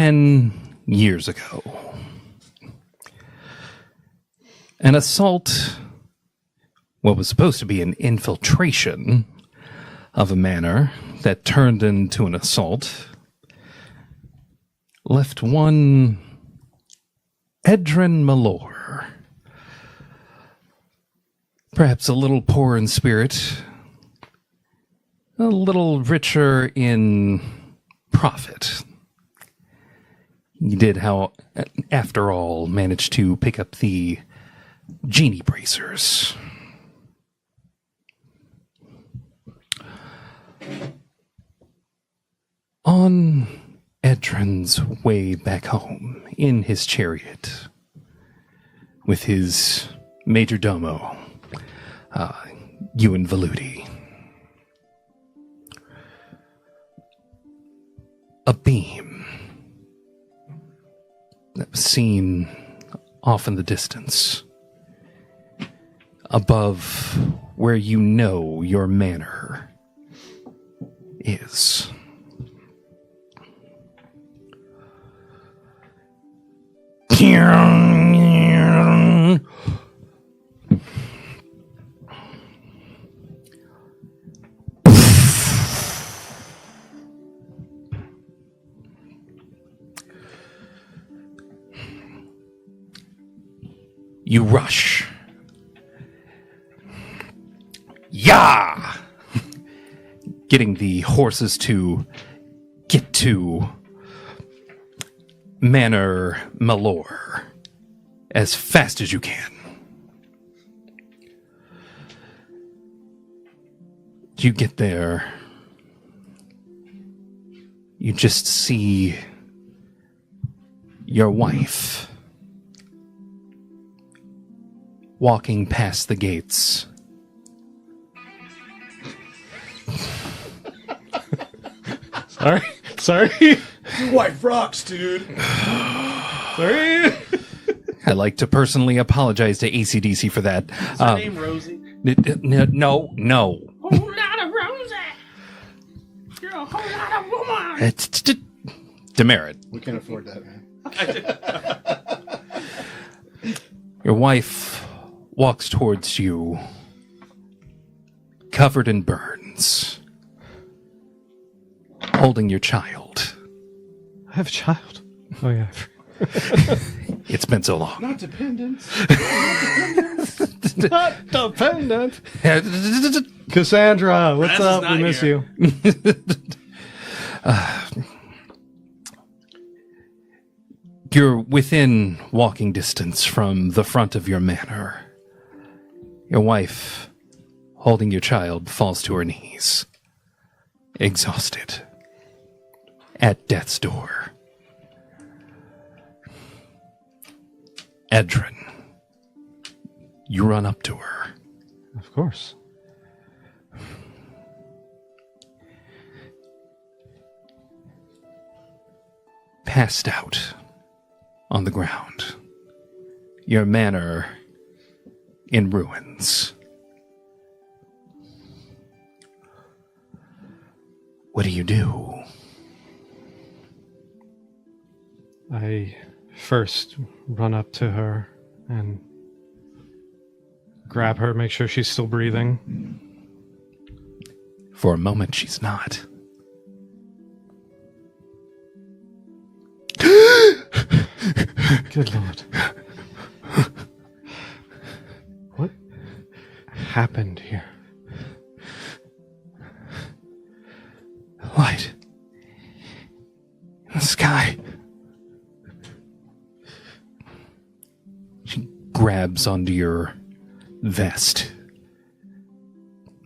10 years ago, an assault, what was supposed to be an infiltration of a manor that turned into an assault, left one Edrin Malor, perhaps a little poor in spirit, a little richer in profit. He did, after all, manage to pick up the genie bracers. On Edrin's way back home, in his chariot, with his major domo, Ewan Veluti, a beam that was seen off in the distance, above where you know your manor is. You rush. Yah! Getting the horses to get to Manor Malor as fast as you can. You get there. You just see your wife walking past the gates. Sorry. Your wife rocks, dude. Sorry. I'd like to personally apologize to AC/DC for that. Is her name Rosie? No. Whole lot of Rosie. You're a whole lot of woman. It's demerit. We can't afford that, man. Your wife walks towards you, covered in burns, holding your child. I have a child. Oh, yeah. It's been so long. Not dependent. Not dependent. Cassandra, what's Francis up? not We miss here. you. You're within walking distance from the front of your manor. Your wife, holding your child, falls to her knees, exhausted, at death's door. Edrin, you run up to her. Of course. Passed out on the ground. Your manor in ruins. What do? I first run up to her and grab her, make sure she's still breathing. For a moment, she's not. Good Lord. What happened here? Light in the sky. She grabs onto your vest,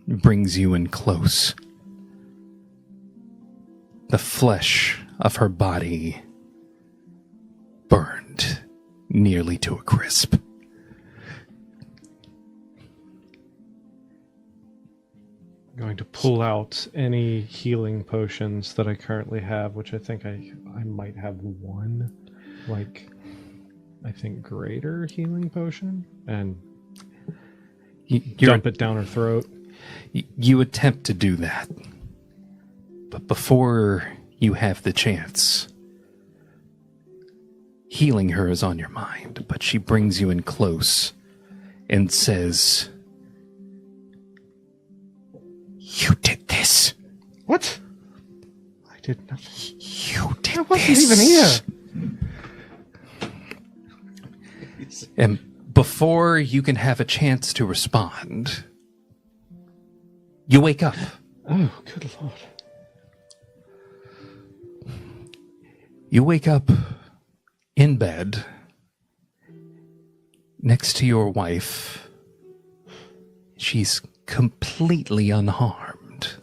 brings you in close. The flesh of her body burned nearly to a crisp. I'm going to pull out any healing potions that I currently have, which I think I might have one, I think greater healing potion, and dump it down her throat. You attempt to do that, but before you have the chance, healing her is on your mind, but she brings you in close and says, "You did this." What? I did nothing. You did I wasn't this. even here. And before you can have a chance to respond, you wake up. Oh, good Lord. You wake up in bed next to your wife. She's completely unharmed.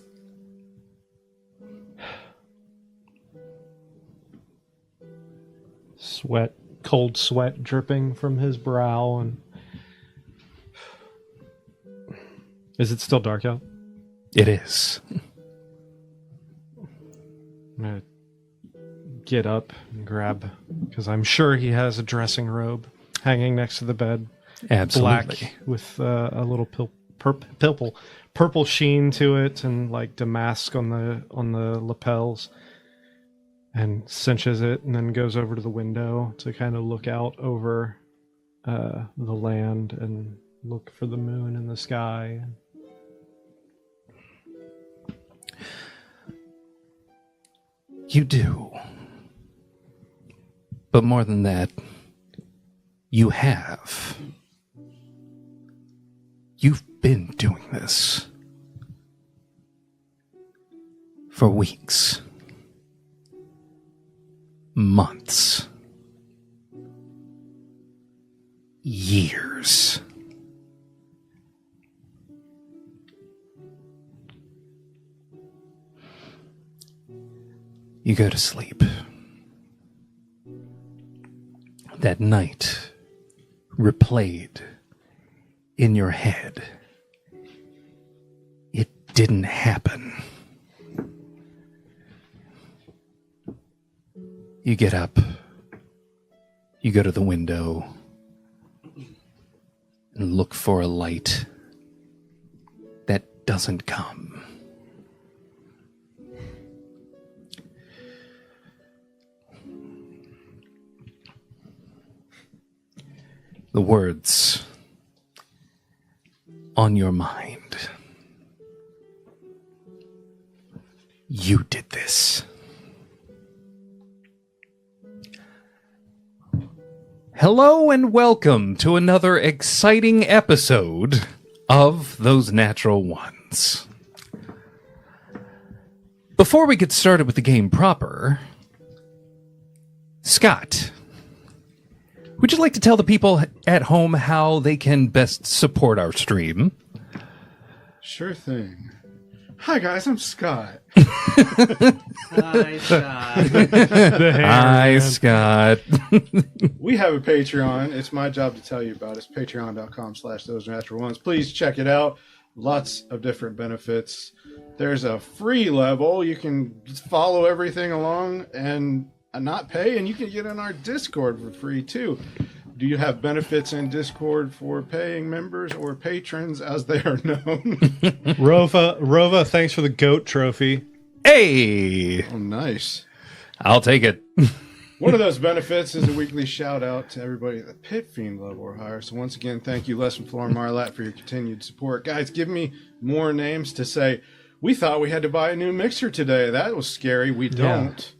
Sweat, cold sweat dripping from his brow. And is it still dark out? It is. I'm gonna get up and grab, because I'm sure he has a dressing robe hanging next to the bed. Absolutely. Black with a little purple sheen to it, and like damask on the lapels, and cinches it, and then goes over to the window to kind of look out over the land and look for the moon in the sky. You do. But more than that, you have. You've been doing this for weeks, months, years. You go to sleep. That night replayed in your head. It didn't happen. You get up. You go to the window and look for a light that doesn't come. The words on your mind. You did this. Hello and welcome to another exciting episode of Those Natural Ones. Before we get started with the game proper, Scott, would you like to tell the people at home how they can best support our stream? Sure thing. Hi guys, I'm Scott. Hi, Scott. Hi, Scott. We have a Patreon. It's my job to tell you about it. It's patreon.com/thosenatural1s. Please check it out. Lots of different benefits. There's a free level. You can follow everything along and not pay, and you can get in our Discord for free too. Do you have benefits in Discord for paying members or patrons, as they are known? Rova, thanks for the goat trophy. Hey! Oh, nice. I'll take it. One of those benefits is a weekly shout out to everybody at the Pit Fiend level or higher. So once again, thank you, Les and Flora Marlatt, for your continued support. Guys, give me more names to say, we thought we had to buy a new mixer today. That was scary. We don't.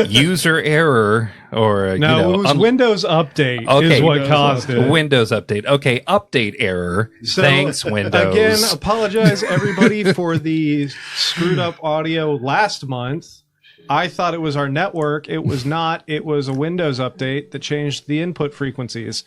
User error, or No, it was Windows Update is what caused it. Windows Update. Okay, update error. So, thanks, Windows. Again, apologize everybody for the screwed up audio last month. I thought it was our network. It was not. It was a Windows update that changed the input frequencies.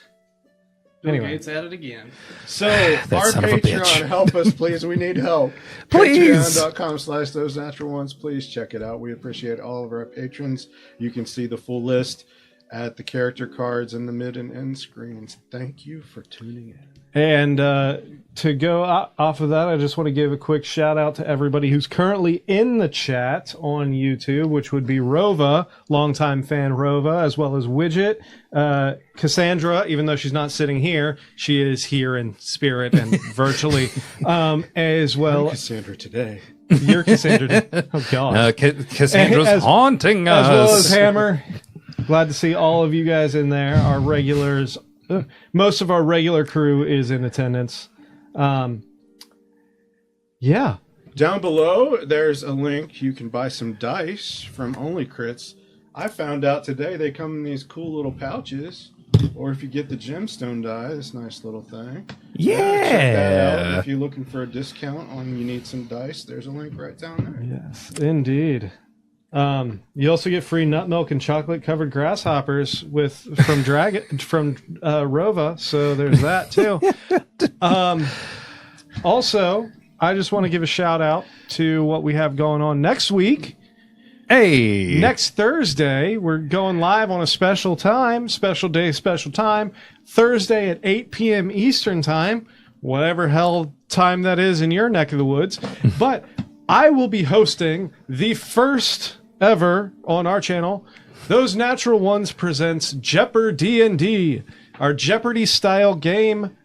Anyway, Okay, it's at it again. So, our son of a bitch. Patreon, help us, please. We need help. Please. Patreon.com/thosenatural1s. Please check it out. We appreciate all of our patrons. You can see the full list at the character cards in the mid and end screens. Thank you for tuning in. and to go off of that, I just want to give a quick shout out to everybody who's currently in the chat on YouTube, which would be Rova, longtime fan Rova, as well as Widget, Cassandra, even though she's not sitting here, she is here in spirit and virtually, as well. I'm Cassandra today. You're Cassandra. Oh, God. Cassandra's haunting us. As well as Hammer. Glad to see all of you guys in there. Our regulars, most of our regular crew is in attendance. Yeah. Down below, there's a link. You can buy some dice from Only Crits. I found out today they come in these cool little pouches. Or if you get the gemstone die, this nice little thing. Yeah. Check that out. If you're looking for a discount on you need some dice, there's a link right down there. Yes, indeed. You also get free nut milk and chocolate covered grasshoppers from Rova, so there's that too. Also, I just want to give a shout out to what we have going on next week. Hey! Next Thursday, we're going live on a special time, special day, special time. Thursday at 8 p.m. Eastern time, whatever hell time that is in your neck of the woods. But I will be hosting the first ever on our channel, Those Natural Ones presents Jeopardy D&D, our Jeopardy-style game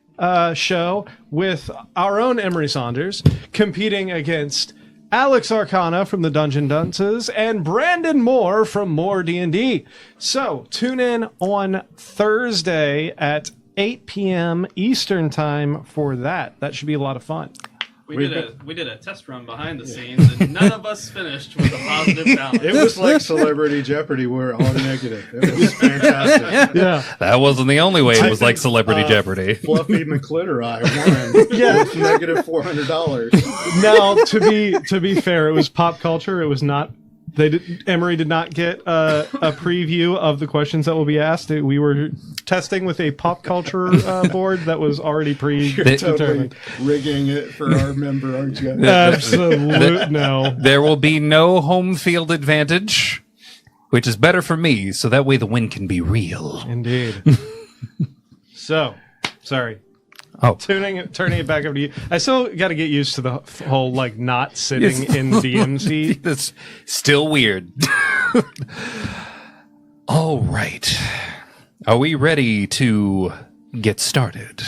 show with our own Emery Saunders competing against Alex Arcana from the Dungeon Dunces and Brandon Moore from More D&D. So tune in on Thursday at 8 p.m. Eastern time for that. That should be a lot of fun. We did a test run behind the scenes, and none of us finished with a positive balance. It was like Celebrity Jeopardy, where all negative. It was fantastic. Yeah. That wasn't the only way it was like Celebrity Jeopardy. Fluffy McClittery won with negative $400. Now, to be fair, it was pop culture. It was not. Emery did not get a preview of the questions that will be asked. We were testing with a pop culture board that was already predetermined. Totally rigging it for our member, aren't you? Absolute no. There will be no home field advantage, which is better for me, so that way the win can be real. Indeed. So, sorry. Oh, Turning it back over to you. I still got to get used to the whole not sitting in the DM seat. That's still weird. All right. Are we ready to get started?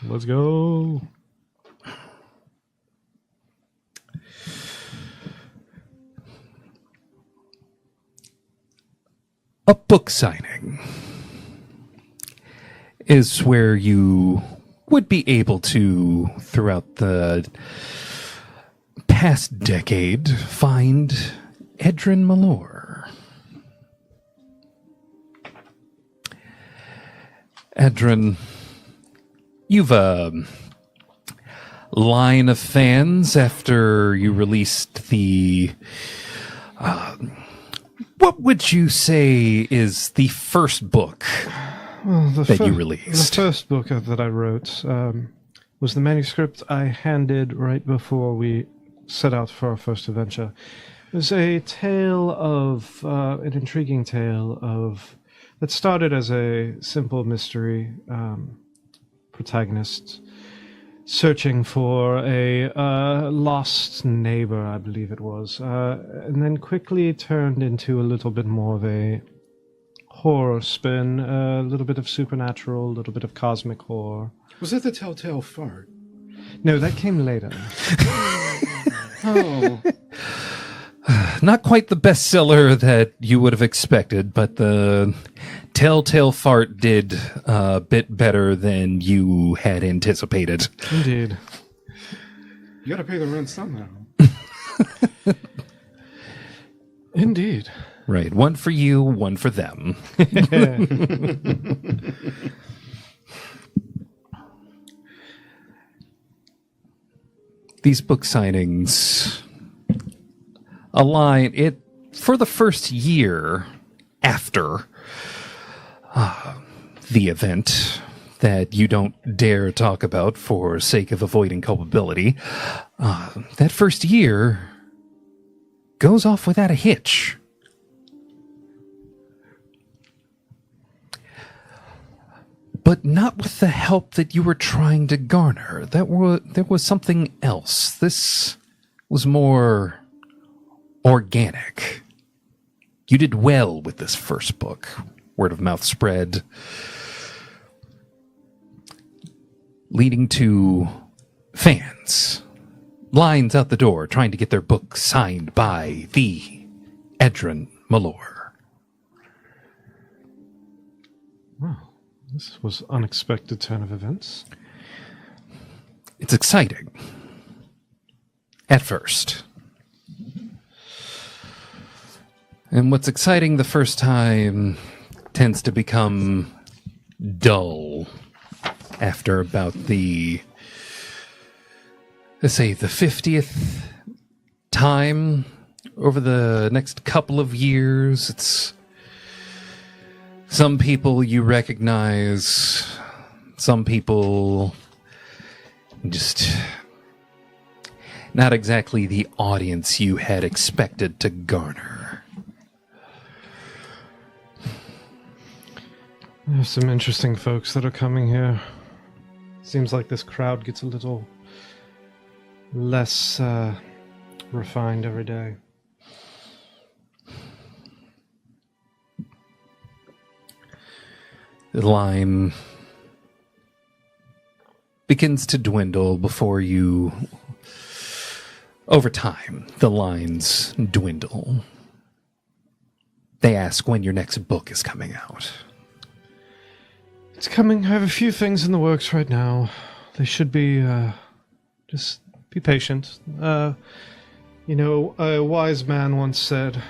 Let's go. A book signing is where you would be able to, throughout the past decade, find Edrin Malor. Edrin, you've a line of fans after you released the... what would you say is the first book you released? The first book that I wrote was the manuscript I handed right before we set out for our first adventure. It was a tale of, an intriguing tale that started as a simple mystery protagonist searching for a lost neighbor, I believe it was, and then quickly turned into a little bit more of a horror spin, a little bit of supernatural, a little bit of cosmic horror. Was it the Telltale Fart? No, that came later. Oh. Not quite the bestseller that you would have expected, but the Telltale Fart did a bit better than you had anticipated. Indeed. You gotta pay the rent somehow. Indeed. Right. One for you, one for them. These book signings align it for the first year after the event that you don't dare talk about for sake of avoiding culpability. That first year goes off without a hitch. But not with the help that you were trying to garner. There was something else. This was more organic. You did well with this first book. Word of mouth spread, leading to fans. Lines out the door trying to get their book signed by the Edrin Malor. This was unexpected turn of events. It's exciting. At first. And what's exciting the first time tends to become dull after about the, let's say, the 50th time over the next couple of years. It's some people you recognize, some people just not exactly the audience you had expected to garner. There's some interesting folks that are coming here. Seems like this crowd gets a little less refined every day. The line begins to dwindle before you... Over time, the lines dwindle. They ask when your next book is coming out. It's coming. I have a few things in the works right now. They should be, just be patient. A wise man once said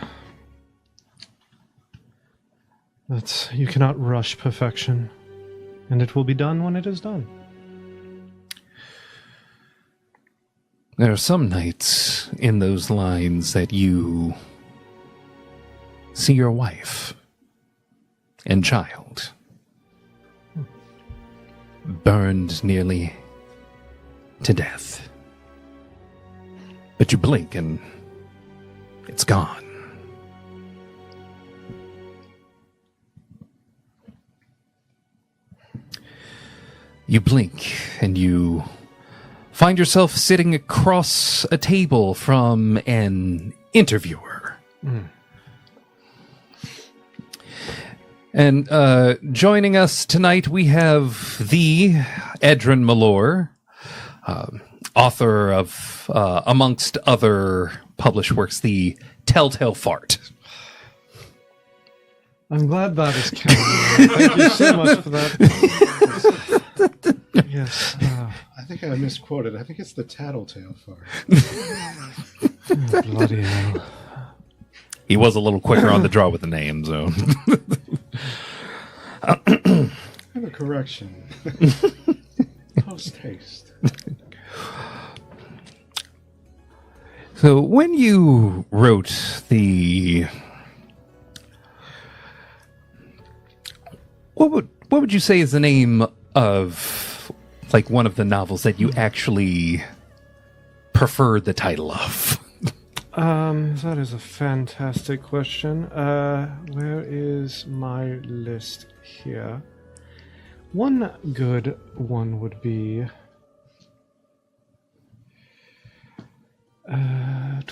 that you cannot rush perfection, and it will be done when it is done. There are some nights in those lines that you see your wife and child burned nearly to death. But you blink and it's gone. You blink and you find yourself sitting across a table from an interviewer. And joining us tonight, we have the Edrin Malor, author of, amongst other published works, the Telltale Fart. I'm glad that is counted. Thank you so much for that. Yes. I think I misquoted. I think it's the Tattletale Fart. Oh, bloody hell. He was a little quicker on the draw with the name, so. I have a correction. Post haste. So when you wrote the... What would you say is the name of, like, one of the novels that you actually preferred the title of? That is a fantastic question. Where is my list here? One good one would be... I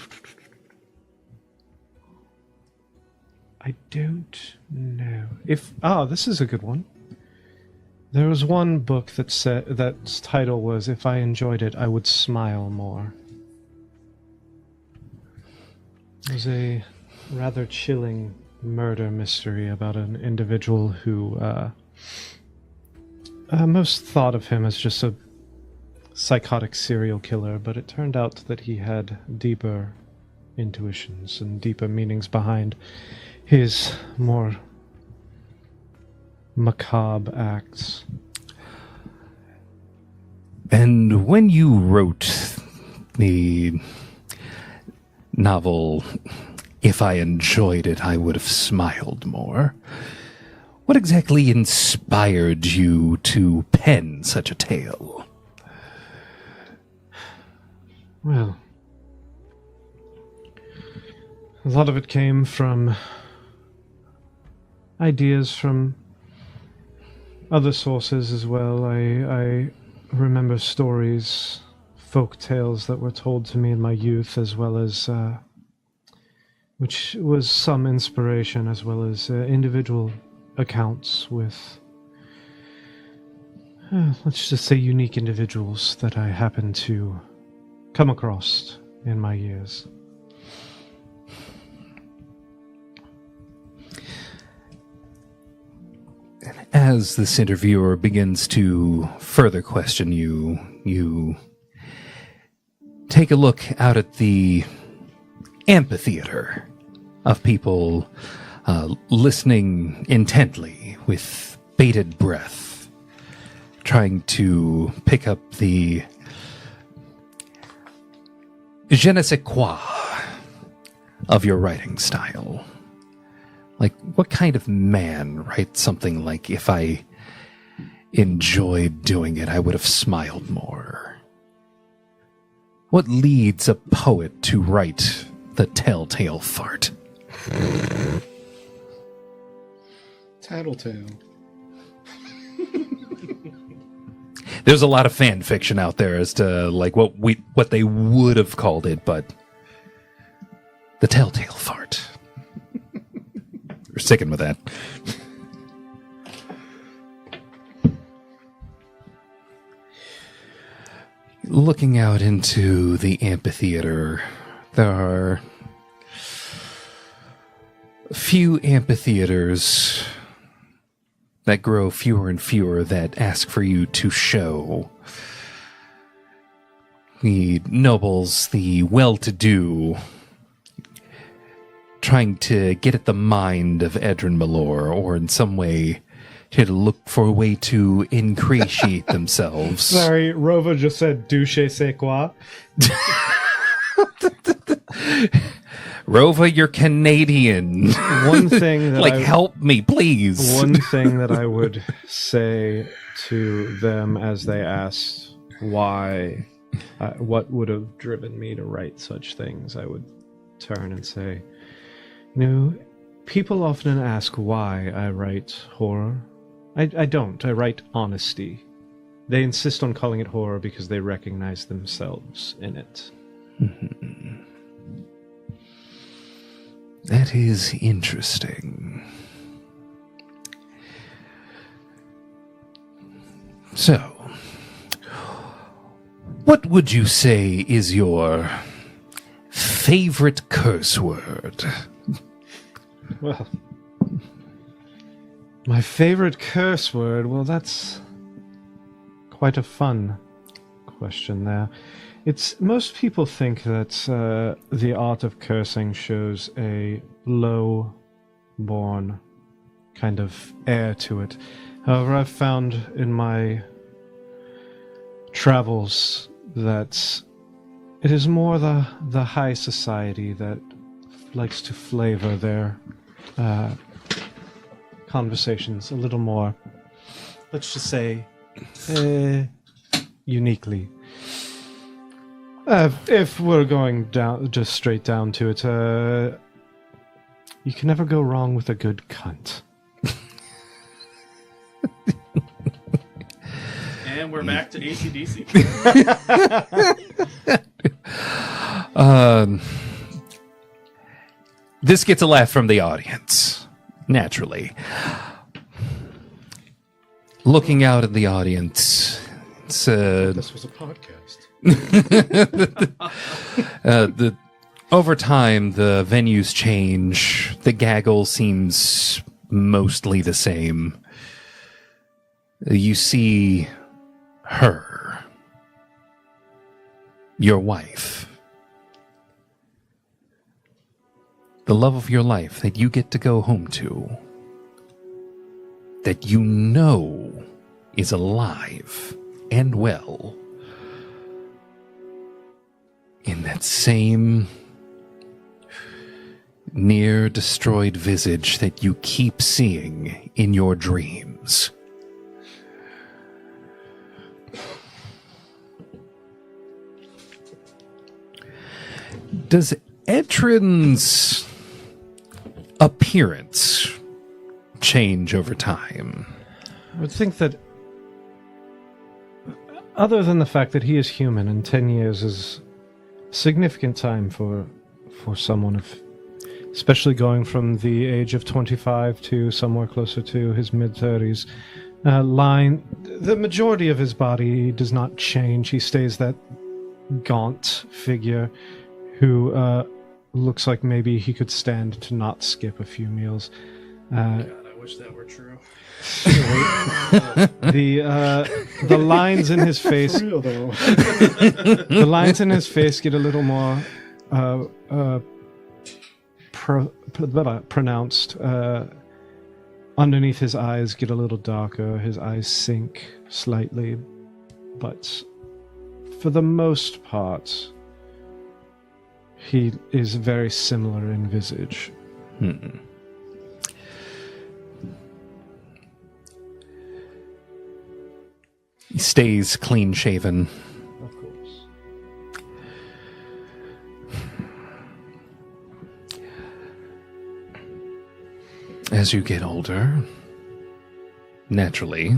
don't know. This is a good one. There was one book that said that's title was "If I enjoyed it, I would smile more." It was a rather chilling murder mystery about an individual who most thought of him as just a psychotic serial killer, but it turned out that he had deeper intuitions and deeper meanings behind his more macabre acts. And when you wrote the novel, "If I enjoyed it, I would have smiled more," what exactly inspired you to pen such a tale? Well, a lot of it came from ideas from other sources as well. I remember stories, folk tales that were told to me in my youth, as well as which was some inspiration, as well as individual accounts with let's just say unique individuals that I happened to come across in my years. as this interviewer begins to further question you, you take a look out at the amphitheater of people listening intently with bated breath, trying to pick up the je ne sais quoi of your writing style. Like, what kind of man writes something like, if I enjoyed doing it, I would have smiled more? What leads a poet to write the telltale fart? Tattletale. There's a lot of fan fiction out there as to like what they would have called it, but the telltale fart. We're sticking with that. Looking out into the amphitheater, there are a few amphitheaters that grow fewer and fewer that ask for you to show. The nobles, the well-to-do, trying to get at the mind of Edrin Malor, or in some way to look for a way to ingratiate themselves. Sorry, Rova just said douche c'est quoi? Rova, you're Canadian. One thing that help me, please. One thing that I would say to them as they asked why, what would have driven me to write such things, I would turn and say, people often ask why I write horror. I don't. I write honesty. They insist on calling it horror because they recognize themselves in it. That is interesting. So, what would you say is your favorite curse word? Well, my favorite curse word, well, that's quite a fun question there. Most people think that the art of cursing shows a low-born kind of air to it. However, I've found in my travels that it is more the high society that likes to flavor their conversations a little more, let's just say, uniquely. If we're going down, just straight down to it, you can never go wrong with a good cunt. And we're back to AC/DC. This gets a laugh from the audience, naturally. Looking out at the audience, it's This was a podcast. over time, the venues change. The gaggle seems mostly the same. You see her, your wife, the love of your life that you get to go home to, that you know is alive and well, in that same near destroyed visage that you keep seeing in your dreams. Does Edrin's appearance change over time? I would think that, other than the fact that he is human, and 10 years is significant time for someone of, especially going from the age of 25 to somewhere closer to his mid-30s, the majority of his body does not change. He stays that gaunt figure who looks like maybe he could stand to not skip a few meals. God, I wish that were true. The lines in his face, For real though. the lines in his face get a little more pronounced. Underneath his eyes get a little darker. His eyes sink slightly, but for the most part, he is very similar in visage. He stays clean shaven. Of course. As you get older, naturally,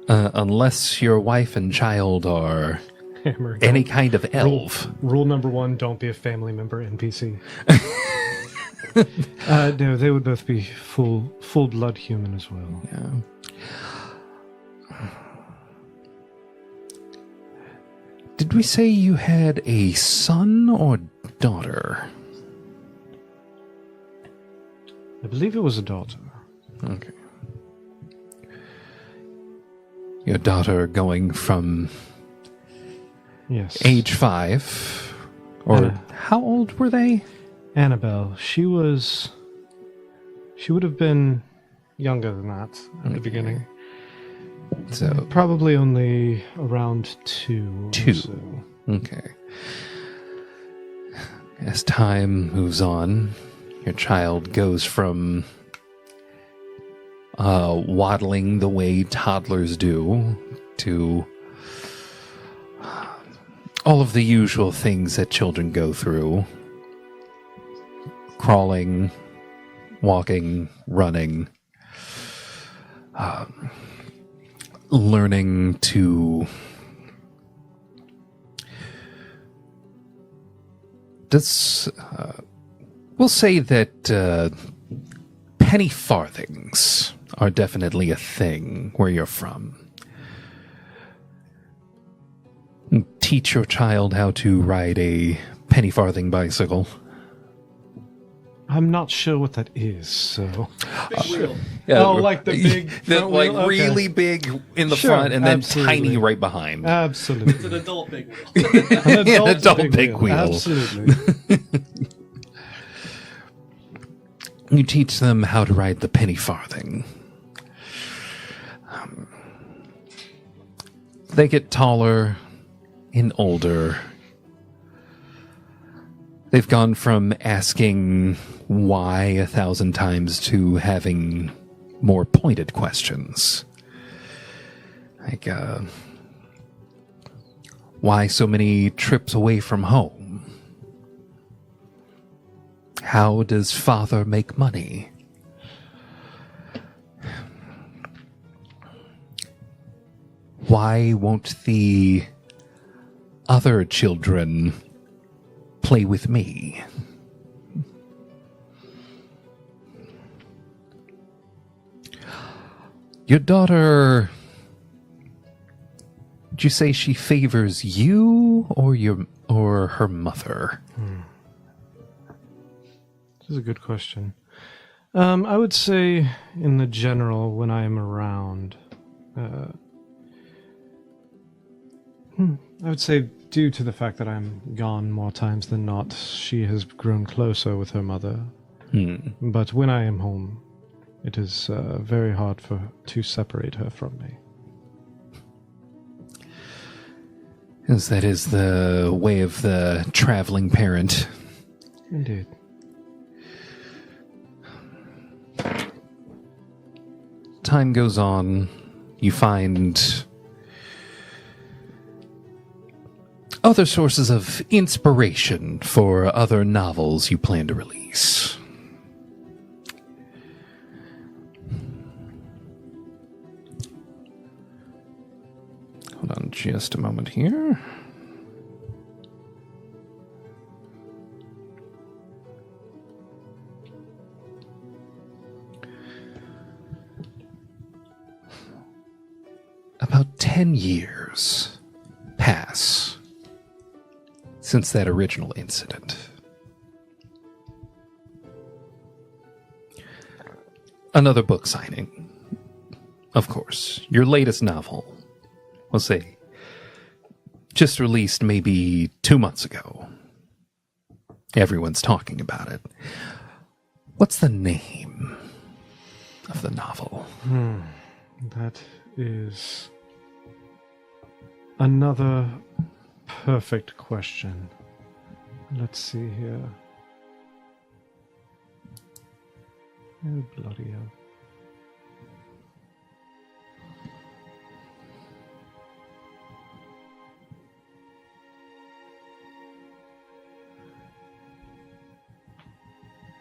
unless your wife and child are Hammer. any kind of elf. Rule number 1, don't be a family member NPC. No, they would both be full blood human as well. Yeah. Did we say you had a son or daughter? I believe it was a daughter. Okay. Your daughter going from Yes. age 5, or how old were they? Annabelle. She would have been younger than that at the beginning. So, Probably only around 2. or 2. so. Okay. As time moves on, your child goes from waddling the way toddlers do to all of the usual things that children go through. Crawling, walking, running, learning to we'll say that penny farthings are definitely a thing where you're from. Teach your child how to ride a penny farthing bicycle. I'm not sure what that is, so... Big wheel. Yeah, Oh, like the big front like wheel? Okay. really big in the Sure, front and then absolutely. tiny right behind. It's Absolutely. an adult big wheel. An Yeah, an adult big wheel. Absolutely. You teach them how to ride the penny farthing. They get taller and older. They've gone from asking why 1,000 times to having more pointed questions. Like, why so many trips away from home? How does father make money? Why won't the other children play with me? Your daughter, did you say she favors you or her mother? This is a good question. I would say, in the general, when I am around, I would say, due to the fact that I'm gone more times than not, she has grown closer with her mother. But when I am home, it is very hard to separate her from me. As that is the way of the traveling parent. Indeed. Time goes on. You find other sources of inspiration for other novels you plan to release. Hold on just a moment here. About 10 years pass since that original incident. another book signing. Of course. Your latest novel, we'll say, just released maybe 2 months ago. Everyone's talking about it. What's the name of the novel? That is another perfect question. Let's see here. Oh, bloody hell.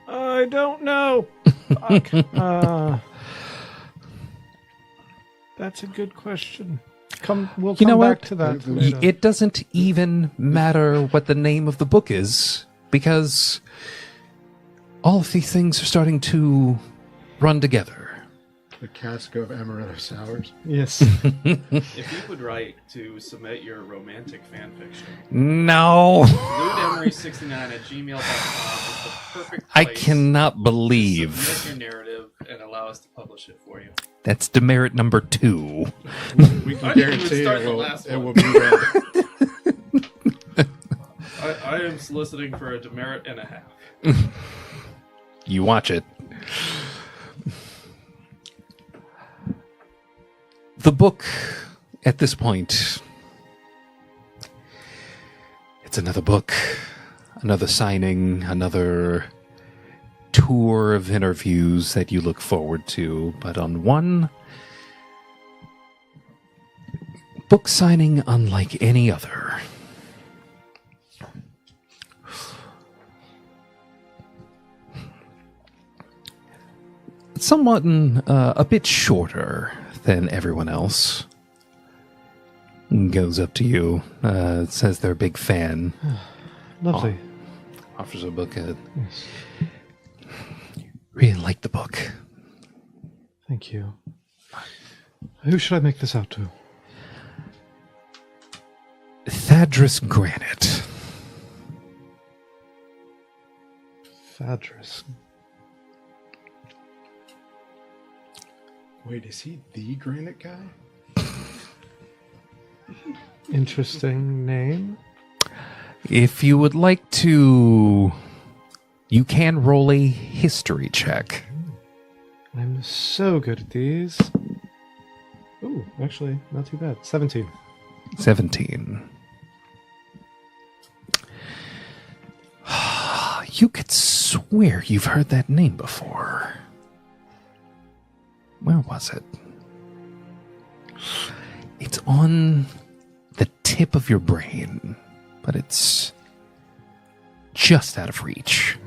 I don't know. Fuck. That's a good question. We'll come back to that later. It doesn't even matter what the name of the book is, because all of these things are starting to run together. The cask of amaretto sours. Yes. If you would write to submit your romantic fan fiction, No. ludemery69@gmail.com is the perfect place I cannot to believe submit your narrative and allow us to publish it for you. that's demerit number 2. We can I didn't even guarantee start it the will, last it one. will be read. I am soliciting for a demerit and a half. You watch it. The book, at this point, it's another book, another signing, another tour of interviews that you look forward to, but on one book signing unlike any other. Someone a bit shorter than everyone else goes up to you, says they're a big fan, Lovely. offers a book. Yes. Really like the book. Thank you. Who should I make this out to? Thadris Granite. Thadris. Wait, is he the granite guy? Interesting name. If you would like to, you can roll a history check. I'm so good at these. Ooh, actually, not too bad. 17. 17. You could swear you've heard that name before. Where was it? It's on the tip of your brain, but it's just out of reach.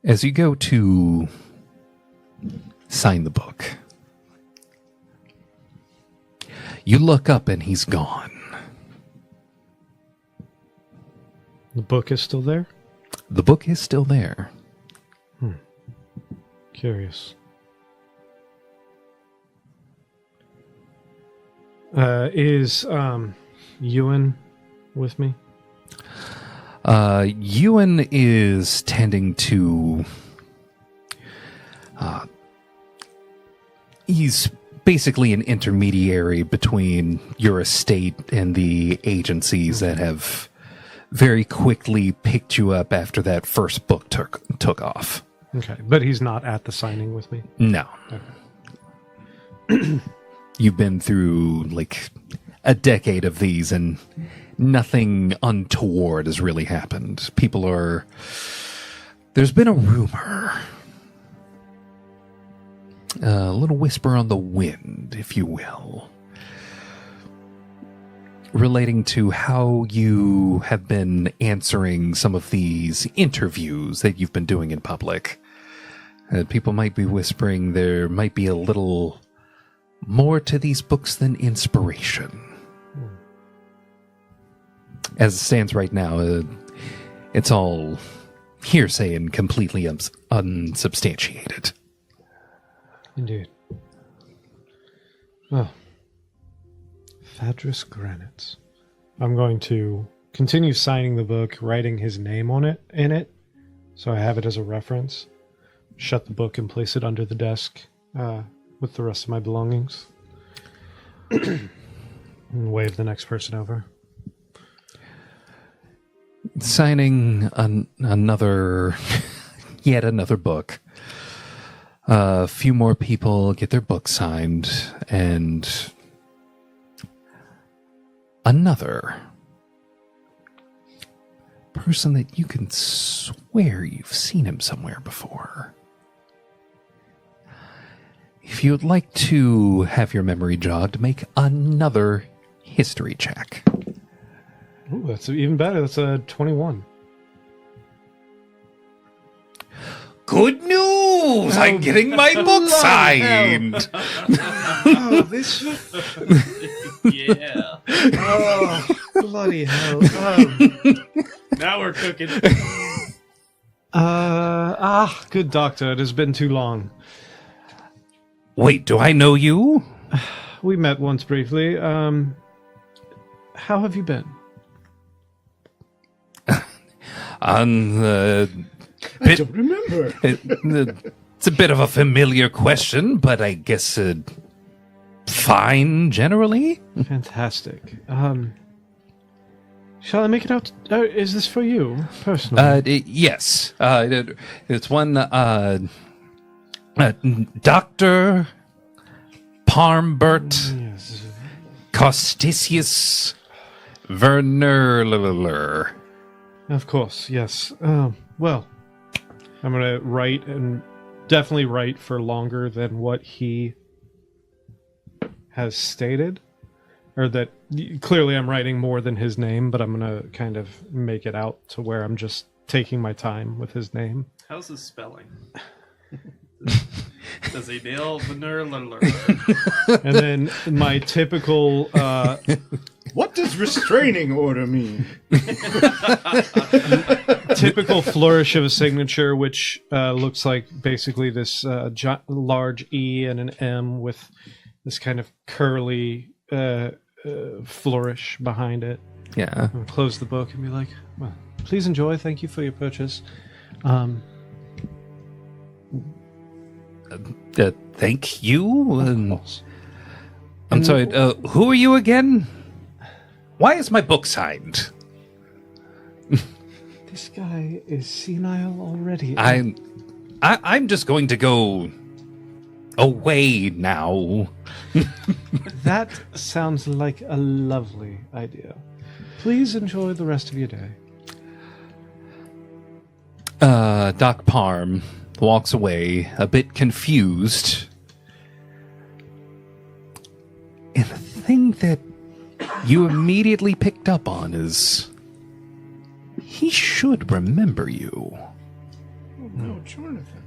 As you go to sign the book, you look up and he's gone. The book is still there? The book is still there. Curious. Is Ewan with me? Ewan is tending to... he's basically an intermediary between your estate and the agencies that have very quickly picked you up after that first book took off. Okay, but he's not at the signing with me? No. Okay. You've been through like a decade of these and nothing untoward has really happened. There's been a rumor, a little whisper on the wind, if you will, relating to how you have been answering some of these interviews that you've been doing in public. People might be whispering there might be a little more to these books than inspiration. As it stands right now, it's all hearsay and completely unsubstantiated. Indeed. Well, Vadris Granite. I'm going to continue signing the book, writing his name in it, so I have it as a reference. Shut the book and place it under the desk with the rest of my belongings. And wave the next person over. Signing another, yet another book. A few more people get their book signed, and another person that you can swear you've seen him somewhere before. If you'd like to have your memory jogged, make another history check. Ooh, that's even better. That's a 21. Good news! I'm getting my book signed! Oh, this... Yeah. Oh, bloody hell. Now we're cooking. Good doctor. It has been too long. Wait, do I know you? We met once briefly. How have you been? I don't remember. It's a bit of a familiar question, but I guess fine generally. Fantastic. Shall I make it out? Is this for you personally? Yes. It's one Dr. Parmbert Yes. Costicius Verner. Of course, yes. Well, I'm going to write and definitely write for longer than what he has stated. Or that clearly I'm writing more than his name, but I'm going to kind of make it out to where I'm just taking my time with his name. How's his spelling? Does he nail the And then my typical... What does restraining order mean? typical flourish of a signature, which looks like basically this large E and an M with this kind of curly flourish behind it. Yeah. I'll close the book and be like, well, please enjoy. Thank you for your purchase. Thank you. False. I'm sorry. Who are you again? Why is my book signed? This guy is senile already. I'm just going to go away now. That sounds like a lovely idea. Please enjoy the rest of your day. Doc Parm walks away, a bit confused. And the thing that you immediately picked up on is he should remember you. No, Jonathan.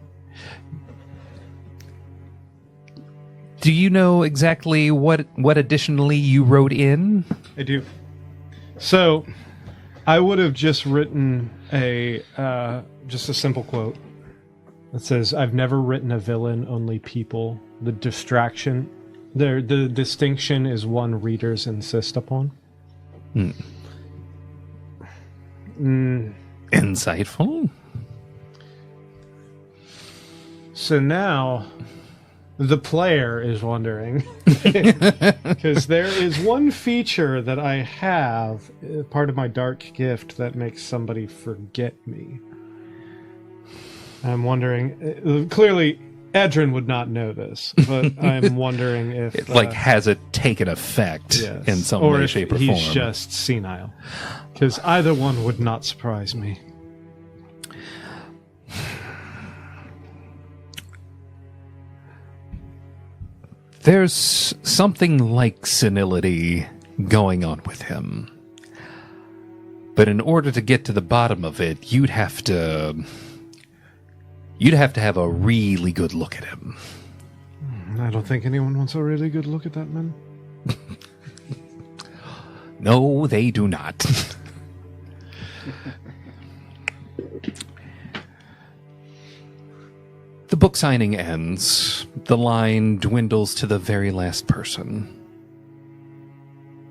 Do you know exactly what additionally you wrote in? I do. So, I would have just written just a simple quote that says, "I've never written a villain, only people. The distinction is one readers insist upon." Insightful. So now the player is wondering, because there is one feature that I have, part of my dark gift, that makes somebody forget me. I'm wondering, clearly Edrin would not know this, but I'm wondering if... has it taken effect in some way, shape, or form? Or he's just senile. Because either one would not surprise me. There's something like senility going on with him. But in order to get to the bottom of it, you'd have to have a really good look at him. I don't think anyone wants a really good look at that man. No, they do not. The book signing ends. The line dwindles to the very last person.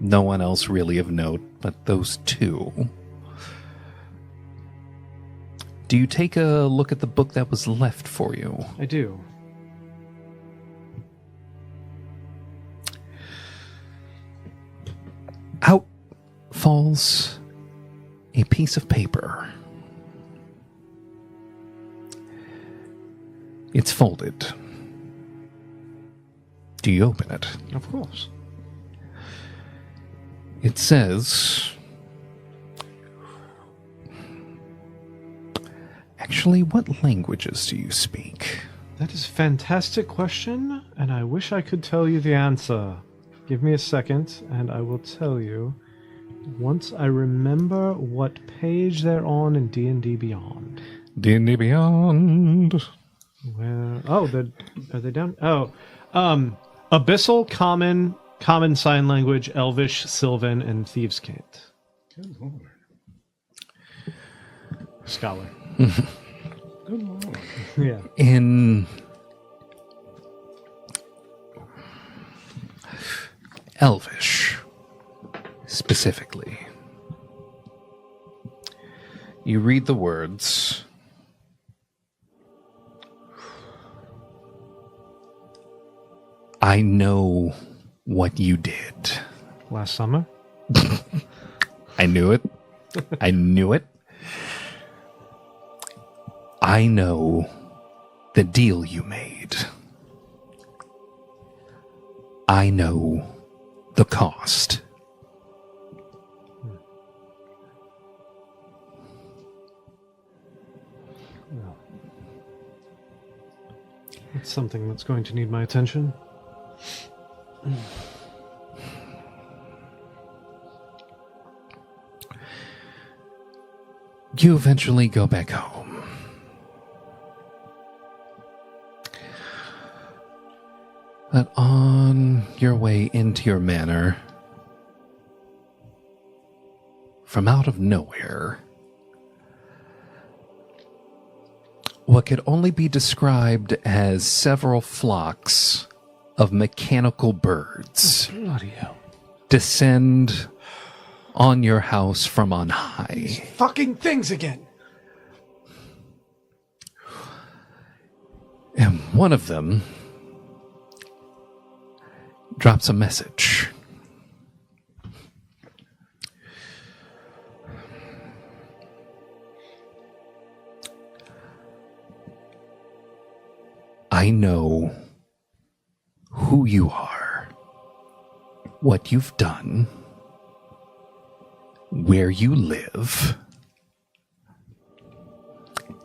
No one else really of note but those two. Do you take a look at the book that was left for you? I do. Out falls a piece of paper. It's folded. Do you open it? Of course. It says... Actually, what languages do you speak? That is a fantastic question, and I wish I could tell you the answer. Give me a second, and I will tell you once I remember what page they're on in D&D Beyond. D&D Beyond. Where? Oh, are they down? Oh, Abyssal, Common Sign Language, Elvish, Sylvan, and Thieves' Cant. Good lord. Scholar. Good lord. Yeah. In Elvish, specifically, you read the words, I know what you did. Last summer? I knew it. I knew it. I know the deal you made. I know the cost. Well, it's something that's going to need my attention. You eventually go back home. But on your way into your manor, from out of nowhere, what could only be described as several flocks of mechanical birds Bloody hell. descend on your house from on high. Fucking things again! And one of them drops a message. I know who you are, what you've done, where you live,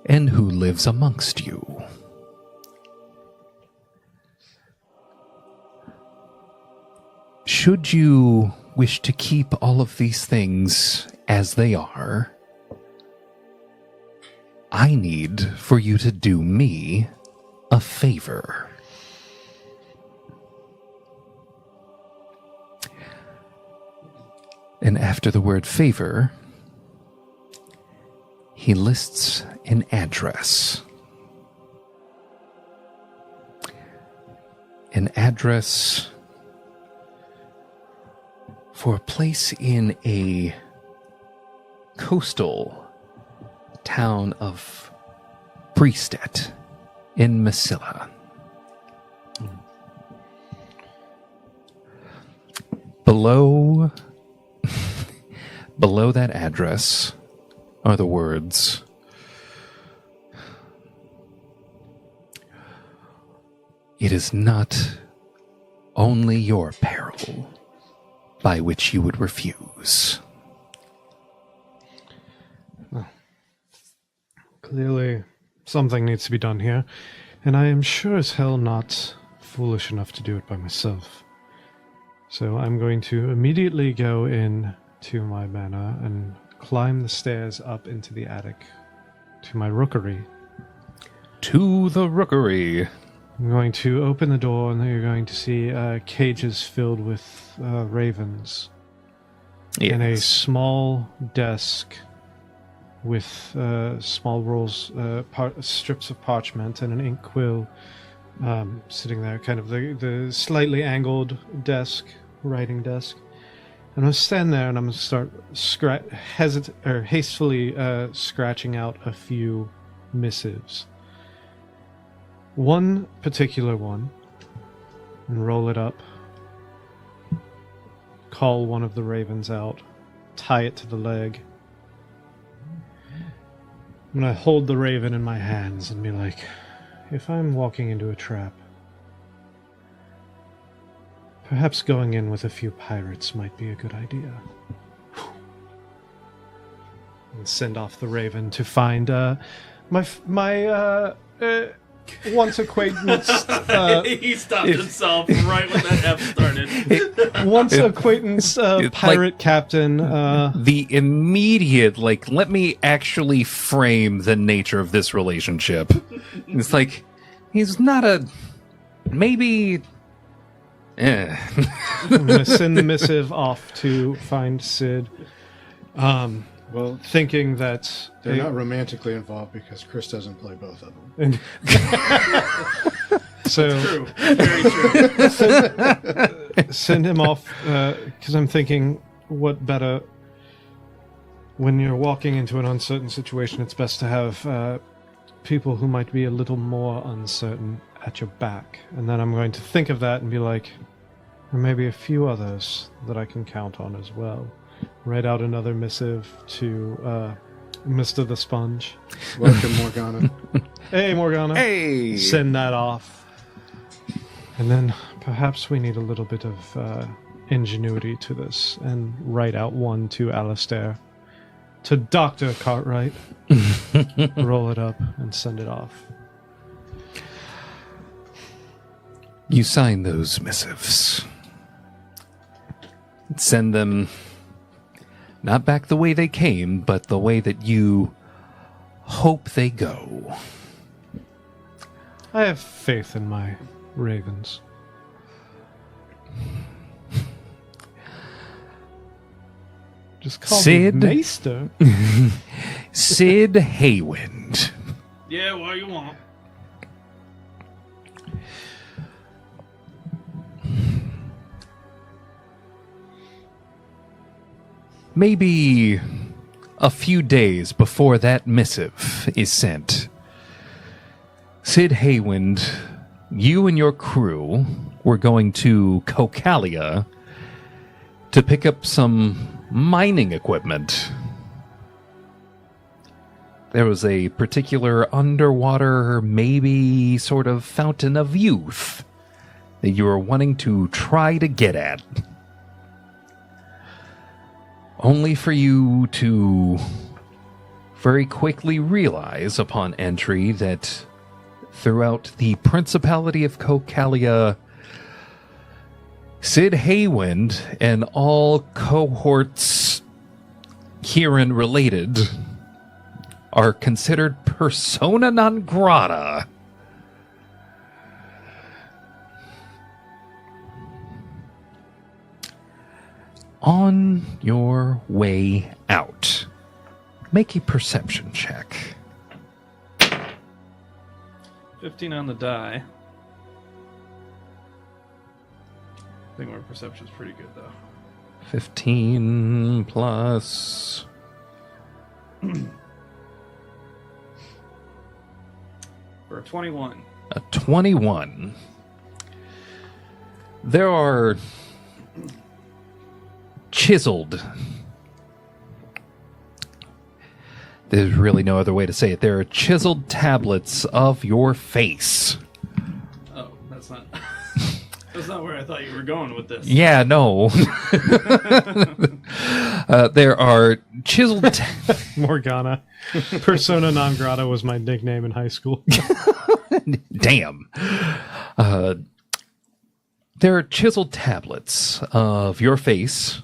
and who lives amongst you. Should you wish to keep all of these things as they are, I need for you to do me a favor. And after the word favor, he lists an address. An address for a place in a coastal town of Priestet in Massilla. Below that address are the words, "It is not only your peril by which you would refuse." Clearly, something needs to be done here, and I am sure as hell not foolish enough to do it by myself. So I'm going to immediately go in to my manor and climb the stairs up into the attic to my rookery. To the rookery. I'm going to open the door, and you're going to see cages filled with ravens. Yes. And a small desk with small rolls, strips of parchment, and an ink quill sitting there, kind of the slightly angled desk, writing desk. I'm going to stand there and I'm going to start hastily scratching out a few missives. One particular one, and roll it up. Call one of the ravens out. Tie it to the leg. I'm going to hold the raven in my hands and be like, if I'm walking into a trap, perhaps going in with a few pirates might be a good idea. And send off the raven to find my once acquaintance. He stopped himself right when that F started. Once acquaintance pirate captain. The immediate, let me actually frame the nature of this relationship. It's like, he's not a... Maybe... I'm going to send the missive off to find Sid. Well, thinking that they're not romantically involved because Chris doesn't play both of them. So True. Very true. Send him off because I'm thinking, what better when you're walking into an uncertain situation? It's best to have people who might be a little more uncertain at your back, and then I'm going to think of that and be like, there may be a few others that I can count on as well. Write out another missive to Mr. the Sponge. Welcome, Morgana. Hey, Morgana. Hey! Send that off. And then perhaps we need a little bit of ingenuity to this and write out one to Alistair. To Dr. Cartwright. Roll it up and send it off. You sign those missives. Send them not back the way they came, but the way that you hope they go. I have faith in my ravens. Just call Sid? me Maester. Sid Haywind. Yeah, what you want? Maybe a few days before that missive is sent, Sid Haywind, you and your crew were going to Cocalia to pick up some mining equipment. There was a particular underwater, maybe sort of fountain of youth that you were wanting to try to get at. Only for you to very quickly realize upon entry that throughout the Principality of Cocalia, Sid Haywind and all cohorts herein related are considered persona non grata. On your way out, make a perception check. 15 on the die. I think my perception's pretty good, though. 15 plus... For a 21. A 21. There are chiseled... There's really no other way to say it. There are chiseled tablets of your face. Oh, that's not... That's not where I thought you were going with this. Yeah, no. There are chiseled... Morgana. Persona non grata was my nickname in high school. Damn. There are chiseled tablets of your face.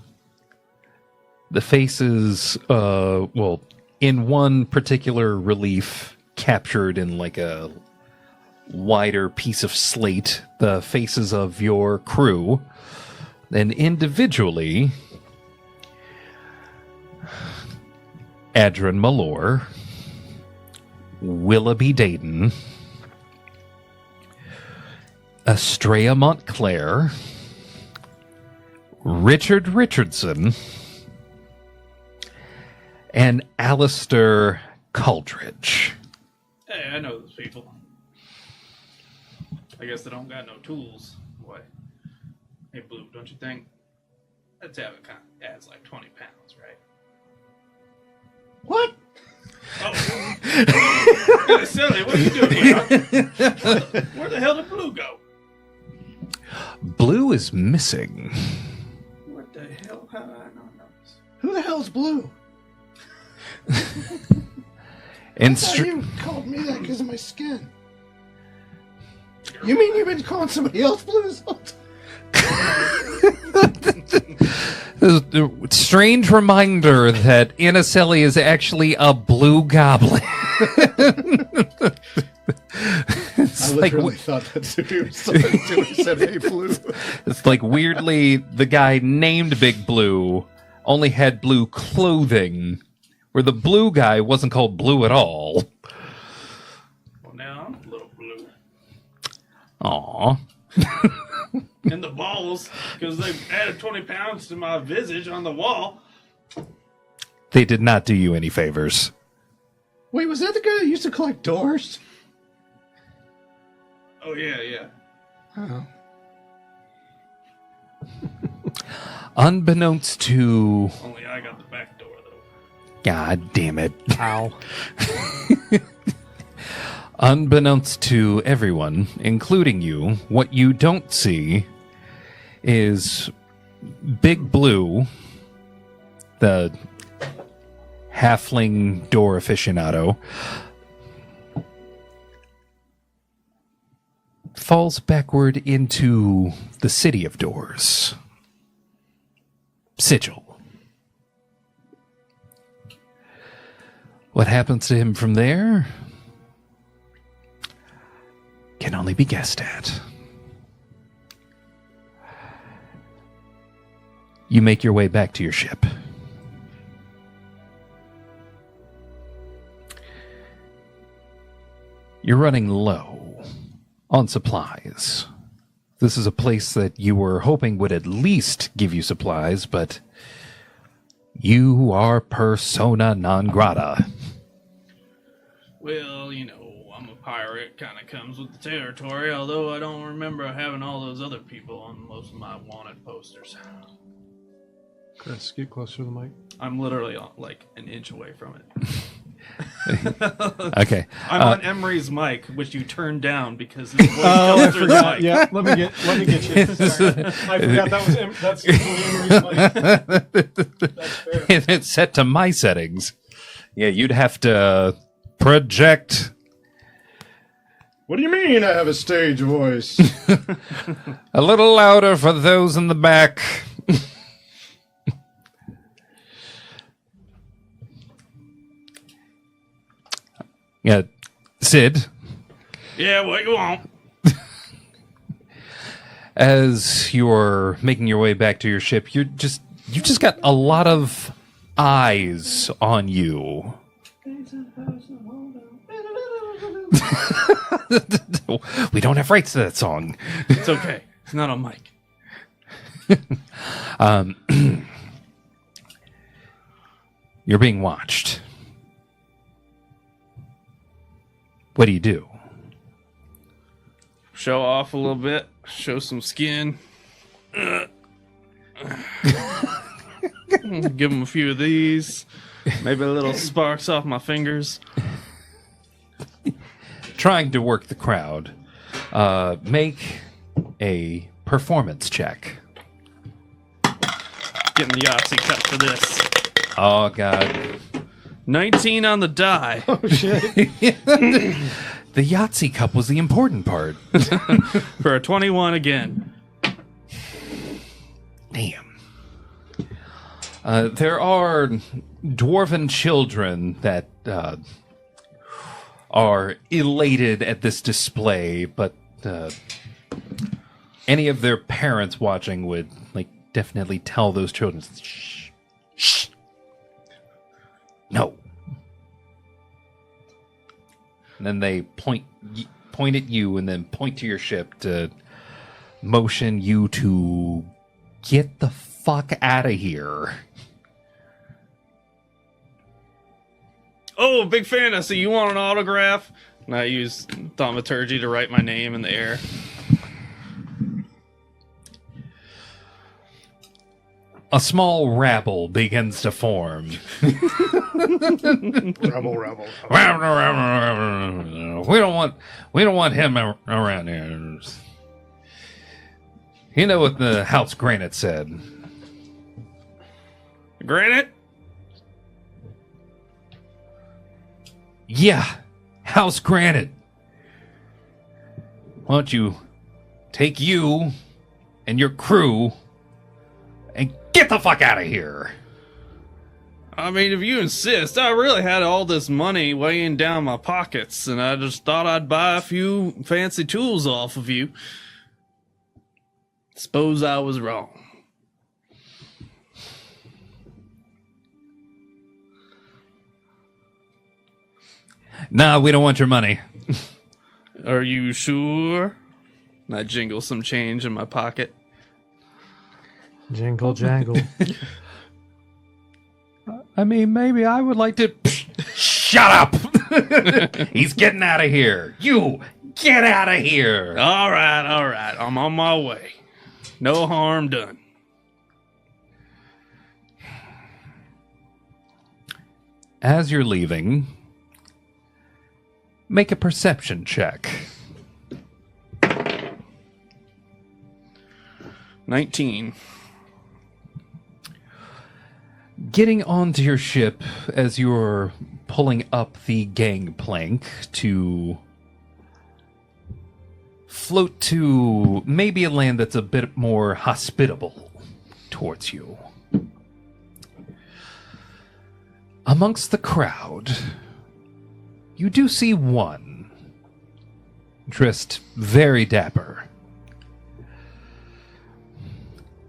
The face is, in one particular relief, captured in like a wider piece of slate, the faces of your crew. And individually, Adrian Malor, Willoughby Dayton, Estrella Montclair, Richard Richardson, and Alistair Coldridge. Hey, I know those people. I guess they don't got no tools. Boy. Hey, Blue, don't you think that tablet kind of adds like 20 pounds, right? What? Oh. Yeah, silly, what are you doing here? Where the hell did Blue go? Blue is missing. What the hell? How did I not notice? Who the hell's Blue? And I thought you called me that because of my skin. You mean you've been calling somebody else Blue this whole time? strange reminder that Anaselli is actually a blue goblin. I literally thought that's who he was talking to. He said, "Hey, Blue." It's like weirdly the guy named Big Blue only had blue clothing, where the blue guy wasn't called Blue at all. Well, now I'm a little blue. Aw. And the balls, because they added 20 pounds to my visage on the wall. They did not do you any favors. Wait, was that the guy that used to collect doors? Oh, yeah, yeah. Oh. Unbeknownst to... Only I got the back door, though. God damn it. Ow. Unbeknownst to everyone, including you, what you don't see is Big Blue, the halfling door aficionado, falls backward into the city of doors. Sigil. What happens to him from there can only be guessed at. You make your way back to your ship. You're running low on supplies. This is a place that you were hoping would at least give you supplies, but you are persona non grata. Well, you know, I'm a pirate, kind of comes with the territory, although I don't remember having all those other people on most of my wanted posters. Chris, get closer to the mic. I'm literally like an inch away from it. Okay. I'm on Emery's mic, which you turned down because his voice Oh, I comes through the forgot. mic. Yeah, let me get you. Sorry. I forgot that's Emery's mic. That's fair. And it's set to my settings. Yeah, you'd have to project. What do you mean I have a stage voice? A little louder for those in the back. Yeah, Sid, Yeah, what you want? as you're making your way back to your ship, you just got a lot of eyes on you. We don't have rights to that song. It's okay. It's not on mic. You're being watched. What do you do? Show off a little bit. Show some skin. Give him a few of these. Maybe a little sparks off my fingers. Trying to work the crowd. Make a performance check. Getting the Yahtzee cup for this. Oh, God. 19 on the die. Oh shit. The Yahtzee cup was the important part. For a 21 again. Damn. There are dwarven children that are elated at this display, but any of their parents watching would definitely tell those children, shh, shh, no. And then they point at you and then point to your ship to motion you to Get the fuck out of here. Oh, big fan. I see you want an autograph. And I use thaumaturgy to write my name in the air. A small rabble begins to form. Rebel. We don't want him around here. You know what the House Granite said. Granite? Yeah, House Granite. Why don't you take you and your crew and get the fuck out of here? I mean, if you insist, I really had all this money weighing down my pockets, and I just thought I'd buy a few fancy tools off of you. Suppose I was wrong. Nah, we don't want your money. Are you sure? And I jingle some change in my pocket. Jingle jangle. I mean, maybe I would like to... Shut up! He's getting out of here. You, get out of here. All right. I'm on my way. No harm done. As you're leaving, make a perception check. 19. Getting onto your ship as you're pulling up the gangplank to float to maybe a land that's a bit more hospitable towards you. Amongst the crowd, you do see one, dressed very dapper.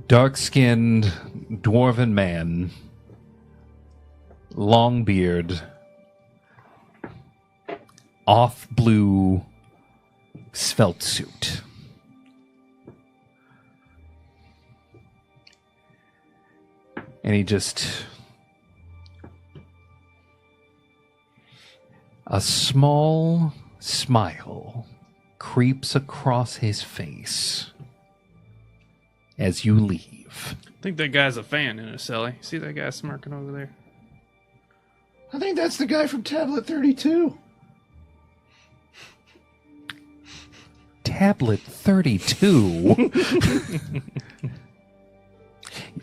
Dark-skinned, dwarven man, long beard, off-blue svelte suit. And he just... A small smile creeps across his face as you leave. I think that guy's a fan, in it, Sally. See that guy smirking over there? I think that's the guy from Tablet 32. Tablet 32?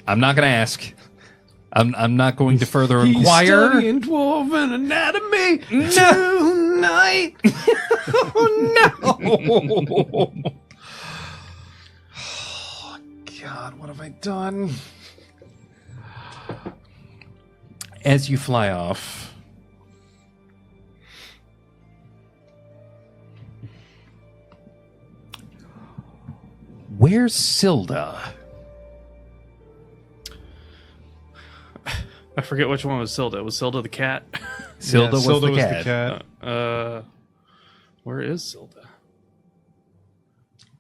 I'm not going to ask. I'm not going to further inquire. Studying dwarven anatomy tonight. Oh, no! Oh, God, what have I done? As you fly off, where's Silda? I forget which one was Silda. Was Silda the cat? Silda was Silda the was cat. the cat. Where is Silda?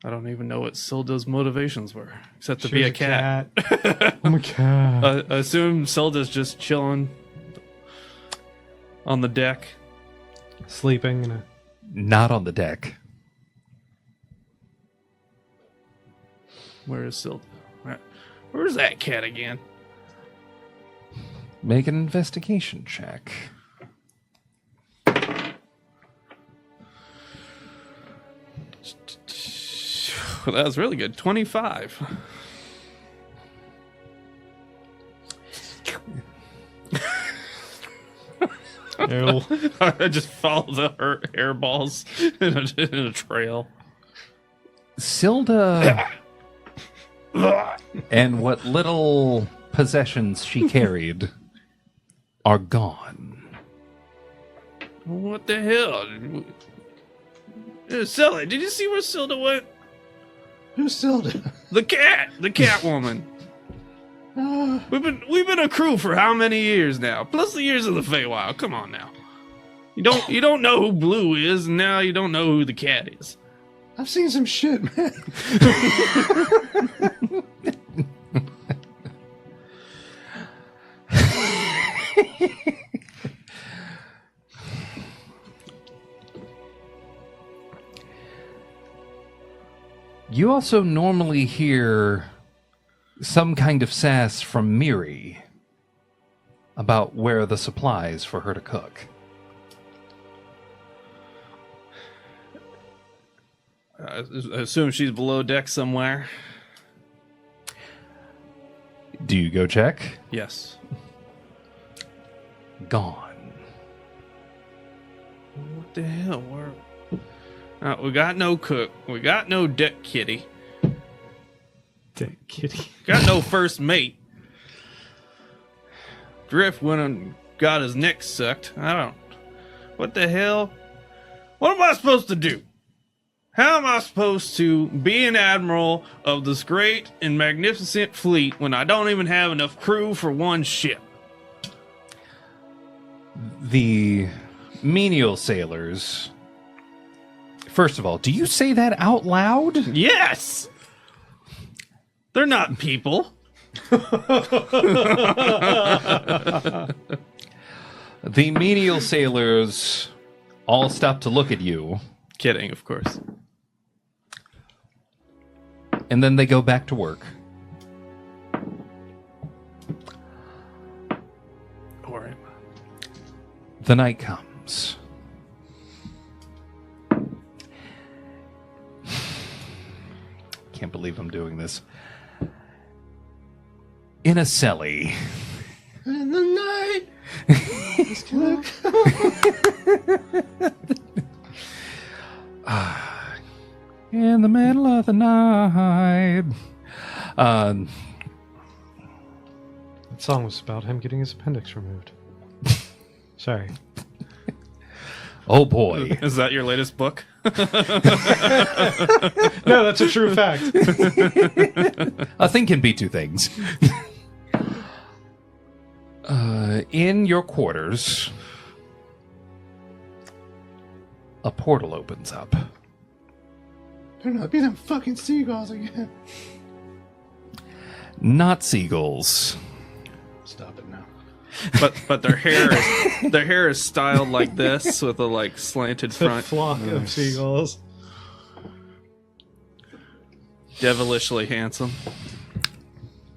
I don't even know what Silda's motivations were, except to She be was a cat. I'm a cat. I assume Silda's just chilling on the deck. Sleeping in a... Not on the deck. Where is Silda? Where's that cat again? Make an investigation check. Well, that was really good. 25. Ew. I just follow the hairballs in a trail. Silda and what little possessions she carried are gone. What the hell? Silda, did you see where Silda went? Who's Silda? The cat woman. We've been a crew for how many years now? Plus the years of the Feywild. Come on now. You don't know who Blue is, and now you don't know who the cat is. I've seen some shit, man. You also normally hear some kind of sass from Miri about where are the supplies for her to cook. I assume she's below deck somewhere. Do you go check? Yes. Gone. What the hell? We got no cook. We got no deck kitty. Deck kitty. Got no first mate. Drift went and got his neck sucked. I don't. What the hell? What am I supposed to do? How am I supposed to be an admiral of this great and magnificent fleet when I don't even have enough crew for one ship? The menial sailors. First of all, do you say that out loud? Yes! They're not people. The menial sailors all stop to look at you, Kidding, of course. and then they go back to work. All right. The night comes. Can't believe I'm doing this. In a celly. In the night. In the middle of the night. That song was about him getting his appendix removed. Sorry. Oh boy. Is that your latest book? No, that's a true fact. A thing can be two things. In your quarters, a portal opens up. Better not be them fucking seagulls again. Not seagulls. Stop it now. But their hair is styled like this with a like slanted A front, flock of seagulls. devilishly handsome.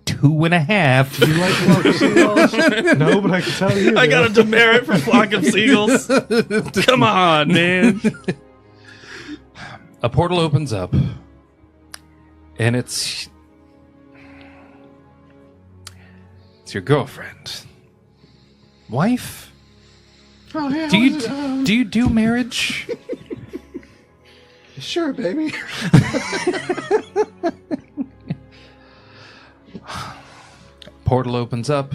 2.5. You like flock of seagulls? No, but I can tell you. I got a demerit for flock of seagulls. Come on, man. A portal opens up, and it's your girlfriend, wife. Oh yeah. Do you do marriage? Sure, baby. Portal opens up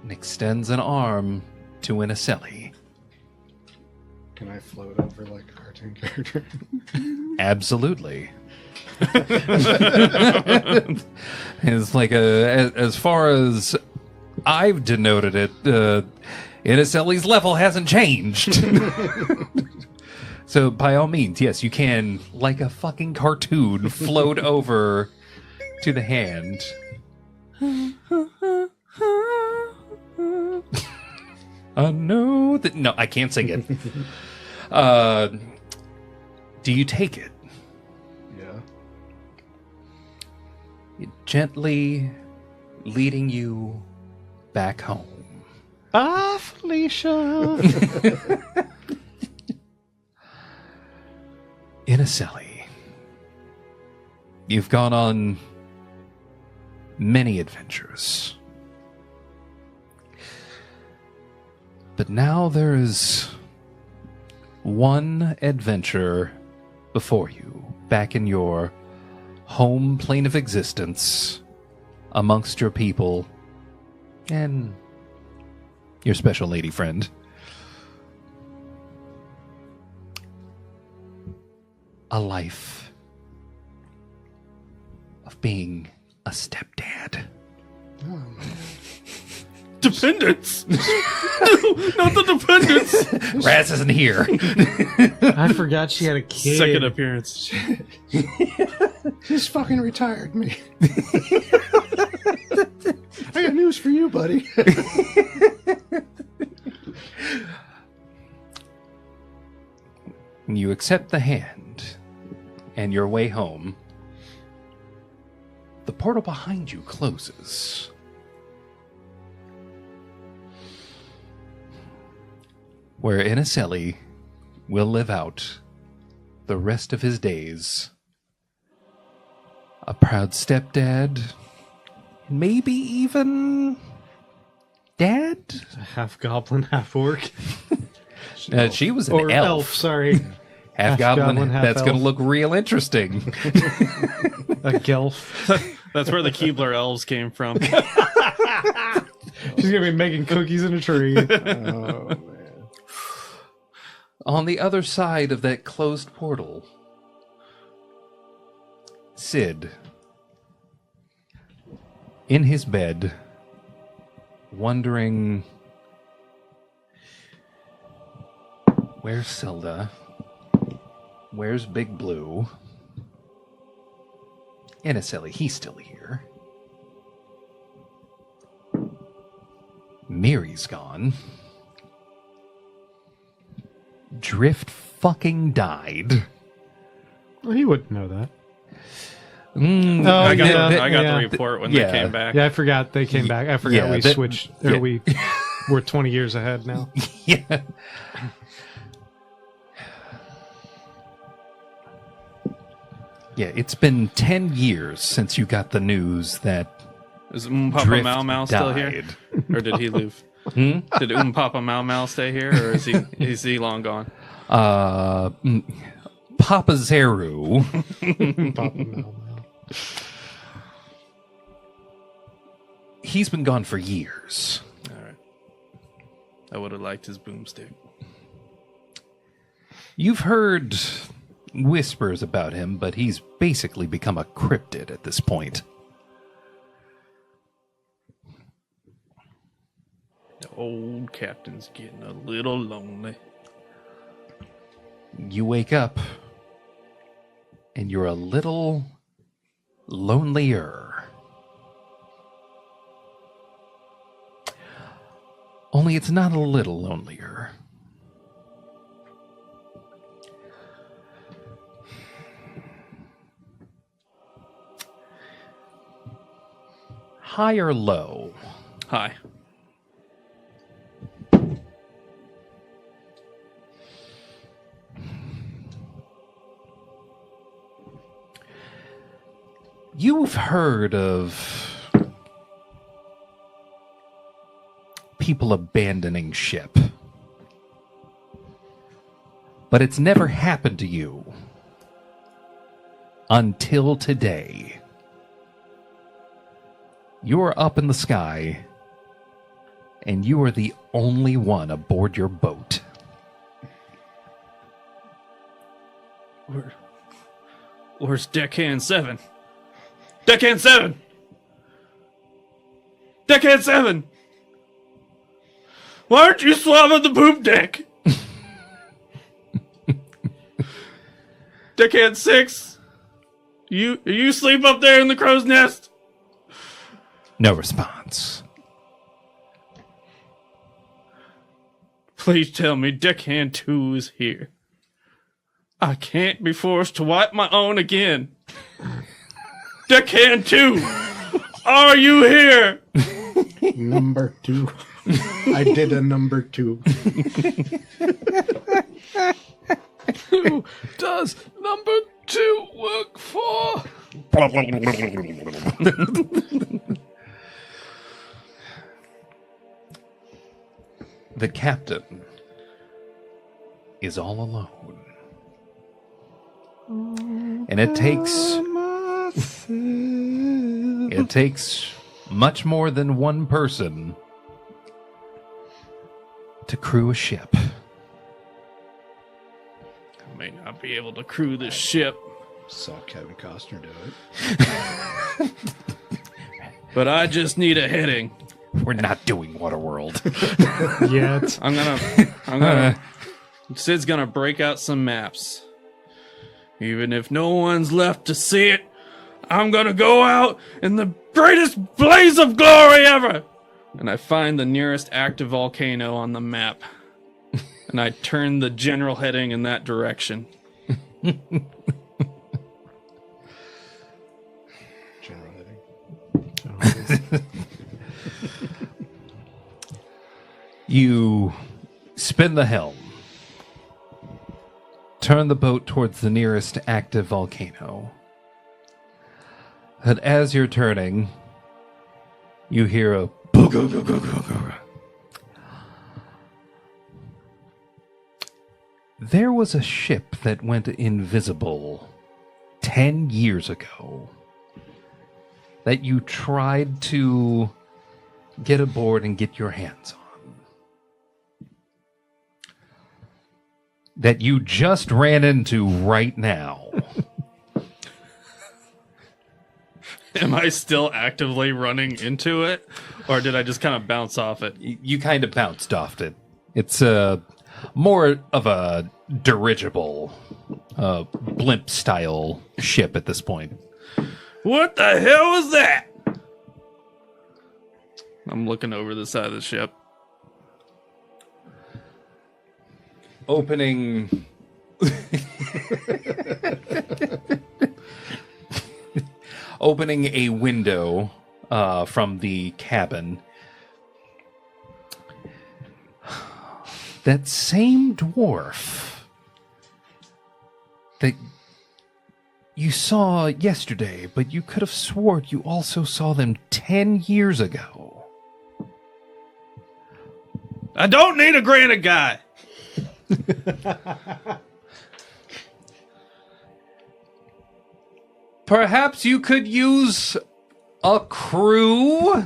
and extends an arm to Inacelli. Can I float over like a cartoon character? Absolutely. It's like as far as I've denoted it, Inacelli's level hasn't changed. So by all means, yes, you can, like a fucking cartoon, float over to the hand. I know that. No, I can't sing it. Do you take it? Yeah. Gently leading you back home. Ah, Felicia. Inacelli, you've gone on many adventures. But now there is one adventure before you, back in your home plane of existence, amongst your people and your special lady friend. A life of being a stepdad. Dependents. No, not the dependents. Raz isn't here. I forgot she had a kid. Second appearance. She's fucking retired me. I got news for you, buddy. You accept the hand and your way home, the portal behind you closes. Where Iniseli will live out the rest of his days. A proud stepdad, maybe even dad? Half goblin, half orc. She was an Or elf. sorry. Half goblin, goblin, half that's going to elf. look real interesting. A gelf. That's where the Keebler elves came from. She's going to be making cookies in a tree. Oh, man. On the other side of that closed portal, Sid, in his bed, wondering, where's Zelda? Where's Big Blue? Iniseli, he's still here. Miri's gone. Drift fucking died. Well, he wouldn't know that. Mm, Oh, I got, yeah, I got yeah. the report when Yeah. they came back. Yeah, I forgot they came back. I forgot yeah, we that- switched. yeah. Or we're 20 years ahead now. Yeah. Yeah, it's been 10 years since you got the news that Is Papa Drift Mau Mau still here? died. Or did he leave? Hmm? Did Papa Mau Mau stay here, or is he long gone? Papa Zeru. Papa Mal Mal. He's been gone for years. All right. I would have liked his boomstick. You've heard whispers about him, but he's basically become a cryptid at this point. The old captain's getting a little lonely. You wake up, and you're a little lonelier. Only it's not a little lonelier. High or low? Hi. You've heard of people abandoning ship, but it's never happened to you until today. You are up in the sky, and you are the only one aboard your boat. Where's Deckhand 7? Deckhand 7! Deckhand 7! Why aren't you swabbing the poop deck? Deckhand 6! You sleep up there in the crow's nest? No response. Please tell me Deckhand 2 is here. I can't be forced to wipe my own again. Deckhand 2! Are you here? Number 2. I did a number 2. Who does number 2 work for? The captain is all alone. And it takes much more than one person to crew a ship. I may not be able to crew this ship, Saw Kevin Costner do it. but I just need a heading. We're not doing Waterworld. Yet. I'm gonna Sid's gonna break out some maps. Even if no one's left to see it, I'm gonna go out in the greatest blaze of glory ever! And I find the nearest active volcano on the map. And I turn the general heading in that direction. You spin the helm. Turn the boat towards the nearest active volcano. And as you're turning, you hear a boo-goo-goo-goo-goo-goo. There was a ship that went invisible 10 years ago that you tried to get aboard and get your hands on. That you just ran into right now. Am I still actively running into it? Or did I just kind of bounce off it? You kind of bounced off it. It's more of a dirigible, blimp-style ship at this point. What the hell was that? I'm looking over the side of the ship. Opening a window from the cabin. That same dwarf that you saw yesterday, but you could have sworn you also saw them 10 years ago. I don't need a granite guy. Perhaps you could use a crew?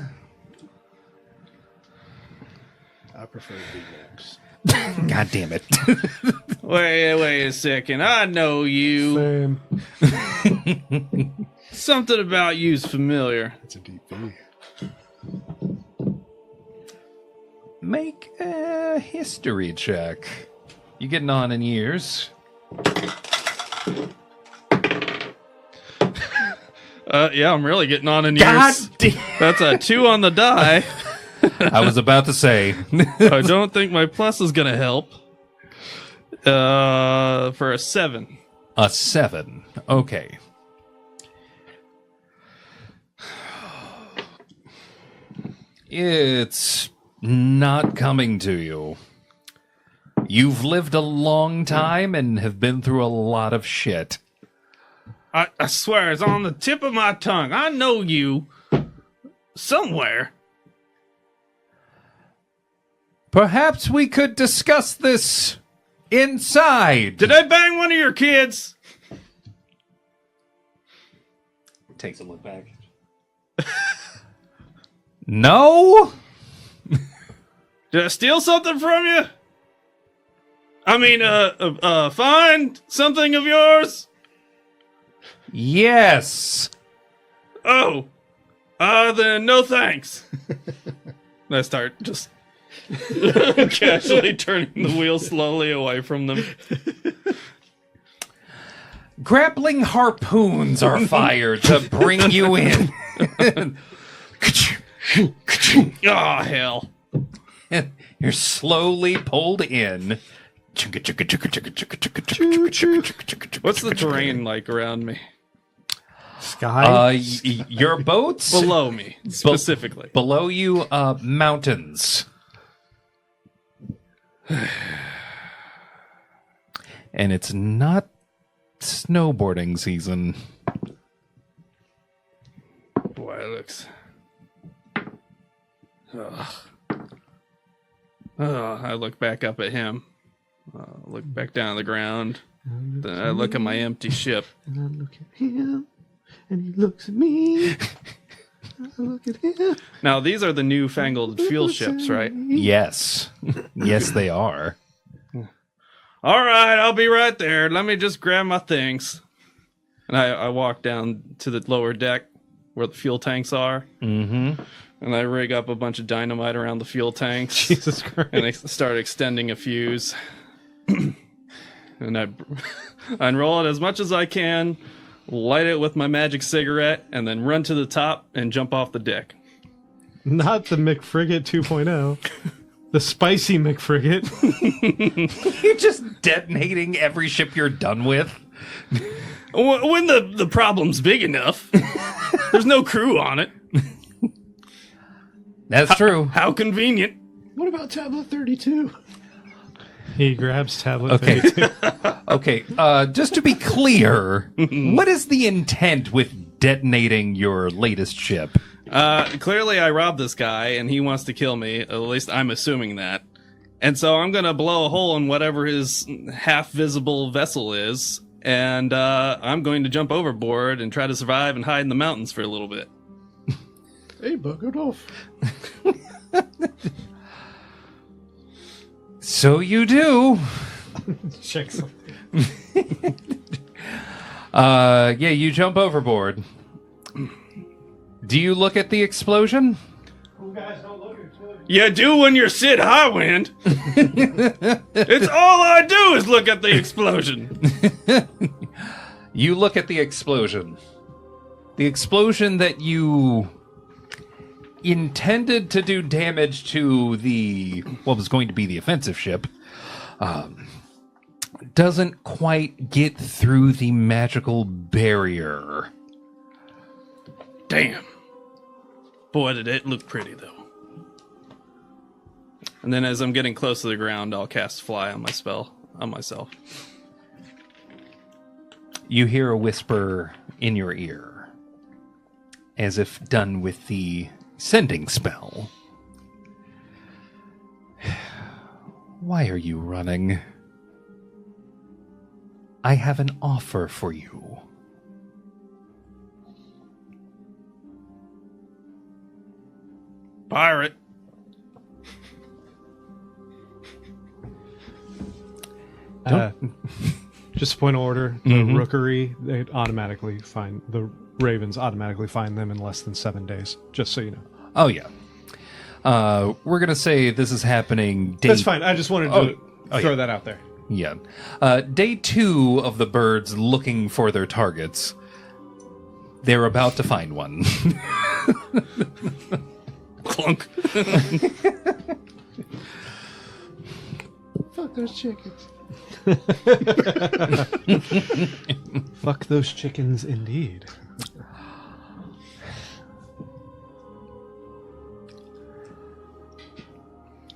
I prefer to be next. God damn it. Wait a second. I know you. Same. Something about you's familiar. It's a deep V. Make a history check. You getting on in years? Yeah, I'm really getting on in God years. damn. That's a 2 on the die. I was about to say. I don't think my plus is gonna help. For a 7. A 7. Okay. It's not coming to you. You've lived a long time and have been through a lot of shit. I swear, it's on the tip of my tongue. I know you somewhere. Perhaps we could discuss this inside. Did I bang one of your kids? Takes a look back. No? Did I steal something from you? I mean, find something of yours? Yes. Oh. Then no thanks. I start just casually turning the wheel slowly away from them. Grappling harpoons are fired to bring you in. Oh, hell. You're slowly pulled in. What's the terrain like around me? Sky? Your boats? Below me, specifically. Below you, mountains. And it's not snowboarding season. Boy, it looks... Ugh. I look back up at him. Look back down at the ground. Then I look at my empty ship. And I look at him, and he looks at me. I look at him. Now, these are the newfangled fuel ships, right? Yes. Yes, they are. All right, I'll be right there. Let me just grab my things. And I walk down to the lower deck where the fuel tanks are. Mm-hmm. And I rig up a bunch of dynamite around the fuel tanks. Jesus Christ. And I start extending a fuse. And I unroll it as much as I can, light it with my magic cigarette, and then run to the top and jump off the deck. Not the McFrigate 2.0. The spicy McFrigate. You're just detonating every ship you're done with. When the problem's big enough, there's no crew on it. That's true. How convenient. What about tablet 32? He grabs tablet Okay. 32. Okay, just to be clear, what is the intent with detonating your latest ship? Clearly I robbed this guy and he wants to kill me. At least I'm assuming that. And so I'm gonna blow a hole in whatever his half-visible vessel is, and I'm going to jump overboard and try to survive and hide in the mountains for a little bit. Hey, buggered off. So you do. Check something. Yeah, you jump overboard. Do you look at the explosion? You do when you're Sid Highwind. It's all I do is look at the explosion. You look at the explosion. The explosion that you intended to do damage to the, what was going to be the offensive ship, doesn't quite get through the magical barrier. Damn. Boy, did it look pretty, though. And then as I'm getting close to the ground, I'll cast Fly on my spell, on myself. You hear a whisper in your ear, as if done with the sending spell. Why are you running? I have an offer for you. Pirate. Just a point of order. The rookery, they automatically find the ravens automatically find them in less than 7 days. Just so you know. Oh, yeah. We're going to say this is happening day... That's fine. I just wanted to throw that out there. Yeah. Day 2 of the birds looking for their targets. They're about to find one. Clunk. Fuck those chickens. Fuck those chickens, indeed.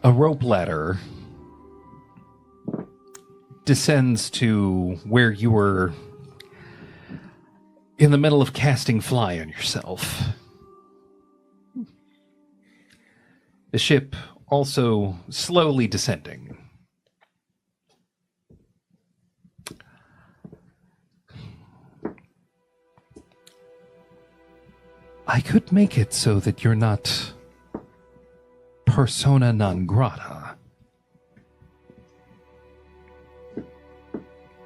A rope ladder descends to where you were in the middle of casting Fly on yourself. The ship also slowly descending. I could make it so that you're not persona non grata.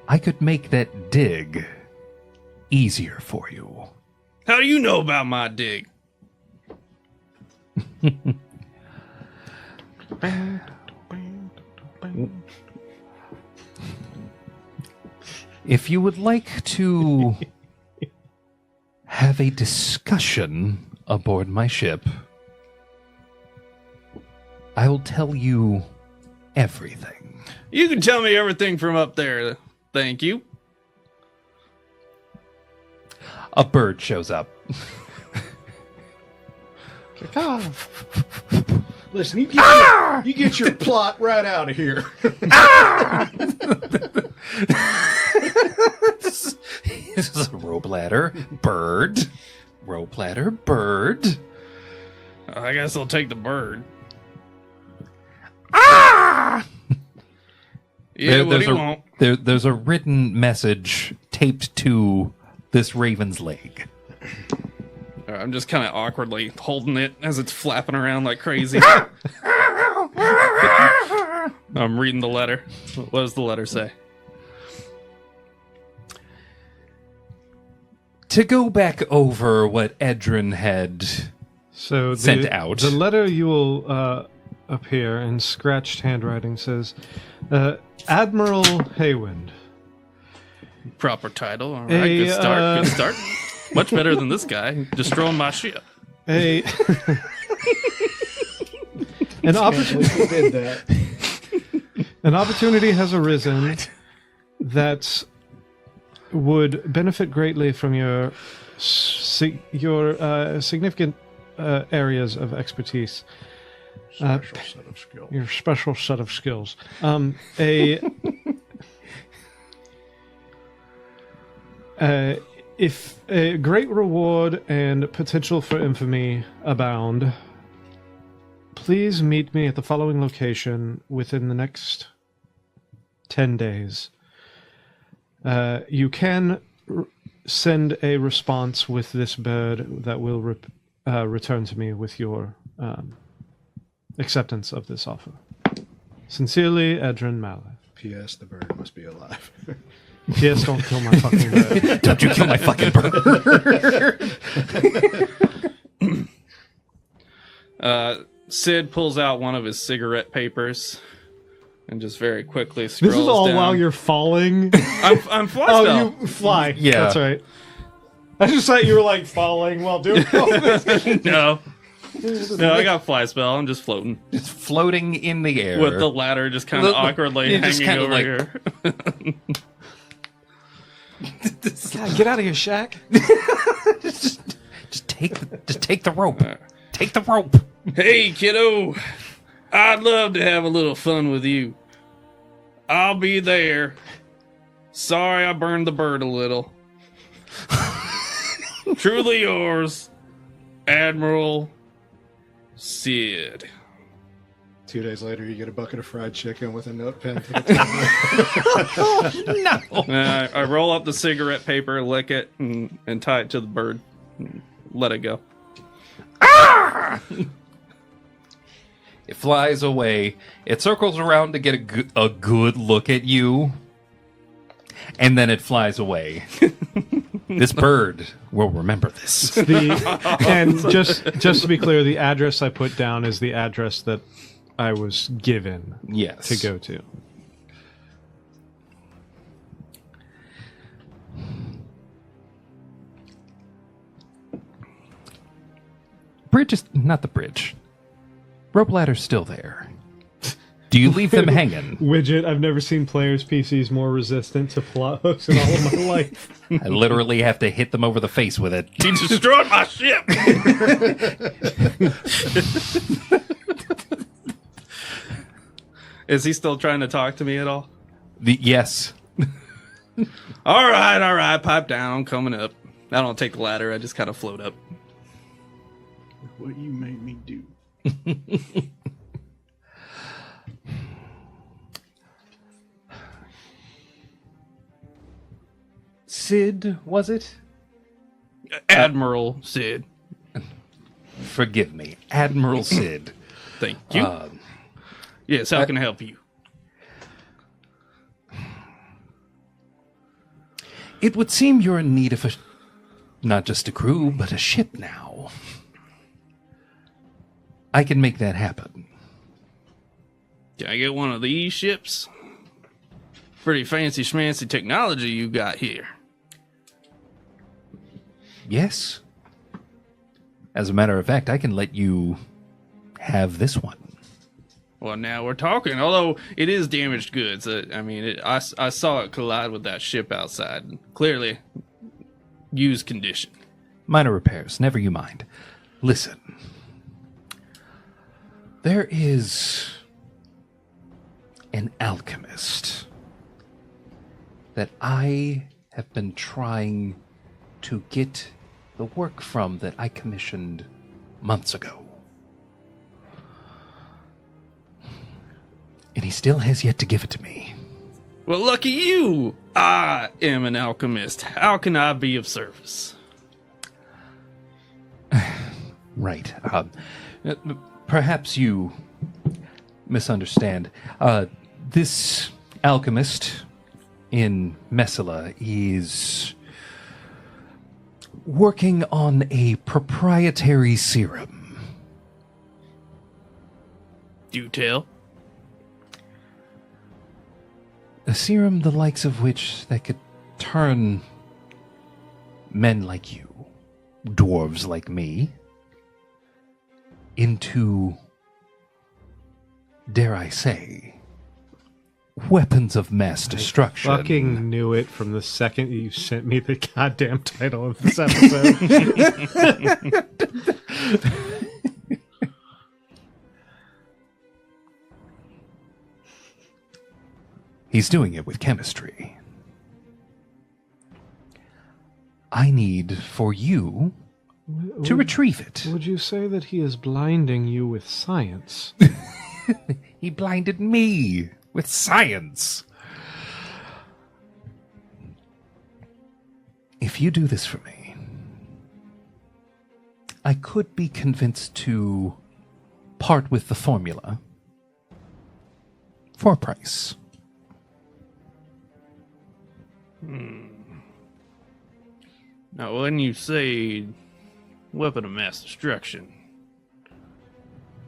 I could make that dig easier for you. How do you know about my dig? If you would like to have a discussion aboard my ship, I will tell you everything. You can tell me everything from up there. Thank you. A bird shows up. Listen, you get your plot right out of here. This is a rope ladder, bird. Rope ladder, bird. I guess I'll take the bird. Yeah, what do you want? There's a written message taped to this raven's leg. I'm just kind of awkwardly holding it as it's flapping around like crazy. I'm reading the letter. What does the letter say? To go back over what Edrin had sent out. The letter you will appear in scratched handwriting says, Admiral Haywind. Proper title. All right, Hey, good start. Good start. Much better than this guy destroying my ship. An opportunity did that. An opportunity has arisen that would benefit greatly from your significant areas of expertise. Special set of skills. Your special set of skills. If a great reward and potential for infamy abound, please meet me at the following location within the next 10 days. You can send a response with this bird that will return to me with your acceptance of this offer. Sincerely, Edrin Maleth. P.S. The bird must be alive. P.S. Don't kill my fucking bird. Don't you kill my fucking bird. Sid pulls out one of his cigarette papers and just very quickly scrolls This is all down. while you're falling. I'm fly Oh, spell. you fly. Yeah. That's right. I just thought you were like falling while doing all this. No, I got fly spell. I'm just floating It's floating in the air. with the ladder just kind of Look, awkwardly yeah, just hanging kinda over like- here. God, get out of here, Shaq. just take the rope. Take the rope. Hey, kiddo, I'd love to have a little fun with you. I'll be there. Sorry I burned the bird a little. Truly yours, Admiral Sid. 2 days later, you get a bucket of fried chicken with a note pen to the top. No. I roll up the cigarette paper, lick it, and tie it to the bird. And let it go. It flies away. It circles around to get a good look at you. And then it flies away. This bird will remember this. And just to be clear, the address I put down is the address that I was given Yes. to go to. Bridge is not the bridge. Rope ladder's still there. Do you leave them hanging? Widget, I've never seen players' PCs more resistant to plot hooks in all of my life. I literally have to hit them over the face with it. He destroyed my ship! Is he still trying to talk to me at all? Yes. All right, pipe down, I'm coming up. I don't take the ladder, I just kind of float up. What you made me do. Sid, was it? Admiral Sid. Forgive me. Admiral Sid. Thank you. Yes, how can I help you? It would seem you're in need of not just a crew, but a ship now. I can make that happen. Can I get one of these ships? Pretty fancy schmancy technology you got here. Yes. As a matter of fact, I can let you have this one. Well, now we're talking. Although it is damaged goods. I saw it collide with that ship outside. Clearly, used condition. Minor repairs, never you mind. Listen. There is an alchemist that I have been trying to get the work from that I commissioned months ago. And he still has yet to give it to me. Well, lucky you! I am an alchemist. How can I be of service? Right. Perhaps you misunderstand. This alchemist in Messala is working on a proprietary serum. Do tell. A serum the likes of which that could turn men like you, dwarves like me, into, dare I say, weapons of mass destruction. Fucking knew it from the second you sent me the goddamn title of this episode. He's doing it with chemistry. I need for you to retrieve it. Would you say that he is blinding you with science? He blinded me with science. If you do this for me, I could be convinced to part with the formula for a price. Now, when you say weapon of mass destruction,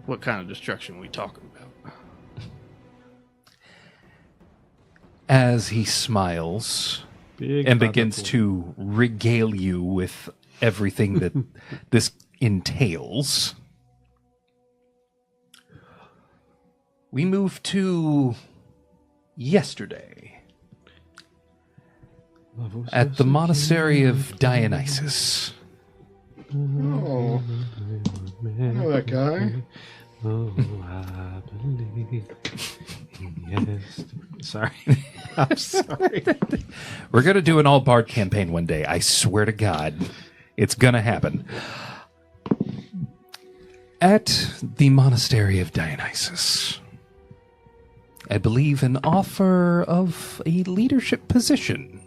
what kind of destruction are we talking about? As he smiles Big and begins butterfly. to regale you with everything that this entails, we move to yesterday at the monastery of Dionysus. Oh, I know that guy. Oh, I believe. Yes. Sorry. I'm sorry. We're going to do an all-bard campaign one day. I swear to God. It's going to happen. At the monastery of Dionysus, I believe an offer of a leadership position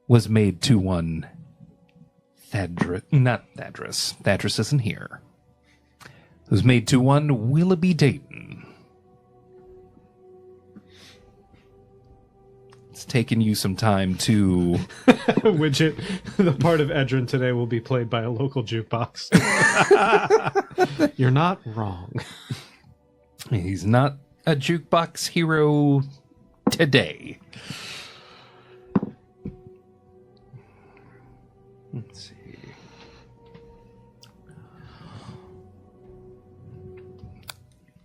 was made to one not Thadris. Thadris isn't here. It was made to one Willoughby Dayton. It's taken you some time to... Widget, the part of Edrin today will be played by a local jukebox. You're not wrong. He's not a jukebox hero today. Let's see.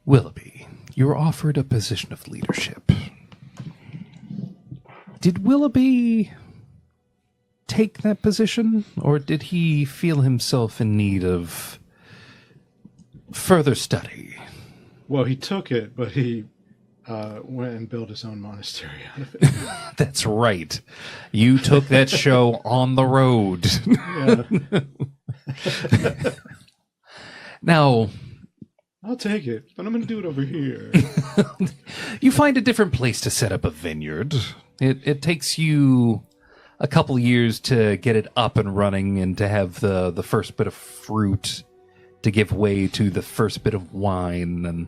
Willoughby, you were offered a position of leadership. Did Willoughby take that position, or did he feel himself in need of further study? Well, he took it, but he went and built his own monastery out of it. That's right. You took that show on the road. Yeah. Now, I'll take it, but I'm going to do it over here. you find a different place to set up a vineyard. It takes you a couple years to get it up and running and to have the first bit of fruit to give way to the first bit of wine and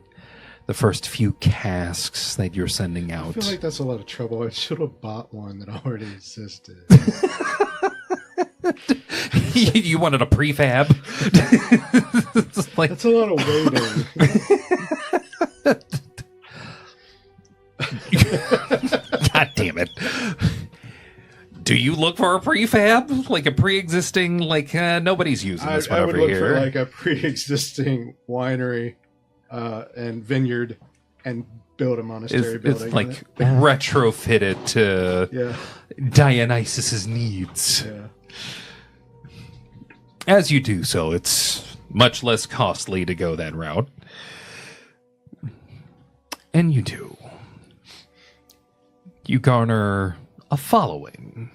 the first few casks that you're sending out. I feel like that's a lot of trouble. I should have bought one that already existed. You wanted a prefab? It's like, That's a lot of waiting. God damn it. Do you look for a prefab? Like a pre-existing, like, nobody's using this one I over would look here. for like a pre-existing winery and vineyard and build a monastery building. It's like retrofit it to yeah, Dionysus's needs. yeah. As you do so, it's much less costly to go that route. And you do. You garner a following.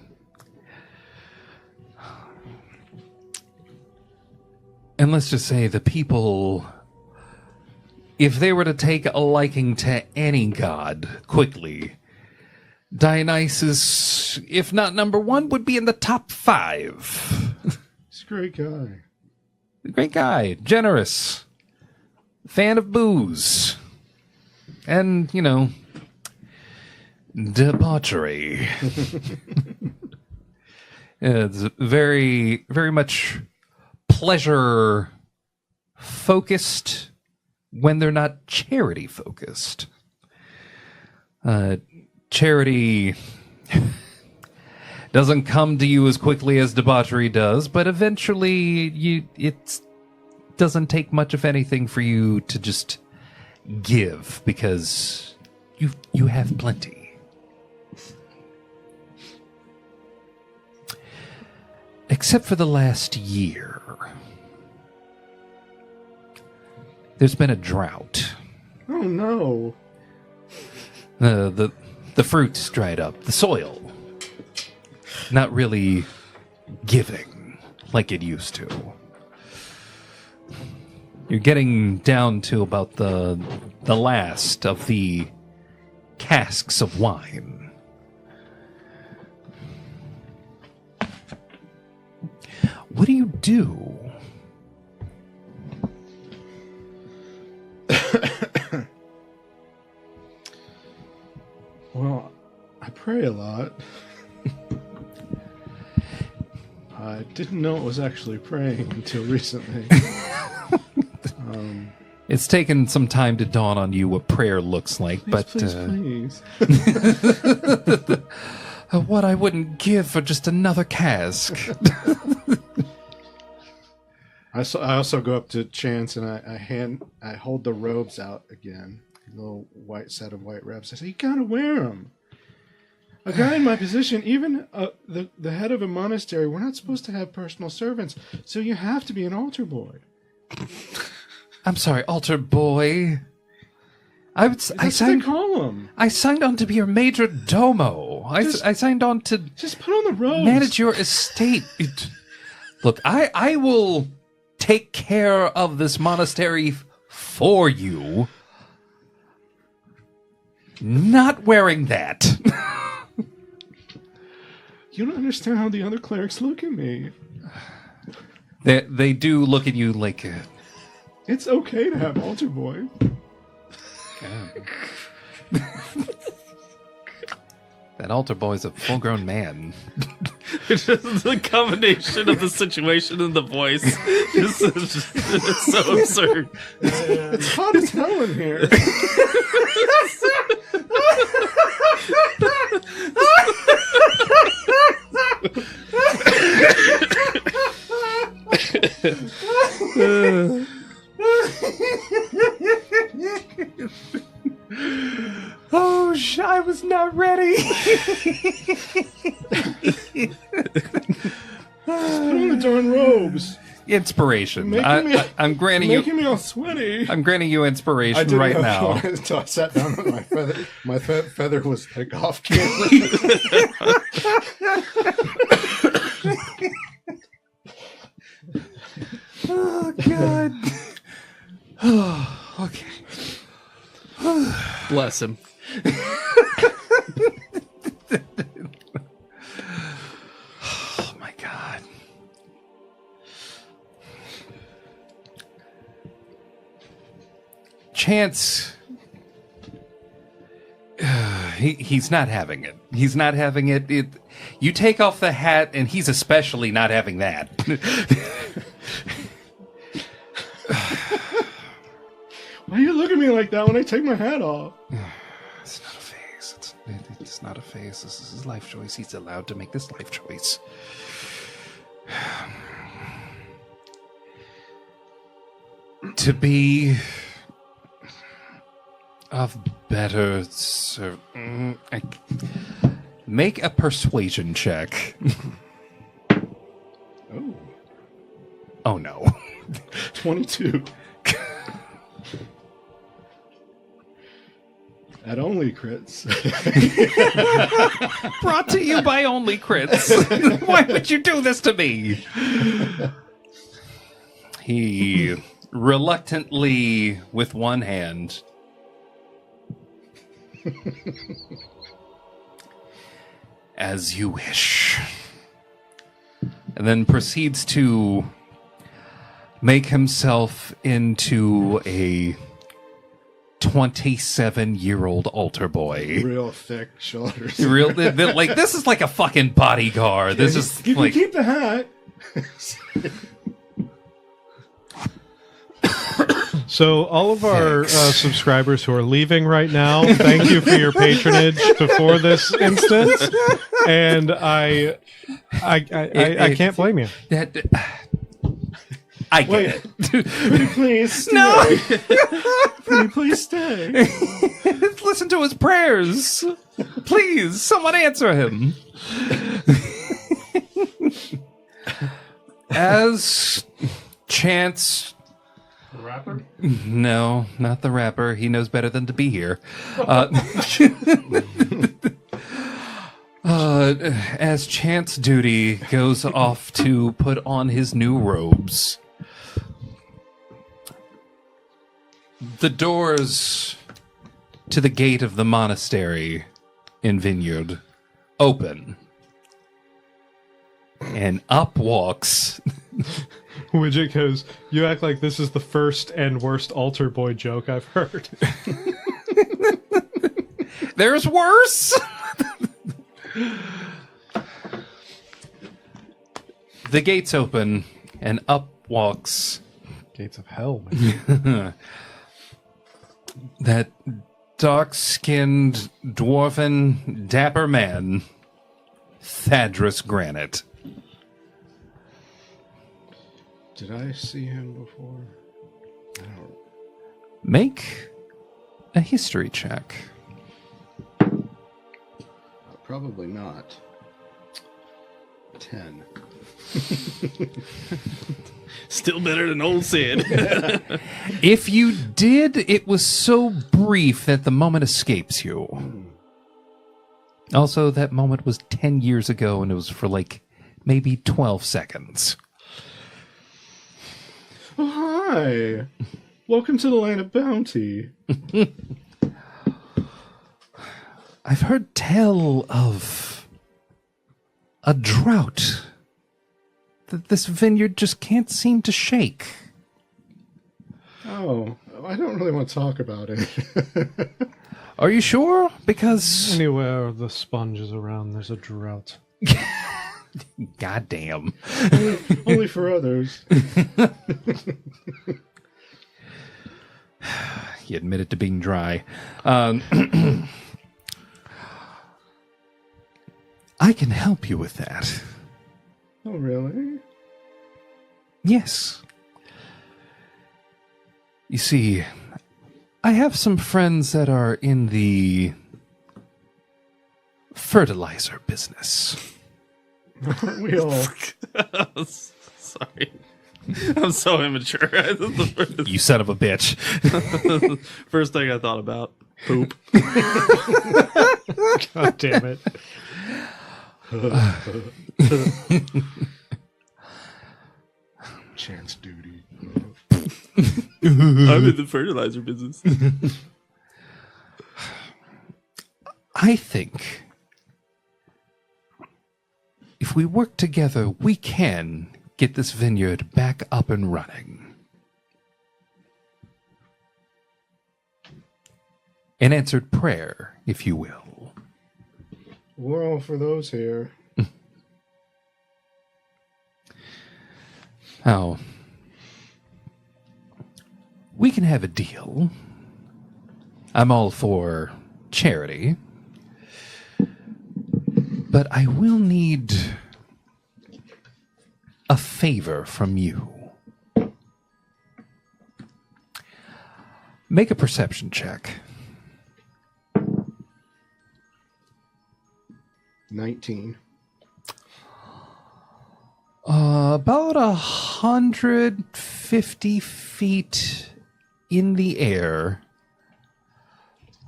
And let's just say the people, if they were to take a liking to any god quickly, Dionysus, if not number one, would be in the top 5. He's a great guy. Great guy, generous, fan of booze, and, you know, debauchery. It's very, very much pleasure focused when they're not charity focused. Charity doesn't come to you as quickly as debauchery does, but eventually it doesn't take much of anything for you to just give because you have plenty. Except for the last year. There's been a drought. Oh no. The The fruit's dried up. The soil, not really giving like it used to. You're getting down to about the last of the casks of wine. What do you do? Well, I pray a lot. I didn't know it was actually praying until recently. It's taken some time to dawn on you what prayer looks like, Please. What I wouldn't give for just another cask. I also go up to Chance and I hold the robes out again, a little white set of white robes. I say, you gotta wear them. A guy in my position, even the head of a monastery, we're not supposed to have personal servants, so you have to be an altar boy. I'm sorry, altar boy. That's what they call him. I signed on to be your major domo. I signed on to Just put on the robes. manage your estate. Look, I will take care of this monastery for you. Not wearing that. You don't understand how the other clerics look at me. They do look at you like It's okay to have altar boy. that altar boy's a full-grown man. It's just the combination of the situation and the voice. It's so absurd. It's hot as hell in here. Oh, I was not ready. Put on the darn robes. Inspiration. I'm granting Making you. me all sweaty. I'm granting you inspiration right now. Until I sat down with my feather. My feather was at a golf can. Oh God. Oh, okay. Bless him. Oh my God. Chance. He's not having it. He's not having it. You take off the hat, and he's especially not having that. Why do you look at me like that when I take my hat off? It's not a phase. It's not a phase. This is his life choice. He's allowed to make this life choice. To be of better make a persuasion check. Oh. Oh no. 22. At only crits. Brought to you by Only Crits. Why would you do this to me? He reluctantly, with one hand, as you wish, and then proceeds to make himself into a 27-year-old altar boy. Real thick shoulders. Like, this is like a fucking bodyguard. This is You like... can keep the hat. So all of our subscribers who are leaving right now, thank you for your patronage before this instance, and I can't blame you. I get it. Pretty please stay. No! Pretty please stay. Listen to his prayers. Please, someone answer him. As Chance The rapper? No, not the rapper. He knows better than to be here. As Chance Duty goes off to put on his new robes, the doors to the gate of the monastery in Vineyard open, and up walks... Widget goes, you act like this is the first and worst altar boy joke I've heard. There's worse! The gates open, and up walks... Gates of hell, man. that dark-skinned, dwarven, dapper man, Thadrus Granite. Did I see him before? I don't. Make a history check. Probably not. 10. Still better than old Sid. If you did, it was so brief that the moment escapes you. Also, that moment was 10 years ago, and it was for like maybe 12 seconds. Oh, hi. Welcome to the land of bounty. I've heard tell of a drought that this vineyard just can't seem to shake. Oh, I don't really want to talk about it. Are you sure? Because... Anywhere the sponge is around, there's a drought. Goddamn. Only for others. He admitted to being dry. I can help you with that. Oh, really? Yes. You see, I have some friends that are in the fertilizer business. Aren't we all? Sorry. I'm so immature. You son of a bitch. First thing I thought about. Poop. God damn it. Chance duty. I'm in the fertilizer business. I think if we work together, we can get this vineyard back up and running. An answered prayer, if you will. We're all for those here. Now, we can have a deal. I'm all for charity. But I will need a favor from you. Make a perception check. 19. About 150 feet in the air,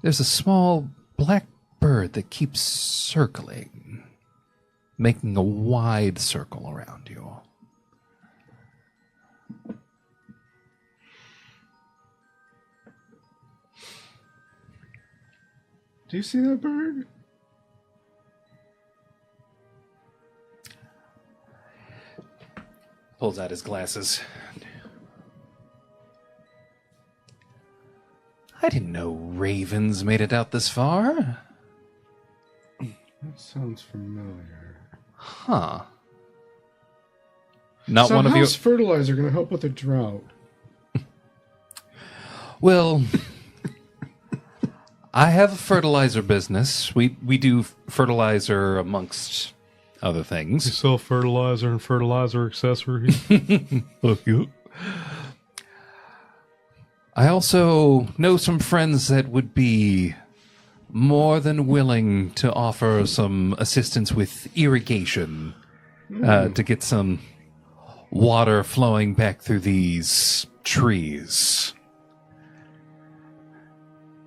there's a small black bird that keeps circling, making a wide circle around you. Do you see that bird? Pulls out his glasses. I didn't know ravens made it out this far. That sounds familiar. Huh. Not So one of you. how's fertilizer going to help with the drought? Well, I have a fertilizer business. We do fertilizer amongst other You things. sell fertilizer and fertilizer accessories. Fuck you. I also know some friends that would be more than willing to offer some assistance with irrigation to get some water flowing back through these trees.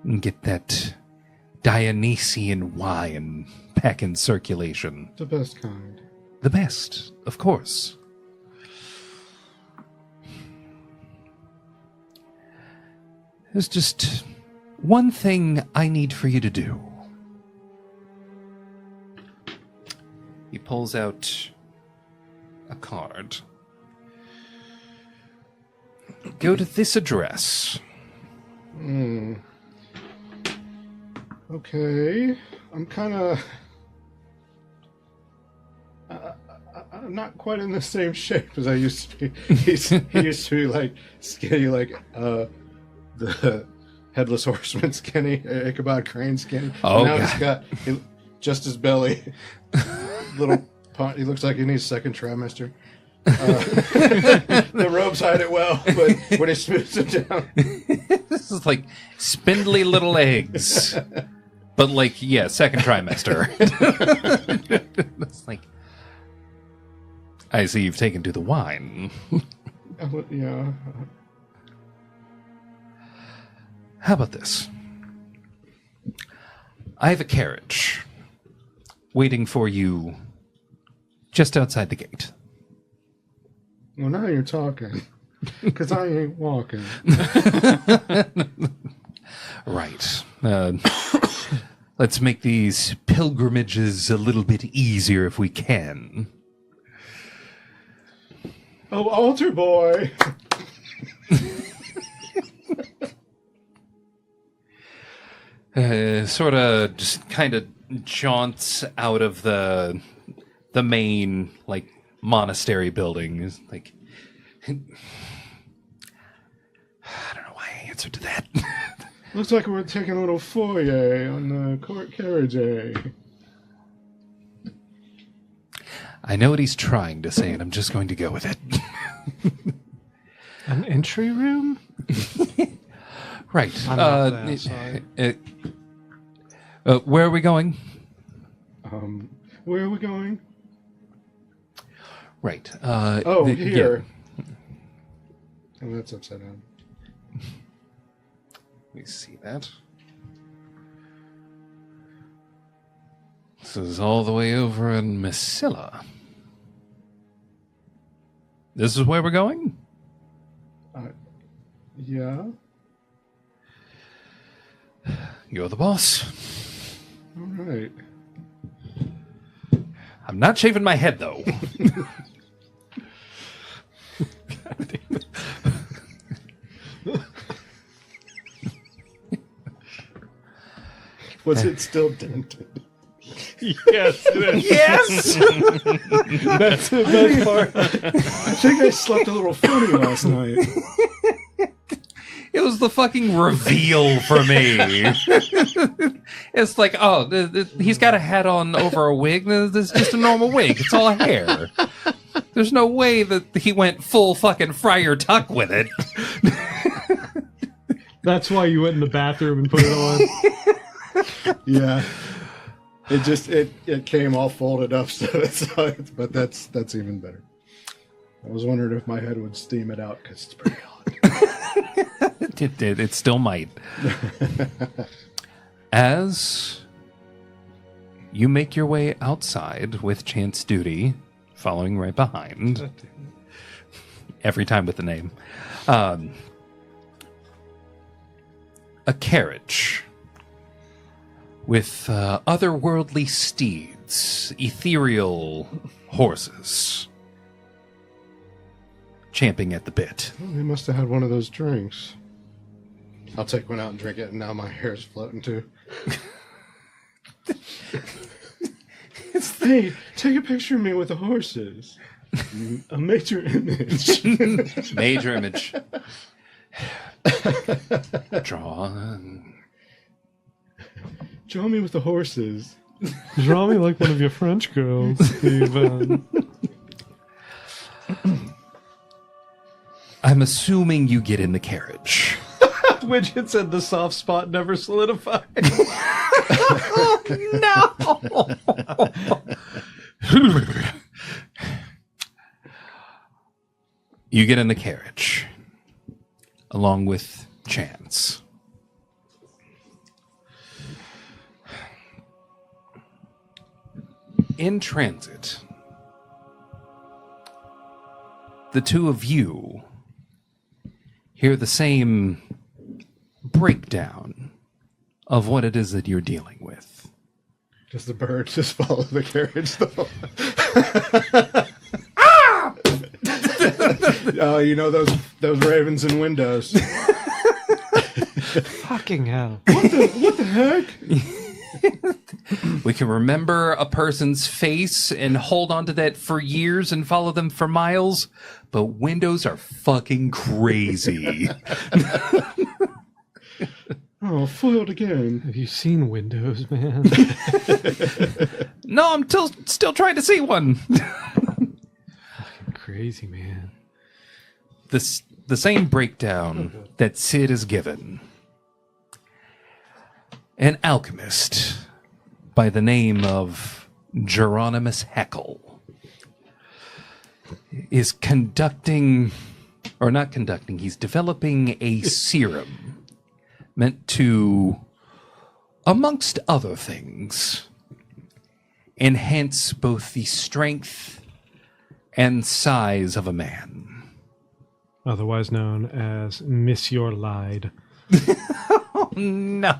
And get that Dionysian wine back in circulation. The best kind. The best, of course. There's just one thing I need for you to do. He pulls out a card. Go to this address. Okay. I'm kind of... I'm not quite in the same shape as I used to be. He used to be like skinny, like the Headless Horseman skinny, Ichabod Crane skinny. Oh, now God. he's got just his belly. Little punt. He looks like he needs second trimester. The robes hide it well, but when he smooths it down... This is like spindly little eggs. But like, yeah, second trimester. It's like... I see you've taken to the wine. Yeah. How about this? I have a carriage waiting for you just outside the gate. Well, now you're talking. Because I ain't walking. Right. Let's make these pilgrimages a little bit easier if we can. Oh, altar boy! Sort of just kind of jaunts out of the main, like, monastery building. Is like, I don't know why I answered to that. Looks like we're taking a little foyer on the court carriage, eh? I know what he's trying to say, and I'm just going to go with it. An entry room? Right. I'm not there, sorry. Where are we going? Where are we going? Right. Here. Oh, that's upside down. We see that. This is all the way over in Messilla. This is where we're going? Yeah. You're the boss. All right. I'm not shaving my head, though. Was it still dented? Yes, it is. Yes! That's the best part. I think I slept a little funny last night. It was the fucking reveal for me. It's like, oh, he's got a hat on over a wig. This is just a normal wig. It's all hair. There's no way that he went full fucking Friar Tuck with it. That's why you went in the bathroom and put it on. Yeah. It just it came all folded up, so but that's even better. I was wondering if my head would steam it out because it's pretty hot. It still might. As you make your way outside with Chance Duty following right behind, every time with the name, a carriage with otherworldly steeds, ethereal horses, champing at the bit. Well, they must have had one of those drinks. I'll take one out and drink it, and now my hair's floating too. Hey, take a picture of me with the horses. A major image. Major image. Draw. Draw me with the horses. Draw me like one of your French girls, Steven. I'm assuming you get in the carriage. Widget said the soft spot never solidified. No! You get in the carriage. along with chance. In transit, the two of you hear the same breakdown of what it is that you're dealing with. Does the bird just follow the carriage, though? Oh, you know those ravens in windows. Fucking hell. What the heck? We can remember a person's face and hold on to that for years and follow them for miles, but windows are fucking crazy. Oh, foiled again. Have you seen Windows, man? No, I'm still trying to see one. Crazy, man. The same breakdown that Sid is given. An alchemist by the name of Jeronimus Heckyll is he's developing a serum meant to, amongst other things, enhance both the strength and size of a man. Otherwise known as Miss Your Lied. Oh, no.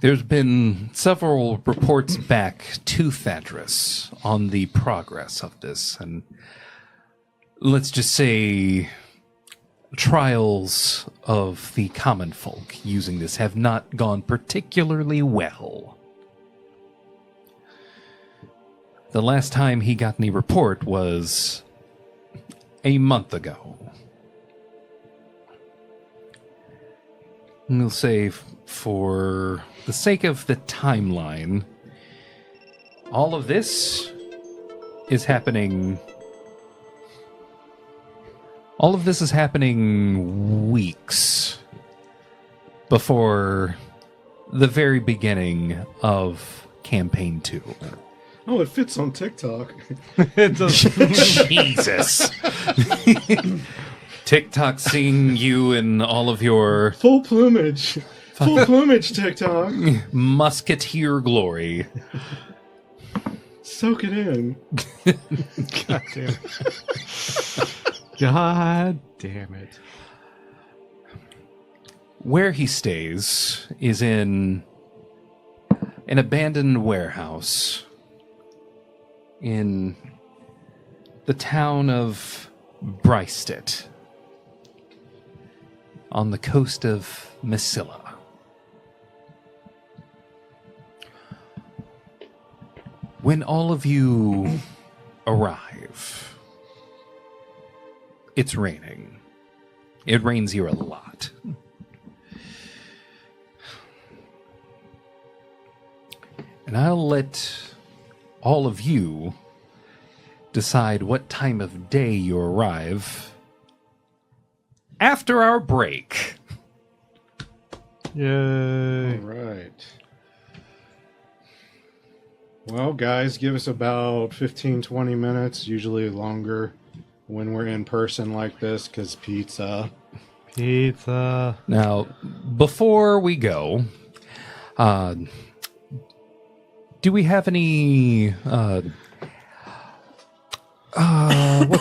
There's been several reports back to Thaddeus on the progress of this, and let's just say trials of the common folk using this have not gone particularly well. The last time he got any report was a month ago. And we'll say, for the sake of the timeline, all of this is happening. All of this is happening weeks before the very beginning of Campaign 2. Oh, it fits on TikTok. It does. Jesus. TikTok seeing you in all of your Full plumage. Full plumage, TikTok. musketeer glory. Soak it in. God damn it. God damn it. Where he stays is in an abandoned warehouse in the town of Brystead on the coast of Massilla. When all of you arrive, it's raining. It rains here a lot. And I'll let all of you decide what time of day you arrive after our break. Yay. All right. Well, guys, give us about 15, 20 minutes, usually longer when we're in person like this, because pizza. Pizza. Now, before we go, do we have any, what's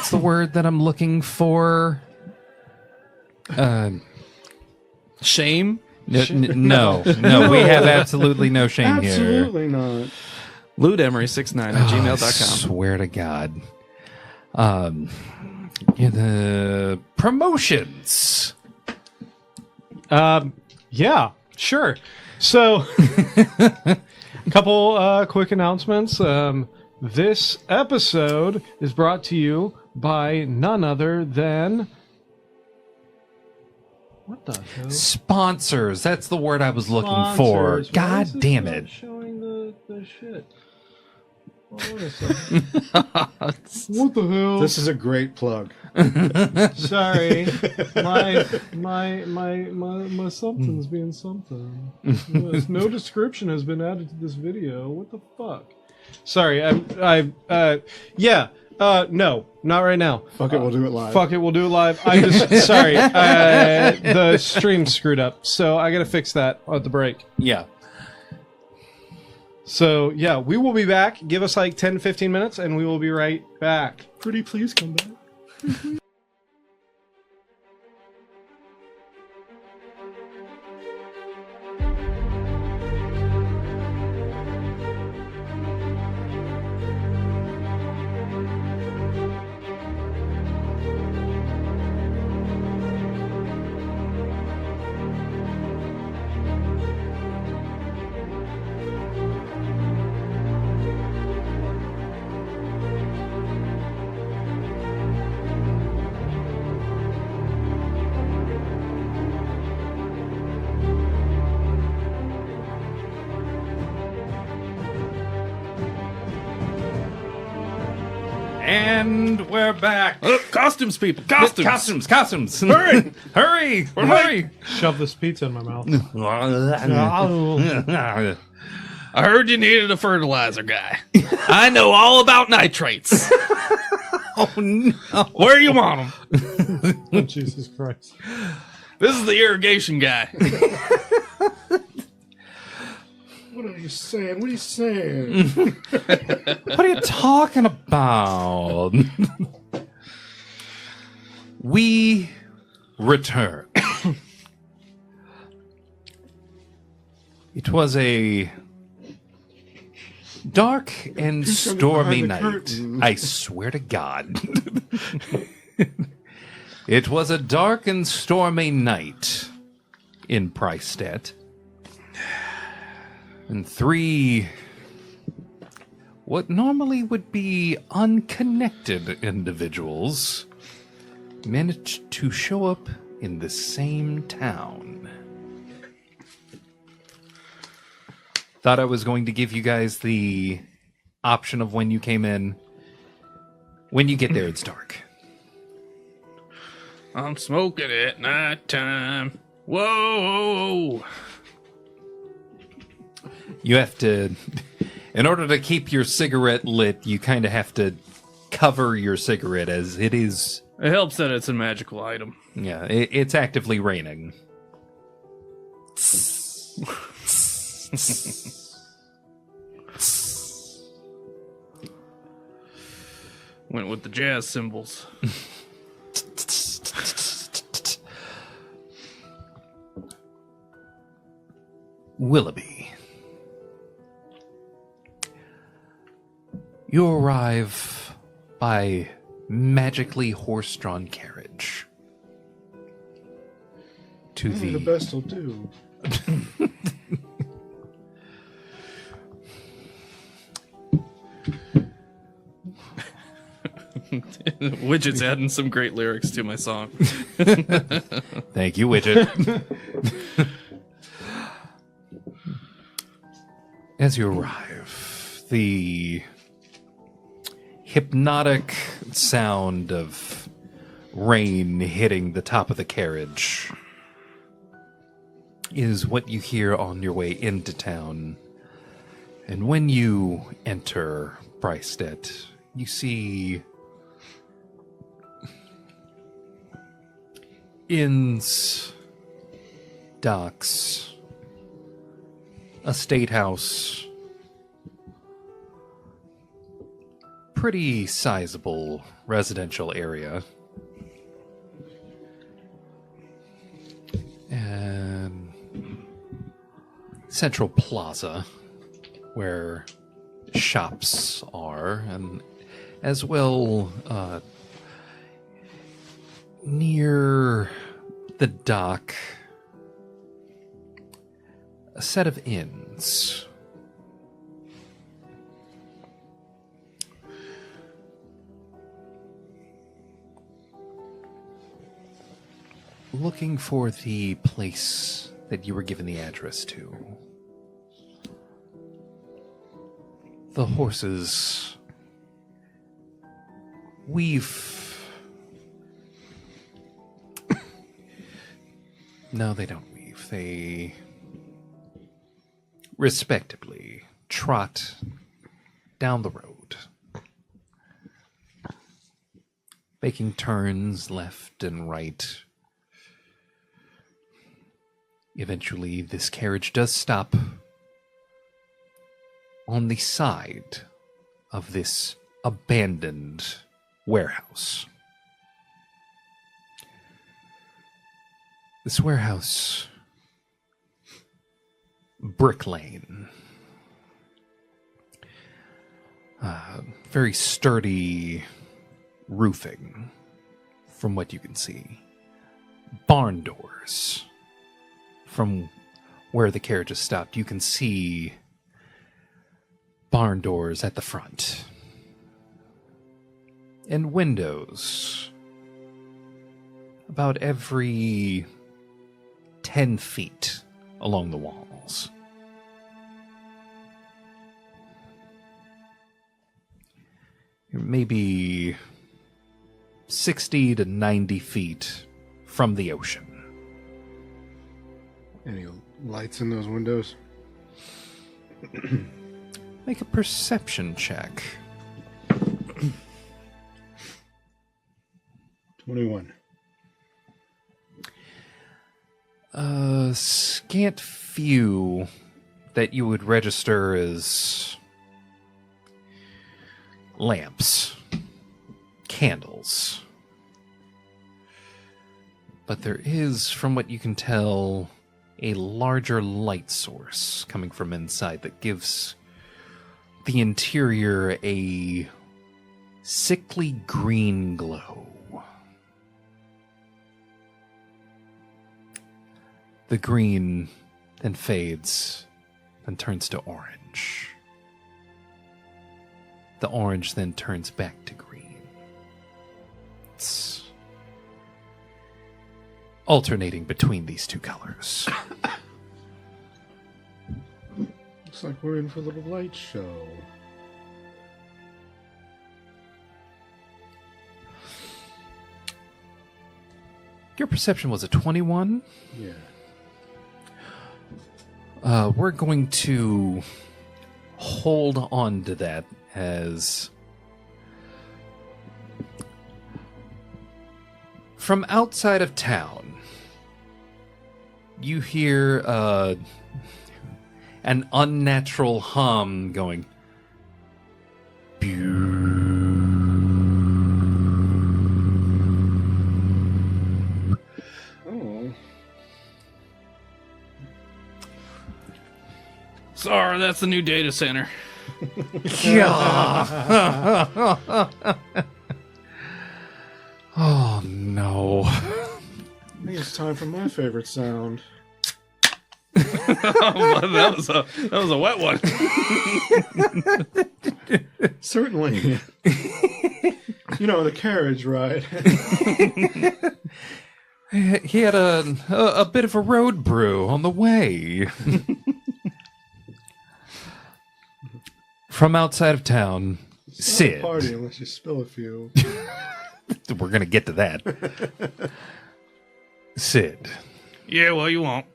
the word that I'm looking for? Shame? No, we have absolutely no shame here. Absolutely not. LudeEmery69 at gmail.com. Swear to God. The promotions. Yeah, sure. So, a couple quick announcements. This episode is brought to you by none other than... What the hell? Sponsors. That's the word I was looking for. Sponsors. Why God is this damn not it. showing the shit. Hold on a second. What the hell? This is a great plug. Sorry, my something's being something. Yes, no description has been added to this video. What the fuck? Sorry, yeah. No, not right now. Fuck it, we'll do it live. Fuck it, we'll do it live. I just sorry, the stream screwed up, so I gotta fix that at the break. Yeah. So yeah, we will be back. Give us like 10-15 minutes, and we will be right back. Pretty please come back. And we're back. Costumes, people. Costumes. Costumes. Hurry. Hurry. Hurry. Shove this pizza in my mouth. I heard you needed a fertilizer guy. I know all about nitrates. Oh, no. Where you want them? Oh, Jesus Christ. This is the irrigation guy. What are you saying? What are you saying? What are you talking about? We return. It was a dark and stormy behind the night. curtain. I swear to God. It was a dark and stormy night in Preistedt. And three what normally would be unconnected individuals managed to show up in the same town. Thought I was going to give you guys the option of when you came in. When you get there, it's dark. I'm smoking at nighttime. Whoa. You have to, in order to keep your cigarette lit, you kind of have to cover your cigarette as it is. It helps that it's a magical item. Yeah, it's actively raining. Went with the jazz cymbals. Willoughby. You arrive by magically horse-drawn carriage to The best will do. Widget's adding some great lyrics to my song. Thank you, Widget. As you arrive, the hypnotic sound of rain hitting the top of the carriage is what you hear on your way into town. And when you enter Preistedt, you see inns, docks, a state house, pretty sizable residential area, and central plaza where shops are, and as well near the dock, a set of inns. Looking for the place that you were given the address to. The horses. No, they don't weave. They respectably trot down the road. making turns left and right. Eventually, this carriage does stop on the side of this abandoned warehouse. This warehouse, Brick Lane. Very sturdy roofing, from what you can see. Barn doors. From where the carriage is stopped, you can see barn doors at the front. And windows. About every 10 feet along the walls. Maybe 60 to 90 feet from the ocean. Any lights in those windows? Make a perception check. 21. Scant few that you would register as lamps, candles. But there is, from what you can tell, a larger light source coming from inside that gives the interior a sickly green glow. The green then fades and turns to orange. The orange then turns back to green. It's alternating between these two colors. Looks like we're in for a little light show. Your perception was a 21. Yeah. We're going to hold on to that as from outside of town, you hear an unnatural hum going. Oh. Sorry, that's the new data center. Oh no. I think it's time for my favorite sound. that was a wet one. Certainly. You know, the carriage ride. He had a bit of a road brew on the way. From outside of town, It's Sid. not a party unless you spill a few. We're going to get to that. Sid. Yeah, well, you won't.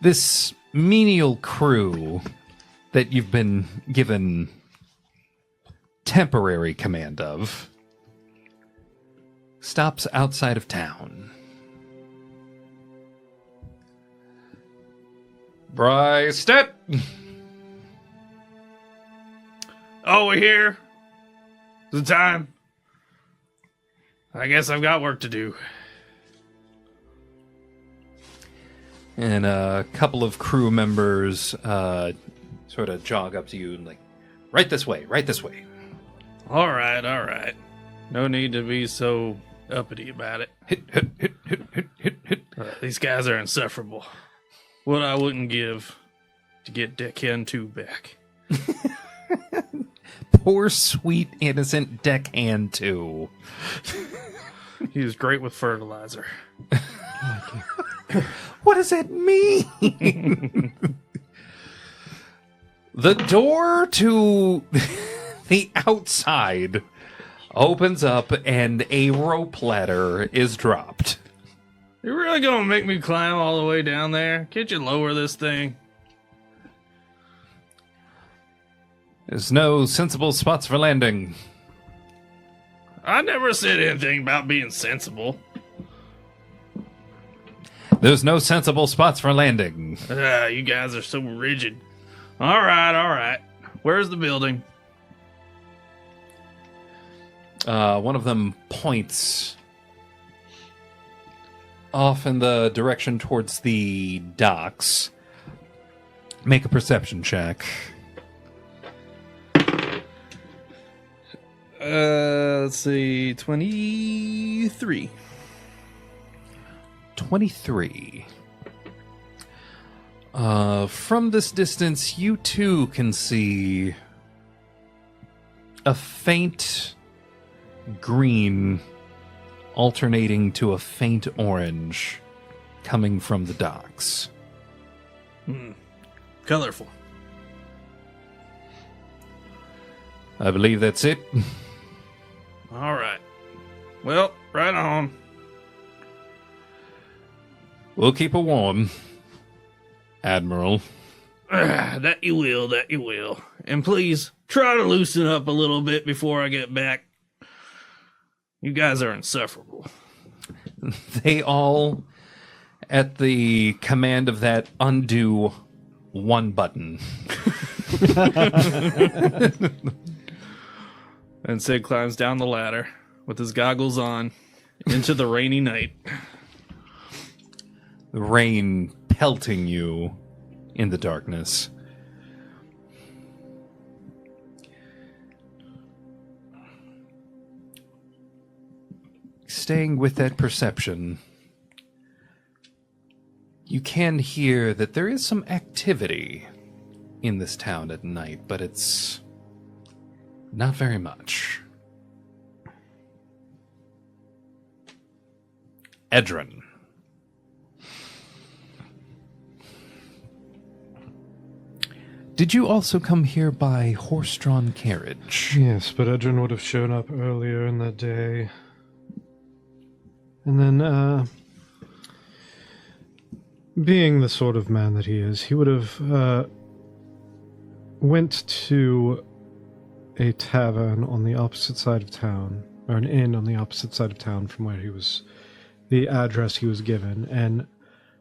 This menial crew that you've been given temporary command of stops outside of town. Bryce, Oh, we're here. Is it time? I guess I've got work to do. and a couple of crew members sort of jog up to you and like, right this way, right this way. All right, all right. No need to be so uppity about it. These guys are insufferable. What I wouldn't give to get Deckhand 2 back. Poor, sweet, innocent Deckhand 2. He was great with fertilizer. What does that mean? The door to the outside opens up and a rope ladder is dropped. You're really gonna make me climb all the way down there? Can't you lower this thing? There's no sensible spots for landing. I never said anything about being sensible. There's no sensible spots for landing. You guys are so rigid. All right. Where's the building? One of them points off in the direction towards the docks. Make a perception check. Let's see, 23. 23. From this distance, you too can see a faint green alternating to a faint orange coming from the docks. Colorful. I believe that's it. All right. Well, right on. We'll keep her warm, Admiral. That you will. And please, try to loosen up a little bit before I get back. You guys are insufferable. They all, at the command of that, undo one button. And Sid climbs down the ladder with his goggles on into the rainy night. The rain pelting you in the darkness. Staying with that perception, you can hear that there is some activity in this town at night, but it's not very much. Edrin. Did you also come here by horse-drawn carriage? Yes, but Edrin would have shown up earlier in the day. And then, being the sort of man that he is, he would have went to a tavern on the opposite side of town, or an inn on the opposite side of town from where he was, the address he was given, and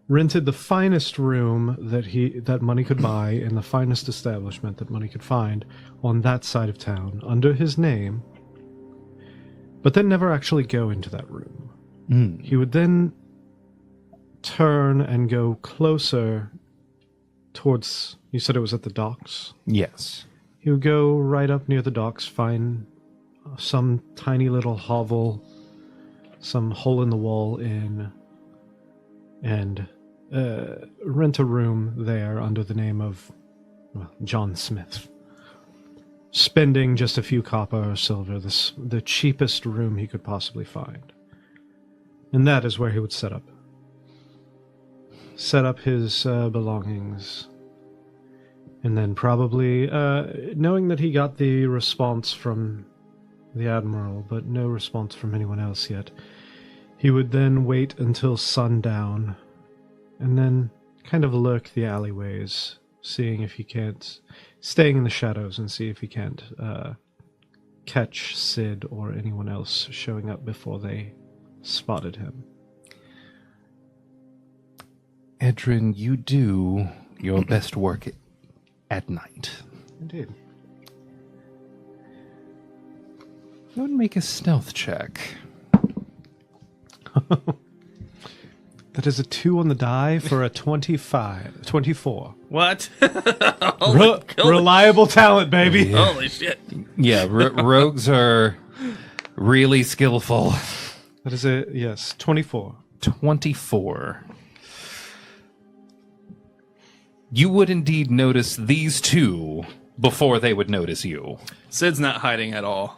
rented the finest room that money could buy in the finest establishment that money could find on that side of town under his name, but then never actually go into that room. He would then turn and go closer towards, you said it was at the docks? Yes. He would go right up near the docks, find some tiny little hovel, some hole-in-the-wall inn, and rent a room there under the name of John Smith. Spending just a few copper or silver, the cheapest room he could possibly find. And that is where he would set up. Set up his belongings. And then probably, knowing that he got the response from the Admiral, but no response from anyone else yet, he would then wait until sundown, and then kind of lurk the alleyways, seeing if he can't, staying in the shadows and see if he can't catch Sid or anyone else showing up before they spotted him. Edrin, you do your best work at night. Indeed. Go and make a stealth check. That is a 2 on the die for a 24. What? Reliable talent, baby. Holy shit. Yeah, rogues are really skillful. That is a, yes, 24. 24. You would indeed notice these two before they would notice you. Sid's not hiding at all.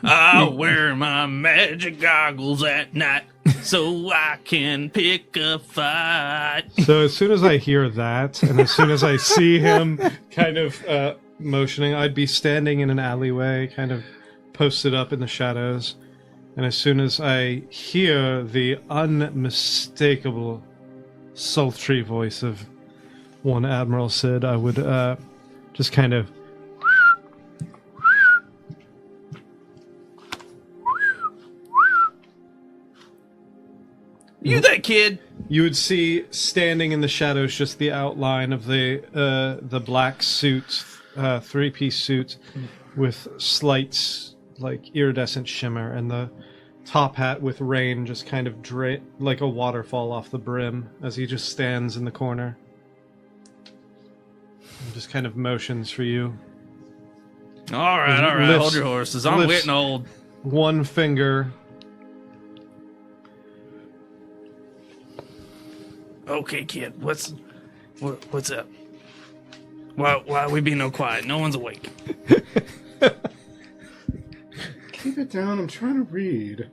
I'll wear my magic goggles at night so I can pick a fight. So as soon as I hear that, and as soon as I see him kind of motioning, I'd be standing in an alleyway, kind of posted up in the shadows. And as soon as I hear the unmistakable sultry voice of one Admiral Sid, I would just kind of You that kid? you would see standing in the shadows just the outline of the black suit, 3-piece suit with slight like iridescent shimmer, and the top hat with rain just kind of like a waterfall off the brim as he just stands in the corner. And just kind of motions for you. All right. Lifts- Hold your horses. I'm lifts- getting old. One finger. Okay, kid. What's up? Why we being no quiet? No one's awake. Keep it down. I'm trying to read.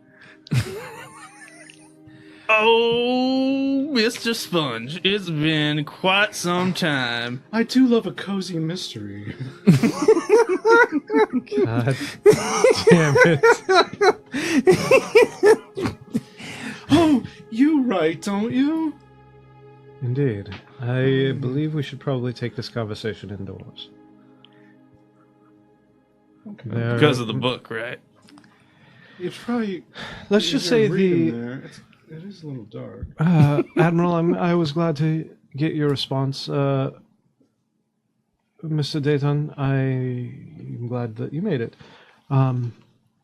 Oh, Mr. Sponge, it's been quite some time. I do love a cozy mystery. God damn it. Oh, you write, don't you? Indeed. I believe we should probably take this conversation indoors. Okay. Because of the book, right? It's probably. Let's just say It is a little dark. Admiral, I was glad to get your response. Mr. Dayton, I'm glad that you made it.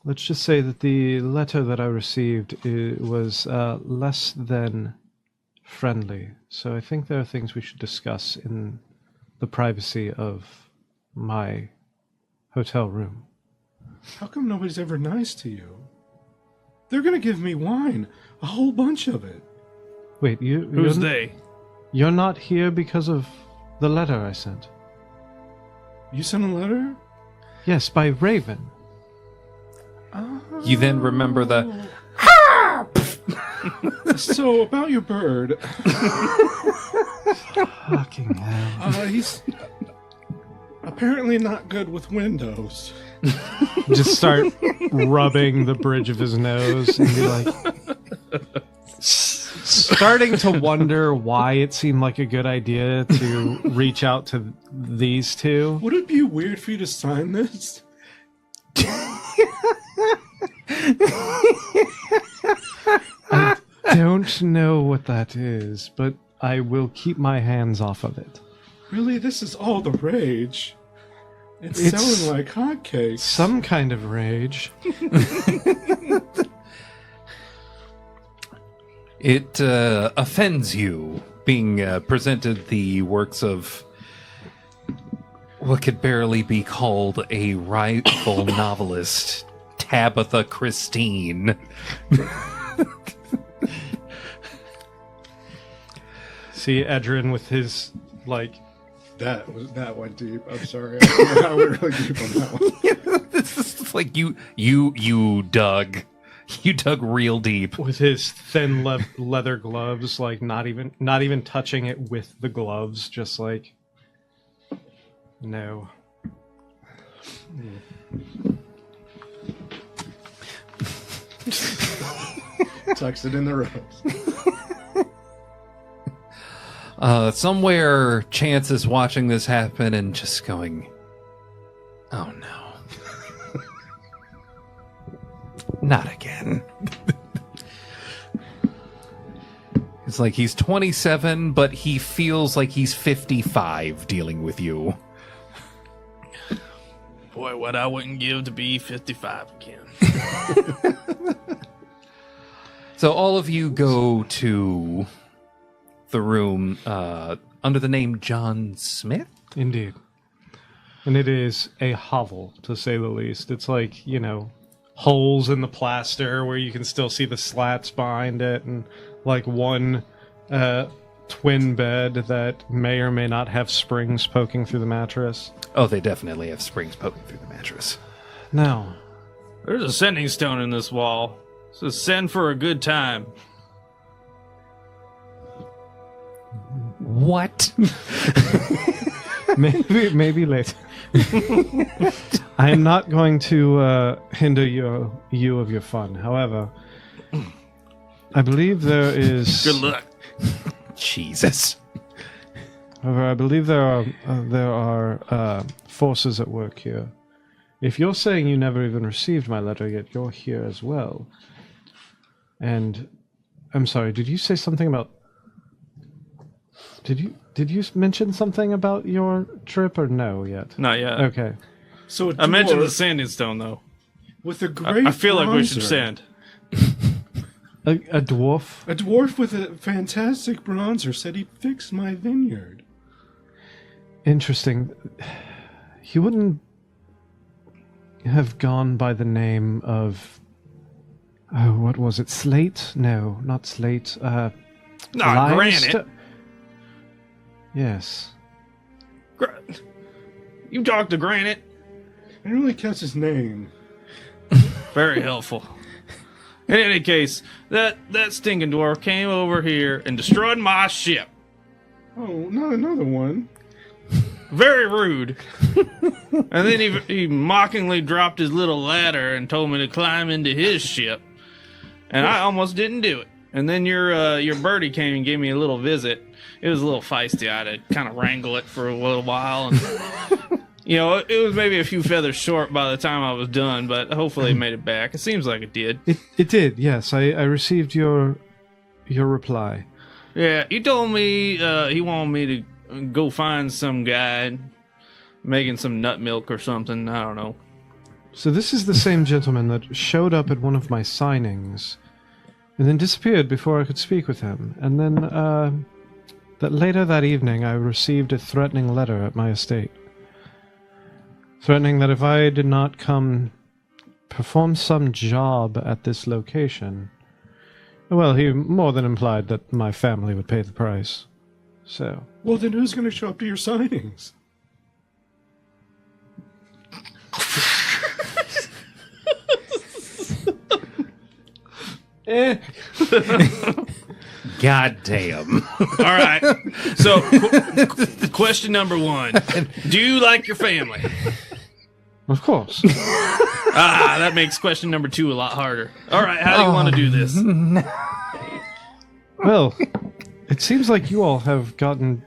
Let's just say that the letter that I received was less than friendly. So I think there are things we should discuss in the privacy of my hotel room. How come nobody's ever nice to you? They're gonna give me wine, a whole bunch of it. Wait, Who's they? You're not here because of the letter I sent? You sent a letter? Yes, by Raven. You then remember the So about your bird, Fucking hell. he's apparently not good with windows. Just start rubbing the bridge of his nose and be like, starting to wonder why it seemed like a good idea to reach out to these two. Would it be weird for you to sign this? I don't know what that is, but I will keep my hands off of it. Really, this is all the rage. It's It's- selling like hotcakes. Some kind of rage. it offends you being presented the works of what could barely be called a rightful novelist, Tabitha Christine. See Edrin with his, like, That went deep. I'm sorry. I went really deep on that one. This is like you dug. You dug real deep. with his thin leather gloves, like not even touching it with the gloves, just like, no. Tucks it in the rose. Somewhere Chance is watching this happen and just going, oh no. Not again. It's like he's 27, but he feels like he's 55 dealing with you. Boy, what I wouldn't give to be 55 again. So all of you go to the room under the name John Smith. Indeed. And it is a hovel, to say the least. It's like, holes in the plaster where you can still see the slats behind it, and like one twin bed that may or may not have springs poking through the mattress. Oh, they definitely have springs poking through the mattress. Now, There's a sending stone in this wall. So send for a good time. What? maybe later. I am not going to hinder you of your fun. However, I believe there is... Good luck. Jesus. However, I believe there are forces at work here. If you're saying you never even received my letter, yet you're here as well. And I'm sorry, did you say something about... Did you mention something about your trip or no yet? Not yet. Okay. So I mentioned the sanding stone, though. with a great I feel like we should bronzer. sand. A dwarf? A dwarf with a fantastic bronzer said he'd fix my vineyard. Interesting. He wouldn't have gone by the name of... Oh, what was it? Slate? No, not Slate. No, Limestone? granite. Yes. You talked to Granite. I didn't really catch his name. Very helpful. In any case, that stinking dwarf came over here and destroyed my ship. Oh, not another one. Very rude. And then he mockingly dropped his little ladder and told me to climb into his ship. And I almost didn't do it. And then your birdie came and gave me a little visit. It was a little feisty. I had to kind of wrangle it for a little while. And, you know, it was maybe a few feathers short by the time I was done, but hopefully it made it back. It seems like it did. It did, yes. I received your reply. Yeah, he told me he wanted me to go find some guy making some nut milk or something. I don't know. So this is the same gentleman that showed up at one of my signings and then disappeared before I could speak with him. And then that later that evening I received a threatening letter at my estate. Threatening that if I did not come perform some job at this location, well, he more than implied that my family would pay the price. So... Well, then who's going to show up to your signings? God damn. All right. So, question number one. Do you like your family? Of course. That makes question number two a lot harder. All right, how do you want to do this? Well, it seems like you all have gotten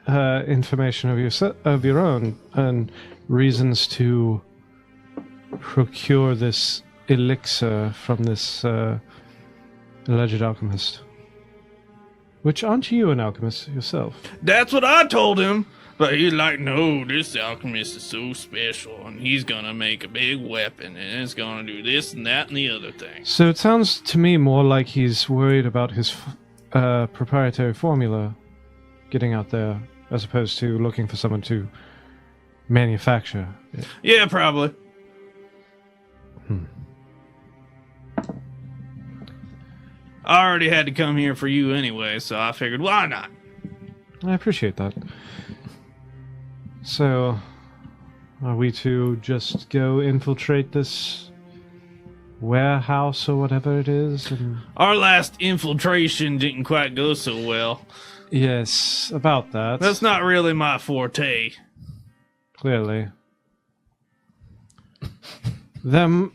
information of your own and reasons to procure this elixir from this alleged alchemist. Which, aren't you an alchemist yourself? That's what I told him. But he's like, no, this alchemist is so special, and he's going to make a big weapon, and it's going to do this and that and the other thing. So it sounds to me more like he's worried about his proprietary formula getting out there, as opposed to looking for someone to manufacture it. Yeah, probably. I already had to come here for you anyway, so I figured, why not? I appreciate that. So, are we to just go infiltrate this warehouse or whatever it is? Our last infiltration didn't quite go so well. Yes, about that. That's not really my forte. Clearly. I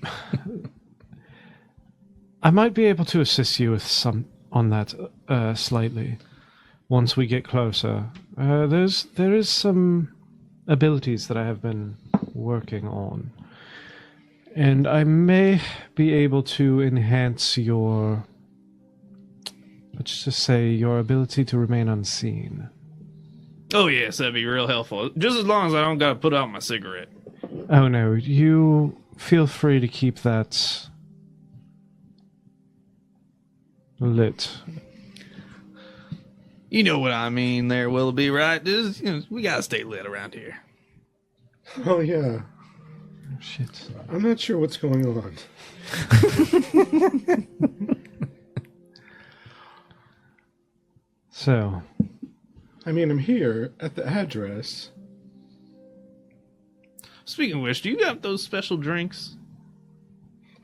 might be able to assist you with some on that slightly once we get closer. There is some abilities that I have been working on, and I may be able to enhance your, let's just say, your ability to remain unseen. Oh yes, that'd be real helpful. Just as long as I don't gotta put out my cigarette. Oh no, you feel free to keep that lit. You know what I mean there, Willoughby, right? We gotta stay lit around here. Oh, yeah. Oh, shit. I'm not sure what's going on. So, I mean, I'm here at the address. Speaking of which, do you got those special drinks?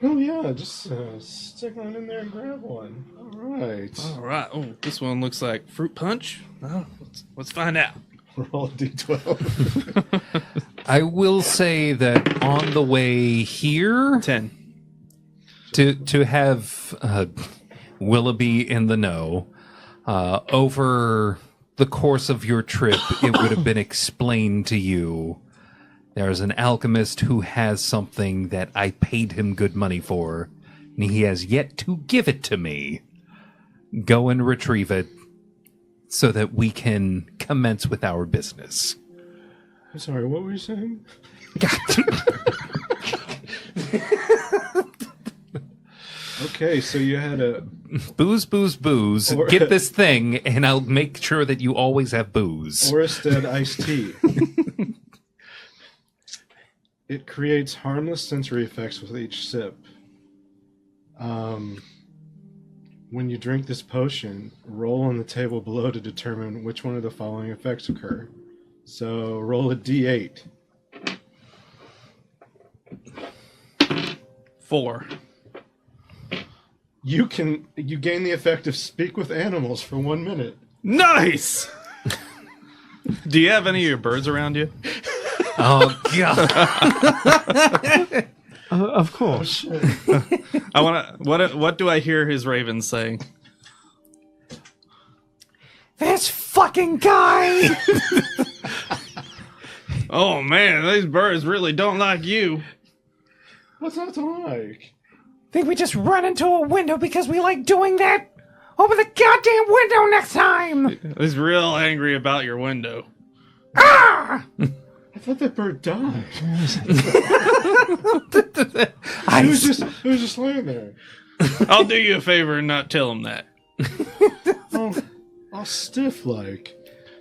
Oh, yeah, just stick one in there and grab one. All right. All right. Oh, this one looks like fruit punch. Oh, let's find out. Roll a d12. I will say that on the way here, 10. to have Willoughby in the know, over the course of your trip, it would have been explained to you. There's an alchemist who has something that I paid him good money for, and he has yet to give it to me. Go and retrieve it so that we can commence with our business. I'm sorry, what were you saying? Okay, so you had a... Booze, booze, booze. Get this thing, and I'll make sure that you always have booze. Oristed iced tea. It creates harmless sensory effects with each sip. When you drink this potion, roll on the table below to determine which one of the following effects occur. So roll a d8. 4. You gain the effect of speak with animals for 1 minute. Nice! Do you have any of your birds around you? Oh, God. Of course. I want to. What do I hear his ravens saying? This fucking guy! Oh man, these birds really don't like you. What's not to like? Think we just run into a window because we like doing that? Open the goddamn window next time! He's real angry about your window. Ah! I thought that bird died. I It was just laying there. I'll do you a favor and not tell him that. All stiff like.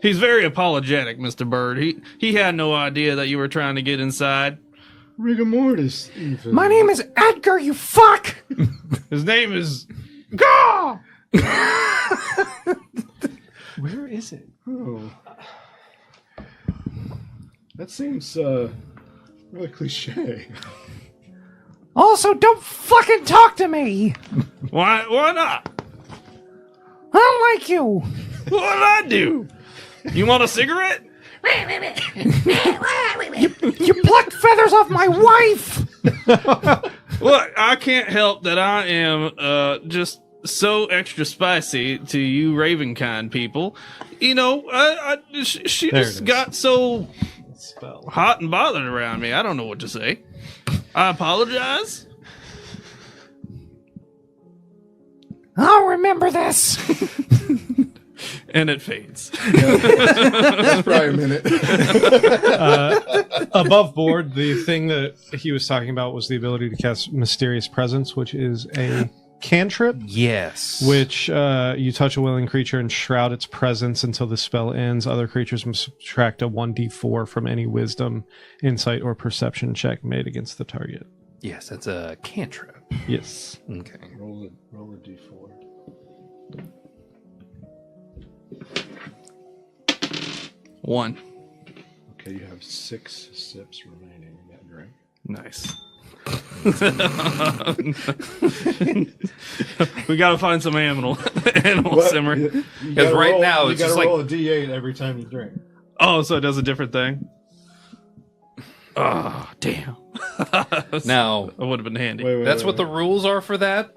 He's very apologetic, Mr. Bird. He had no idea that you were trying to get inside. Rigor mortis, even. My name is Edgar, you fuck! His name is... Gah! Where is it? Oh. That seems really cliche. Also, don't fucking talk to me! Why not? I don't like you! What'd I do? You want a cigarette? You plucked feathers off my wife! Look, I can't help that I am just so extra spicy to you Ravenkind people. You know, she There it just is. got so Spell. hot and bothered around me. I don't know what to say. I apologize. I'll remember this! And it fades. That's probably a minute. Above board, the thing that he was talking about was the ability to cast Mysterious Presence, which is a cantrip. Yes. Which you touch a willing creature and shroud its presence until the spell ends. Other creatures must subtract a 1d4 from any wisdom, insight, or perception check made against the target. Yes, that's a cantrip. Yes. Okay. Roll a d4. 1. Okay, you have 6 sips remaining in that drink. Nice. We gotta find some animal simmer. Because right now you it's gotta just roll a d8 every time you drink. Oh, so it does a different thing? Oh, damn. Now, That would have been handy. Wait, that's what the rules are for that.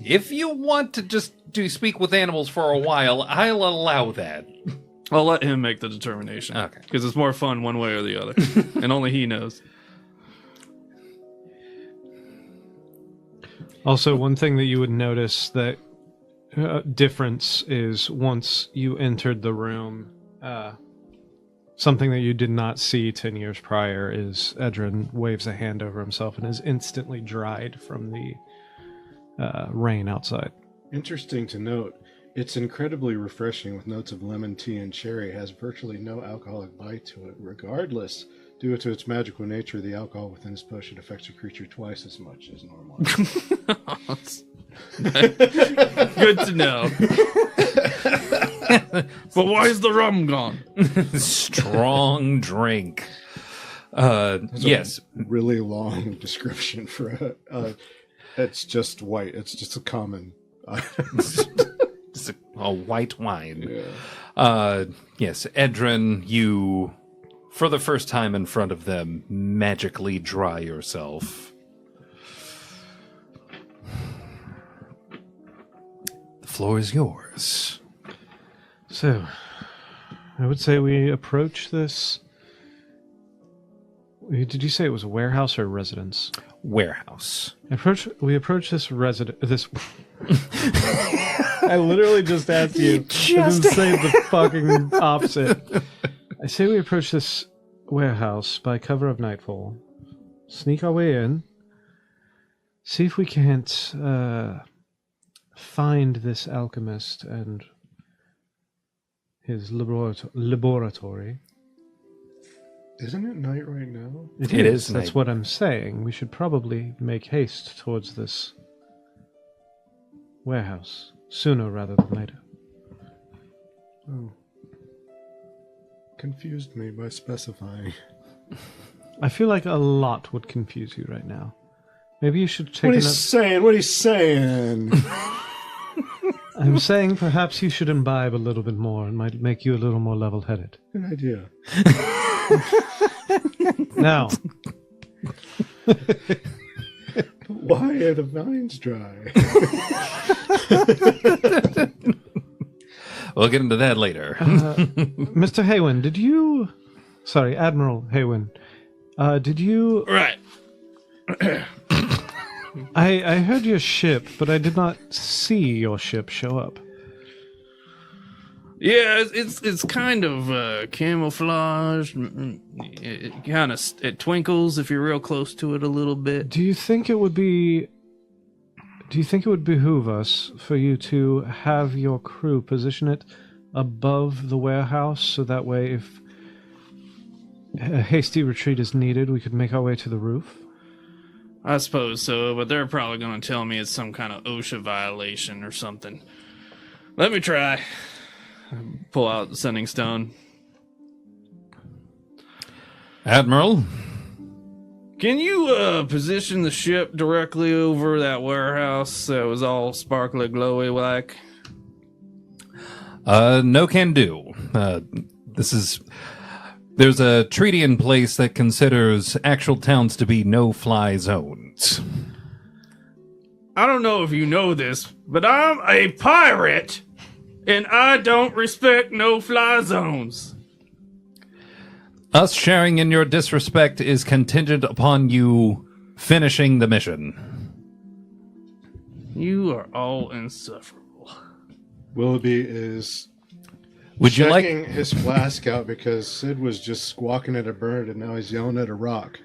If you want to just do speak with animals for a while, I'll allow that. I'll let him make the determination. Okay. Because it's more fun one way or the other. And only he knows. Also, one thing that you would notice that difference is once you entered the room, something that you did not see 10 years prior is Edrin waves a hand over himself and is instantly dried from the rain outside. Interesting to note, it's incredibly refreshing with notes of lemon tea and cherry. It has virtually no alcoholic bite to it. Regardless, due to its magical nature, the alcohol within this potion affects a creature twice as much as normal. Good to know. But why is the rum gone? Strong drink. Yes. Really long description for it's just white. It's just a common. It's a white wine. Yeah. Yes, Edrin, you, for the first time in front of them, magically dry yourself. The floor is yours. So, I would say we approach this. Did you say it was a warehouse or a residence? Warehouse. We approach this residence. This. I literally just asked you. just- Didn't say the fucking opposite. I say we approach this warehouse by cover of nightfall. Sneak our way in. See if we can't find this alchemist and his laboratory. Isn't it night right now? It is That's night. what I'm saying. We should probably make haste towards this warehouse sooner rather than later. Oh. Confused me by specifying. I feel like a lot would confuse you right now. Maybe you should take What another... he's saying? What he's saying? I'm saying perhaps you should imbibe a little bit more. It might make you a little more level-headed. Good idea. Now, Why are the vines dry? We'll get into that later. Mr. Haywin, did you... Sorry, Admiral Haywin. Did you... Right. I heard your ship, but I did not see your ship show up. Yeah, it's kind of camouflaged. It twinkles if you're real close to it a little bit. Do you think it would behoove us for you to have your crew position it above the warehouse so that way if a hasty retreat is needed, we could make our way to the roof? I suppose so, but they're probably going to tell me it's some kind of OSHA violation or something. Let me try. Pull out the sending stone. Admiral, Can you position the ship directly over that warehouse that was all sparkly glowy like? no can do. There's a treaty in place that considers actual towns to be no-fly zones. I don't know if you know this, but I'm a pirate, and I don't respect no-fly zones. Us sharing in your disrespect is contingent upon you finishing the mission. You are all insufferable. Willoughby is Would you like... checking his flask out because Sid was just squawking at a bird and now he's yelling at a rock.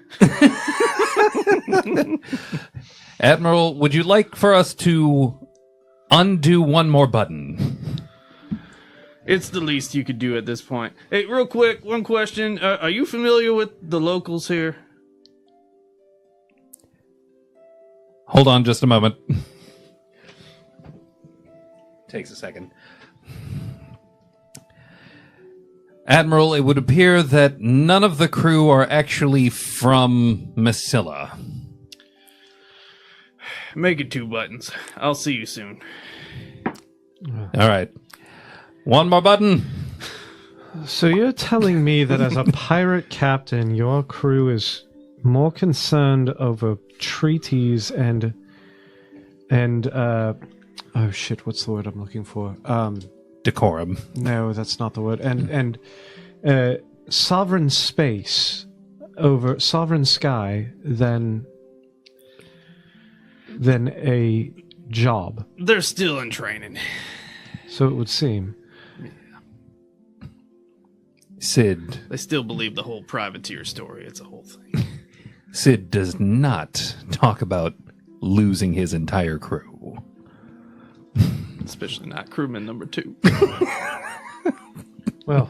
Admiral, would you like for us to undo one more button? It's the least you could do at this point. Hey, real quick, one question. Are you familiar with the locals here? Hold on just a moment. Takes a second. Admiral, it would appear that none of the crew are actually from Masilla. Make it 2 buttons. I'll see you soon. All right. One more button. So you're telling me that as a pirate captain, your crew is more concerned over treaties and oh shit, what's the word I'm looking for? Decorum. No, that's not the word. And sovereign space over sovereign sky than a job. They're still in training. So it would seem. Sid. They still believe the whole privateer story. It's a whole thing. Sid does not talk about losing his entire crew. Especially not crewman number 2. Well,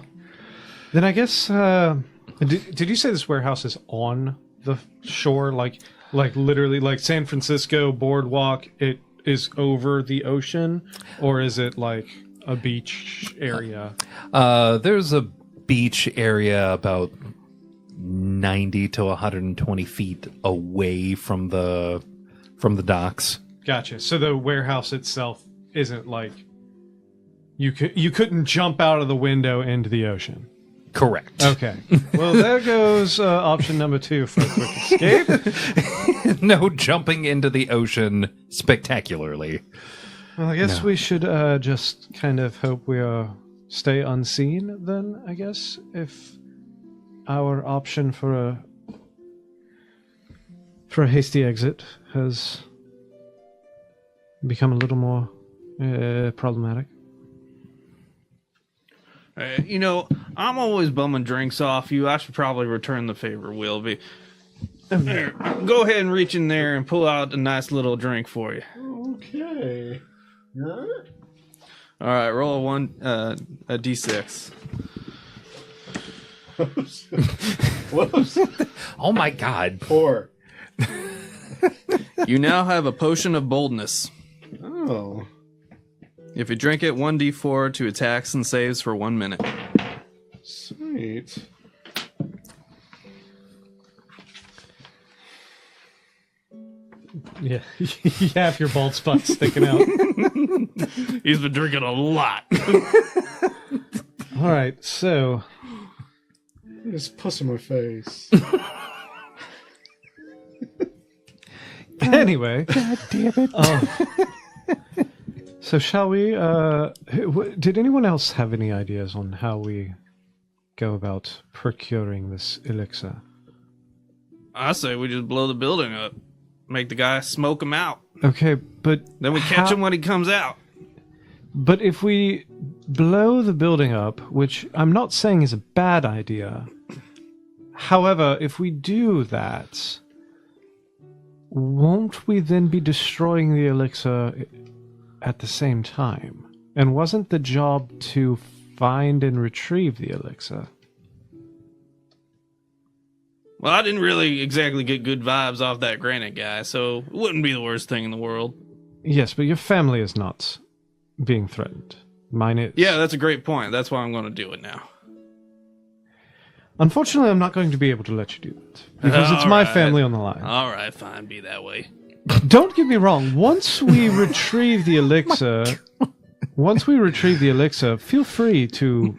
then I guess. Did you say this warehouse is on the shore, like literally, like San Francisco boardwalk? It is over the ocean, or is it like a beach area? There's a beach area about 90 to 120 feet away from the docks. Gotcha. So the warehouse itself isn't like you couldn't jump out of the window into the ocean. Correct. Okay. Well, there goes option number 2 for a quick escape. No jumping into the ocean spectacularly. Well, I guess we should just kind of hope we are stay unseen then, I guess, if our option for a hasty exit has become a little more problematic. I'm always bumming drinks off you. I should probably return the favor, Wilby. Here, go ahead and reach in there and pull out a nice little drink for you. Okay. All right, roll a d6. Whoops. Oh my god. 4. You now have a potion of boldness. Oh. If you drink it, 1d4 to attacks and saves for 1 minute. Sweet. Yeah, you have your bald spot sticking out. He's been drinking a lot. All right, so Just puss in my face. anyway, God damn it. so shall we? Did anyone else have any ideas on how we go about procuring this elixir? I say we just blow the building up. Make the guy smoke him out. Okay, but Then we catch him when he comes out. But if we blow the building up, which I'm not saying is a bad idea, however, if we do that, won't we then be destroying the elixir at the same time? And wasn't the job to find and retrieve the elixir? Well, I didn't really exactly get good vibes off that granite guy, so it wouldn't be the worst thing in the world. Yes, but your family is not being threatened. Mine is. Yeah, that's a great point. That's why I'm going to do it now. Unfortunately, I'm not going to be able to let you do that. Because it's All my right. family on the line. All right, fine, be that way. Don't get me wrong. Once we retrieve the elixir, feel free to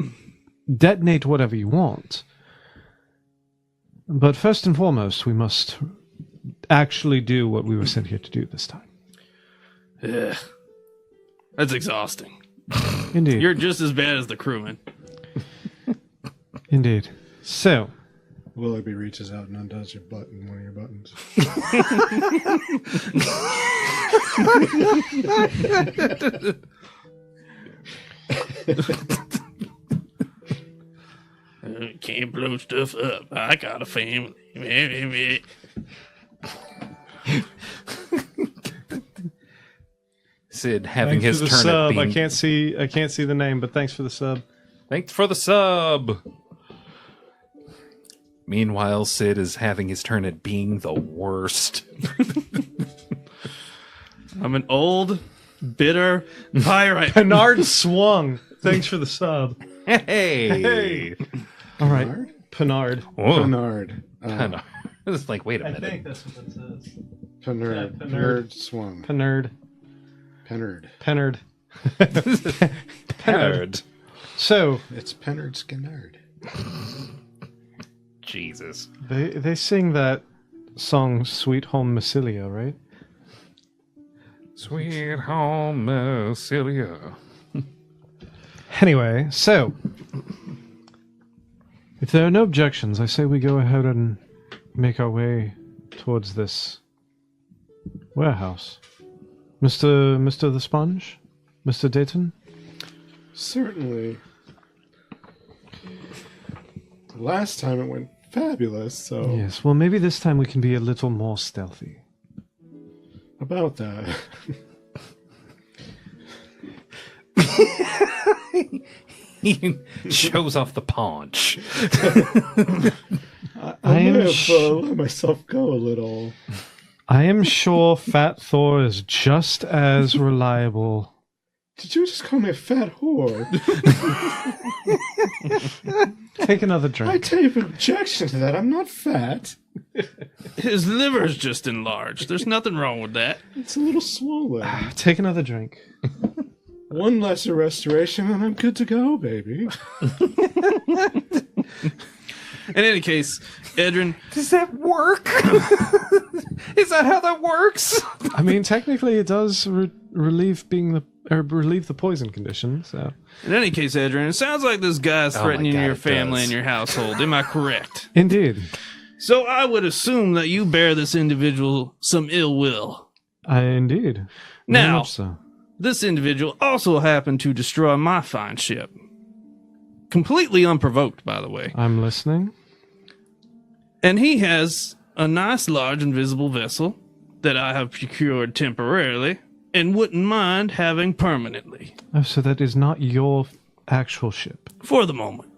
detonate whatever you want. But first and foremost, we must actually do what we were sent here to do this time. Ugh. That's exhausting. Indeed. You're just as bad as the crewman. Indeed. So, Willoughby reaches out and undoes your button, one of your buttons. Can't blow stuff up. I got a family. Sid having thanks his for the turn sub. at being... I can't see the name, but thanks for the sub. Thanks for the sub. Meanwhile, Sid is having his turn at being the worst. I'm an old, bitter pyrite. Bernard Swung. Thanks for the sub. Hey. All right. Penard. Whoa. Penard. It's like, wait a minute. that's what that says. Penard. Yeah, Penard. Penard swung. Penard. Penard. Penard. Pennard. So, It's Penard Skinnard. Jesus. they sing that song Sweet Home Massilia, right? Sweet home, Celia. Anyway, so if there are no objections, I say we go ahead and make our way towards this warehouse. Mr. the Sponge? Mr. Dayton? Certainly. Last time it went fabulous, so Yes, well, maybe this time we can be a little more stealthy. about that. He shows off the paunch. I am may have sh- let myself go a little. I am sure Fat Thor is just as reliable. Did you just call me a fat whore? Take another I drink. take an objection to that. I'm not fat. His liver's just enlarged. There's nothing wrong with that. It's a little swollen. Take another drink. One lesser restoration and I'm good to go, baby. In any case, Edrin, Does that work? Is that how that works? I mean, technically it does relieve being or relieve the poison condition. So, In any case, Adrian, it sounds like this guy's threatening God, your it family does. and your household. Am I correct? indeed, So I would assume that you bear this individual some ill will. indeed. Very Now, much so. this individual also happened to destroy my fine ship. Completely unprovoked, by the way. I'm listening. And he has a nice, large, invisible vessel that I have procured temporarily and wouldn't mind having permanently. Oh, so that is not your actual ship. For the moment.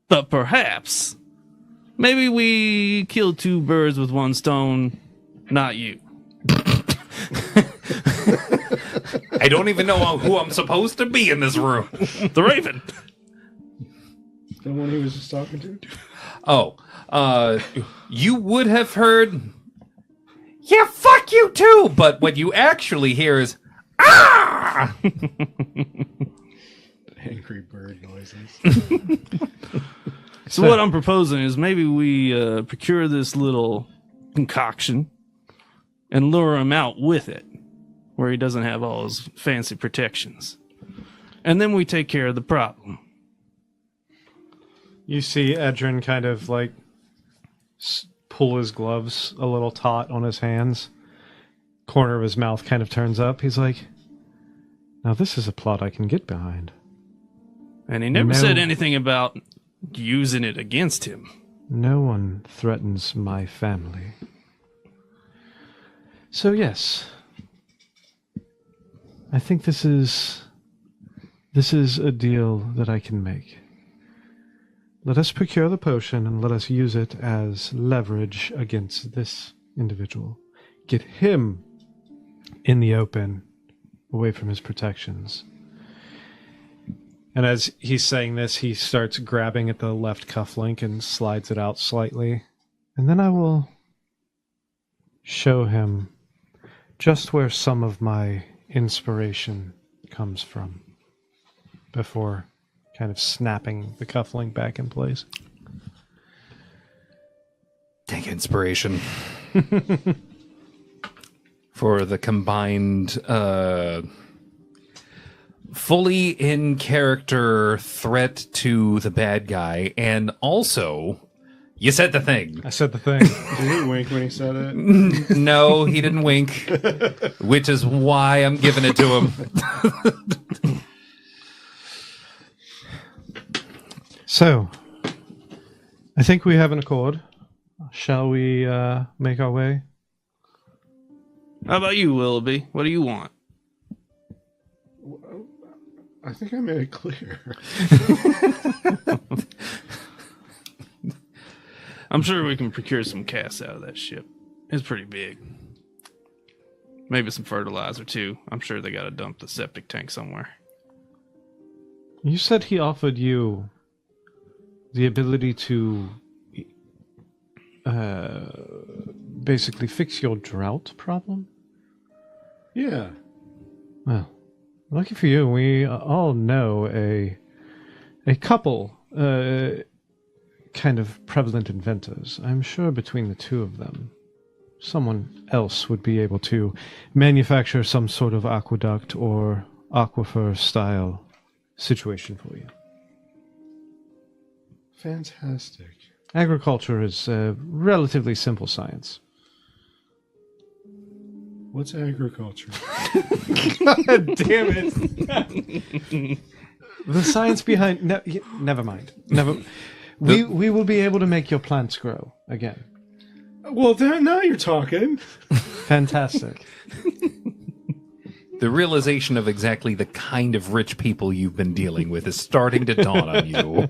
But perhaps, maybe we kill two birds with one stone, not you. I don't even know who I'm supposed to be in this room. The Raven. The one he was just talking to? Oh, you would have heard, Yeah, fuck you too! but what you actually hear is, Angry bird noises. So what I'm proposing is maybe we procure this little concoction and lure him out with it, where he doesn't have all his fancy protections. And then we take care of the problem. You see Edrin kind of like pull his gloves a little taut on his hands. Corner of his mouth kind of turns up. He's like, now this is a plot I can get behind. And he never No. said anything about using it against him. No one threatens my family. So yes, I think this is a deal that I can make. Let us procure the potion and let us use it as leverage against this individual. Get him in the open, away from his protections. And as he's saying this, he starts grabbing at the left cufflink and slides it out slightly. And then I will show him just where some of my inspiration comes from before kind of snapping the cufflink back in place. take inspiration for the combined fully in character threat to the bad guy, and also you said the thing. I said the thing. Did he wink when he said it? No, he didn't wink, which is why I'm giving it to him. So, I think we have an accord. Shall we make our way? How about you, Willoughby? What do you want? I think I made it clear. I'm sure we can procure some casts out of that ship. It's pretty big. Maybe some fertilizer, too. I'm sure they got to dump the septic tank somewhere. You said he offered you the ability to basically fix your drought problem? Yeah. Well, lucky for you, we all know a couple kind of prevalent inventors. I'm sure between the two of them, someone else would be able to manufacture some sort of aqueduct or aquifer style situation for you. Fantastic. Agriculture is a relatively simple science. What's agriculture? God damn it! The science behind never mind. We will be able to make your plants grow again. Well, now you're talking. Fantastic. The realization of exactly the kind of rich people you've been dealing with is starting to dawn on you.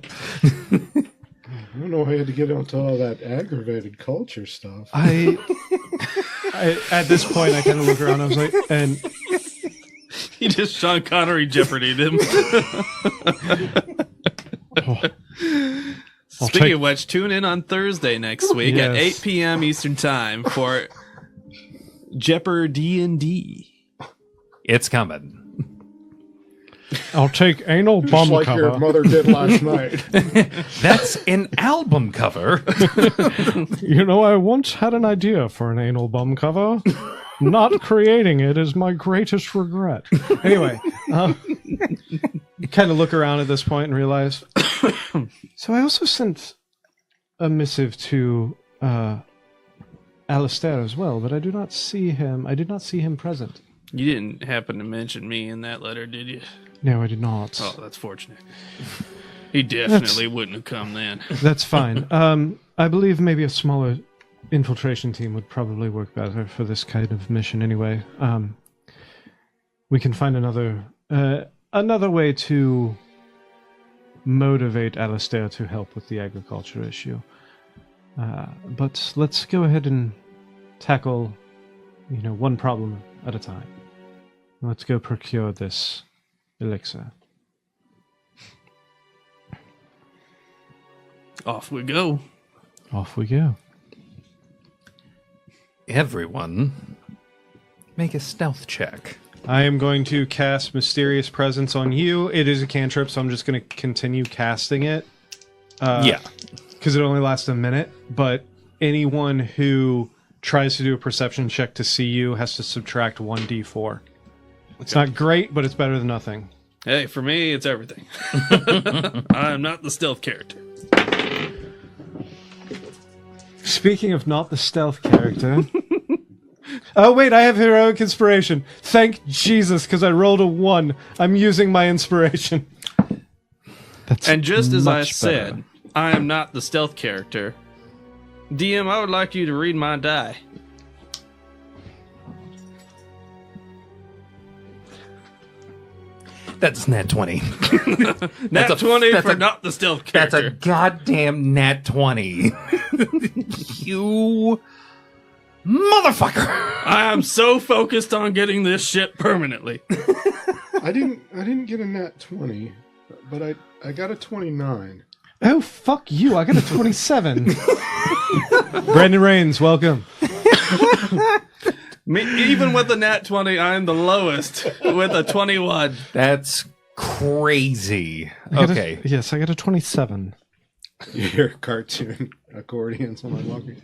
I don't know why I had to get onto all that aggravated culture stuff. I at this point I kind of look around. I was like, and He just Sean Connery Jeopardy'd him. Speaking of which, tune in on Thursday next week at 8 p.m. Eastern Time for Jeopardy D&D. It's coming. I'll take anal Just bum like cover. your mother did last night. That's an album cover. You know, I once had an idea for an anal bum cover. Not creating it is my greatest regret. Anyway, you kind of look around at this point and realize. So I also sent a missive to Alistair as well, but I do not see him. I did not see him present. You didn't happen to mention me in that letter, did you? No, I did not. Oh, that's fortunate. He definitely wouldn't have come then. That's fine. I believe maybe a smaller infiltration team would probably work better for this kind of mission anyway. We can find another way to motivate Alistair to help with the agriculture issue. But let's go ahead and tackle, one problem at a time. Let's go procure this elixir. Off we go. Off we go. Everyone, make a stealth check. I am going to cast Mysterious Presence on you. It is a cantrip, so I'm just going to continue casting it. Yeah. Because it only lasts a minute, but anyone who tries to do a perception check to see you has to subtract 1d4. It's not great, but it's better than nothing. Hey, for me, it's everything. I'm not the stealth character. Speaking of not the stealth character... Oh, wait, I have Heroic Inspiration. Thank Jesus, because I rolled a 1. I'm using my inspiration. And just as I much said, better. I am not the stealth character. DM, I would like you to read my die. That's nat 20. Nat 20 for not the stealth That's character. a goddamn nat 20. You motherfucker. I am so focused on getting this shit permanently. I didn't get a nat 20, but I got a 29. Oh, fuck you. I got a 27. Brandon Rains, welcome. Even with the nat 20, I'm the lowest with a 21. That's crazy. I got Okay. Yes, I got a 27. You hear cartoon accordions on my walkie.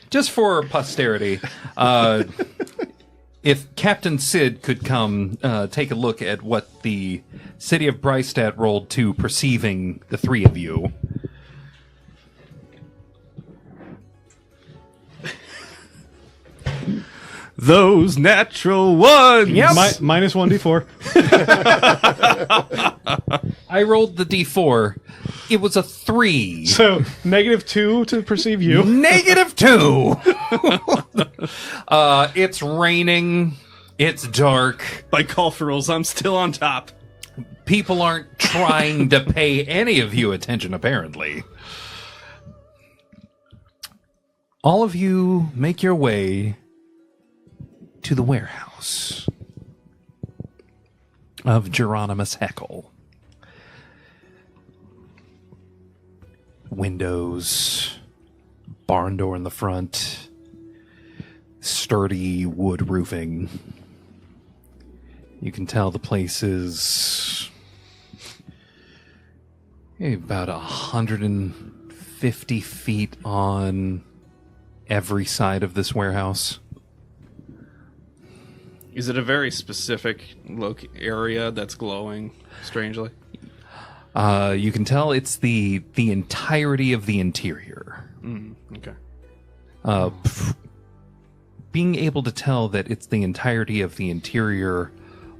Just for posterity, if Captain Sid could come take a look at what the city of Brystadt rolled to perceiving the three of you. Those natural ones. Yep. Minus 1d4. I rolled the d4. It was a 3. So, -2 to perceive you. -2. It's raining. It's dark. By call for rules, I'm still on top. People aren't trying to pay any of you attention, apparently. All of you make your way to the warehouse of Jeronimus Heckyll. Windows, barn door in the front, sturdy wood roofing. You can tell the place is about 150 feet on every side of this warehouse. Is it a very specific area that's glowing strangely? You can tell it's the entirety of the interior. Okay. Being able to tell that it's the entirety of the interior,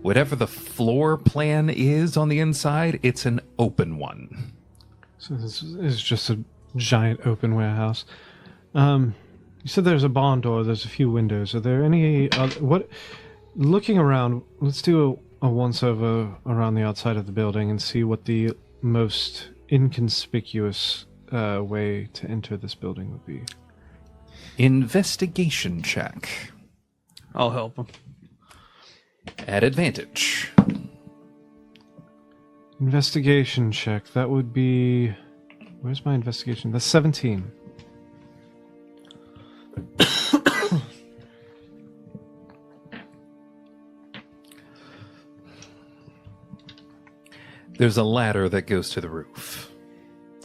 whatever the floor plan is on the inside, it's an open one. So this is just a giant open warehouse. You said there's a barn door, there's a few windows. Are there any other... Looking around, let's do a once-over around the outside of the building and see what the most inconspicuous way to enter this building would be. Investigation check. I'll help him. At advantage. Investigation check. That would be... Where's my investigation? That's 17. There's a ladder that goes to the roof.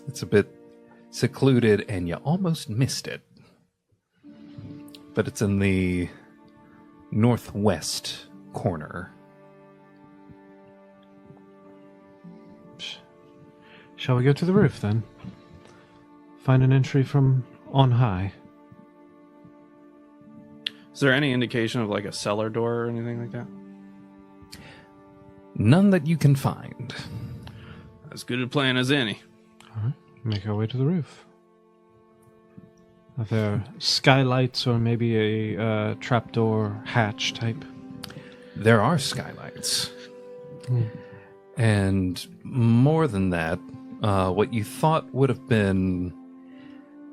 It's a bit secluded, and you almost missed it. but it's in the northwest corner. Shall we go to the roof then? Find an entry from on high. Is there any indication of like a cellar door or anything like that? None that you can find. As good a plan as any. All right, make our way to the roof. Are there skylights or maybe a trapdoor hatch type? There are skylights. And more than that, what you thought would have been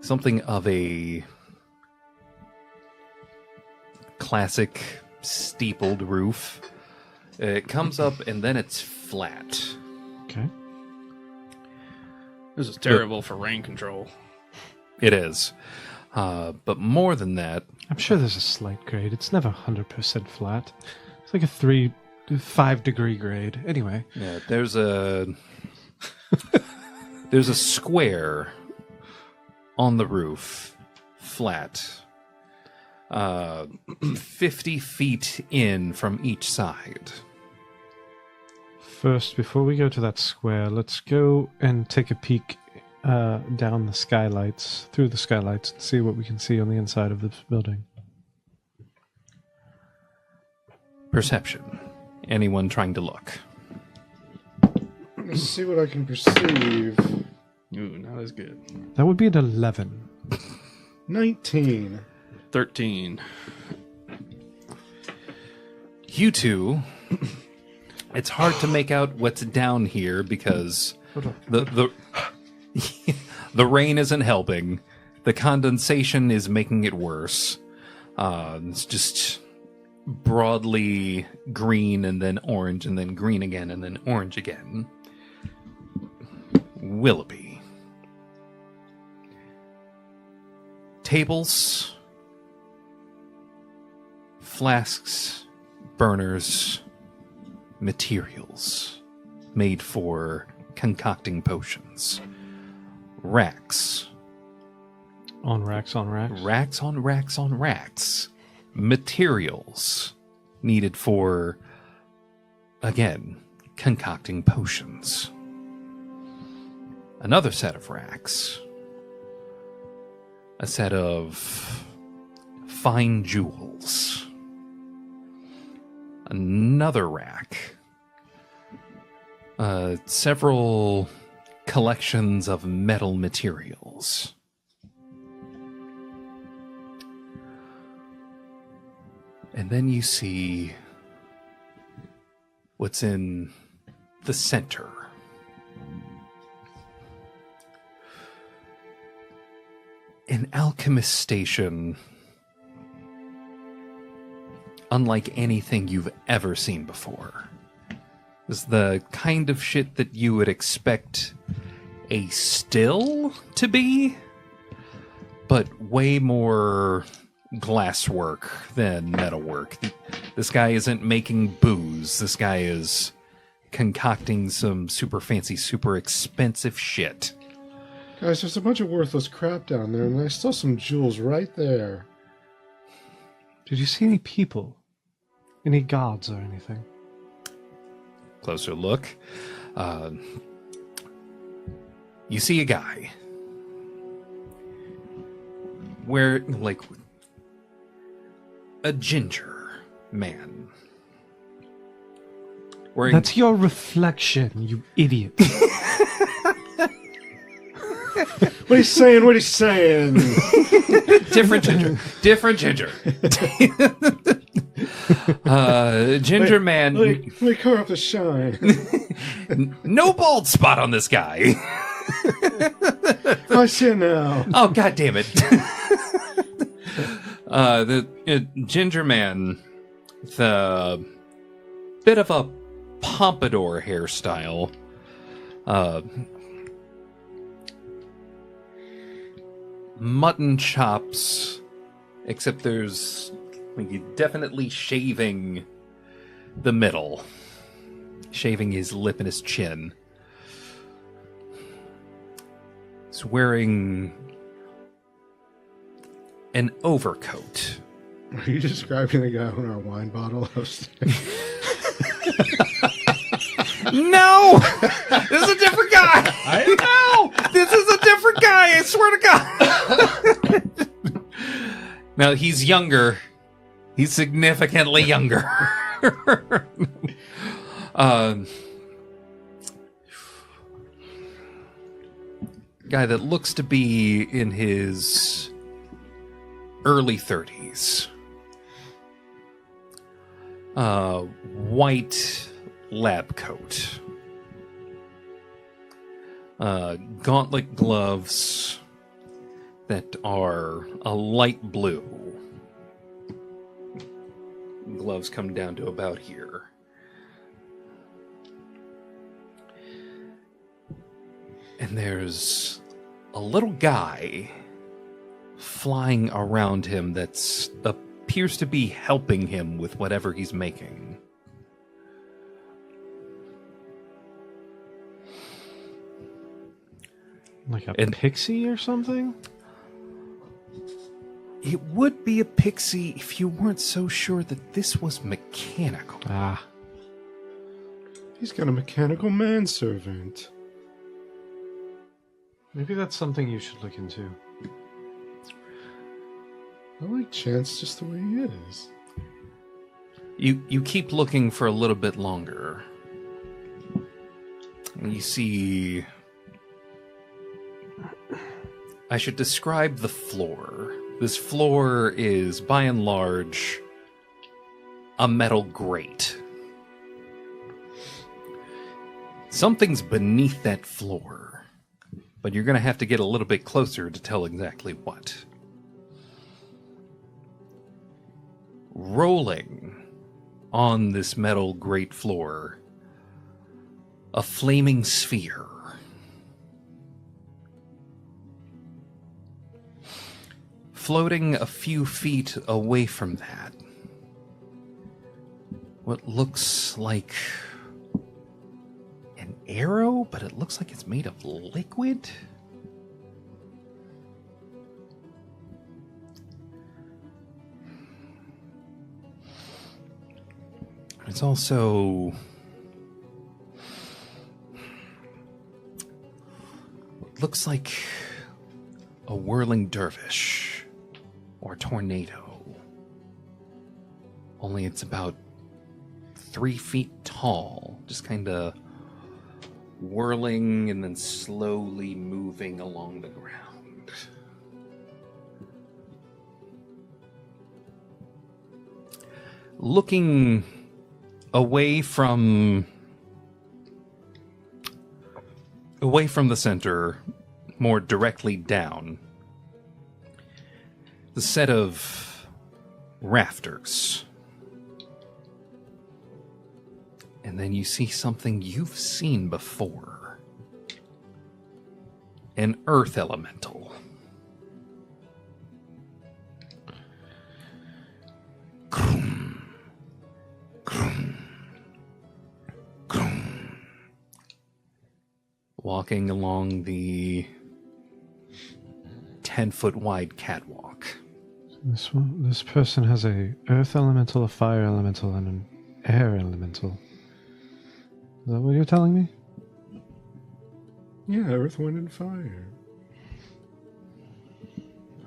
something of a classic steepled roof. It comes up and then it's flat. Okay. This is terrible for rain control. It is. But more than that, I'm sure there's a slight grade. It's never 100% flat. It's like a 3 to 5 degree grade. Anyway. yeah, there's a square on the roof, flat, 50 feet in from each side. First, before we go to that square, let's go and take a peek down the skylights, through the skylights, and see what we can see on the inside of this building. Perception. Anyone trying to look? Let's see what I can perceive. Ooh, not as good. That would be an 11. 19. 13. You two, it's hard to make out what's down here because the the rain isn't helping. The condensation is making it worse. It's just broadly green and then orange and then green again and then orange again. Willoughby. Tables, flasks, burners, materials made for concocting potions. Racks. On racks on racks? Racks on racks on racks. Materials needed for, again, concocting potions. Another set of racks. A set of fine jewels. Another rack. Several collections of metal materials. And then you see what's in the center. An alchemist station unlike anything you've ever seen before. It's the kind of shit that you would expect a still to be, but way more glasswork than metalwork. This guy isn't making booze. This guy is concocting some super fancy, super expensive shit. Guys, there's a bunch of worthless crap down there, and I saw some jewels right there. Did you see any people? Any gods or anything? Closer look. You see a guy. Like a ginger man. That's your reflection, you idiot. What he's saying, what he's saying. Different ginger. Different ginger. Ginger man. Let me cover up the shine. No bald spot on this guy. I see it now. Oh, God damn it. The ginger man, the bit of a pompadour hairstyle. Mutton chops, except there's definitely shaving the middle, shaving his lip and his chin. He's wearing an overcoat Are you describing the guy on our wine bottle upstairs? No! This is a different guy! No! This is a different guy, I swear to God! Now, he's younger. He's significantly younger. Guy that looks to be in his early 30s. White lab coat. Gauntlet gloves that are a light blue. Gloves come down to about here. And there's a little guy flying around him that appears to be helping him with whatever he's making. Like a pixie or something? It would be a pixie if you weren't so sure that this was mechanical. Ah. He's got a mechanical manservant. Maybe that's something you should look into. I like Chance just the way he is. You keep looking for a little bit longer. And you see... I should describe the floor. This floor is, by and large, a metal grate. Something's beneath that floor, but you're going to have to get a little bit closer to tell exactly what. Rolling on this metal grate floor, a flaming sphere. Floating a few feet away from that, what looks like an arrow, but it looks like it's made of liquid. It's also what looks like a whirling dervish. Or tornado. Only it's about 3 feet tall. Just kind of whirling and then slowly moving along the ground. Looking away from the center, more directly down, the set of rafters. And then you see something you've seen before. An earth elemental. Krum, krum, krum. Walking along the 10-foot wide catwalk. This person has a earth elemental, a fire elemental, and an air elemental. Is that what you're telling me? Yeah, earth, wind, and fire.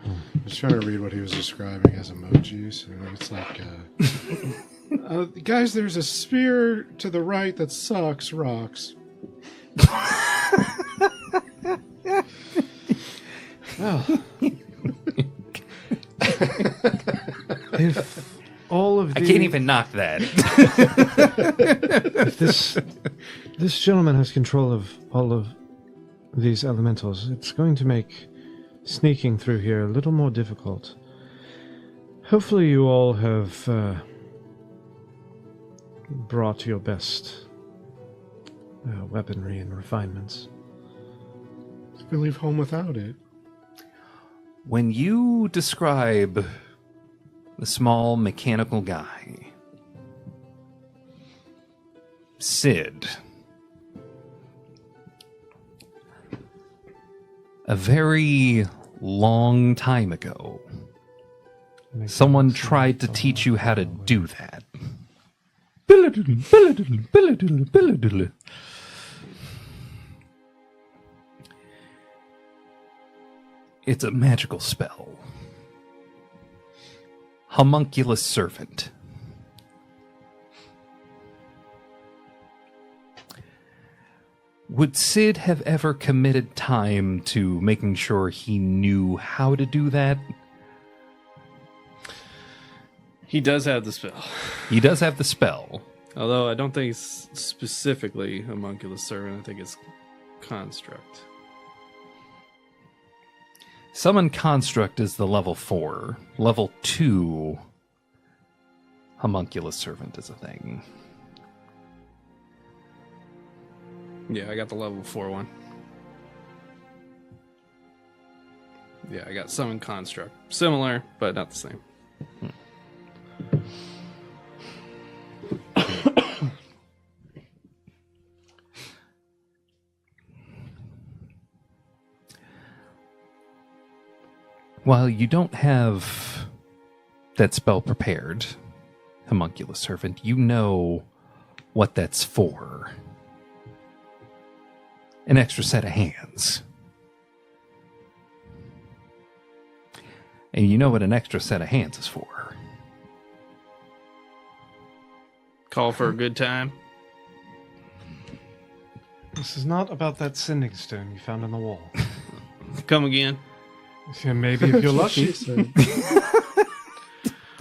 I was trying to read what he was describing as emojis. And it's like, guys, there's a spear to the right that sucks rocks. Well, if all of I can't even knock that. if this gentleman has control of all of these elementals, it's going to make sneaking through here a little more difficult. Hopefully you all have brought your best weaponry and refinements. We leave home without it. When you describe the small mechanical guy, Sid, a very long time ago, Someone tried to teach you how to do that. It's a magical spell. Homunculus Servant. Would Sid have ever committed time to making sure he knew how to do that? He does have the spell. He does have the spell. Although I don't think it's specifically Homunculus Servant. I think it's Construct. Summon Construct is the level 4. Level 2, Homunculus Servant is a thing. Yeah, I got the level 4 one. Yeah, I got Summon Construct. Similar, but not the same. While you don't have that spell prepared, Homunculus Servant, you know what that's for. An extra set of hands. And you know what an extra set of hands is for. Call for a good time. This is not about that sending stone you found on the wall. Come again. Yeah, maybe if you're lucky.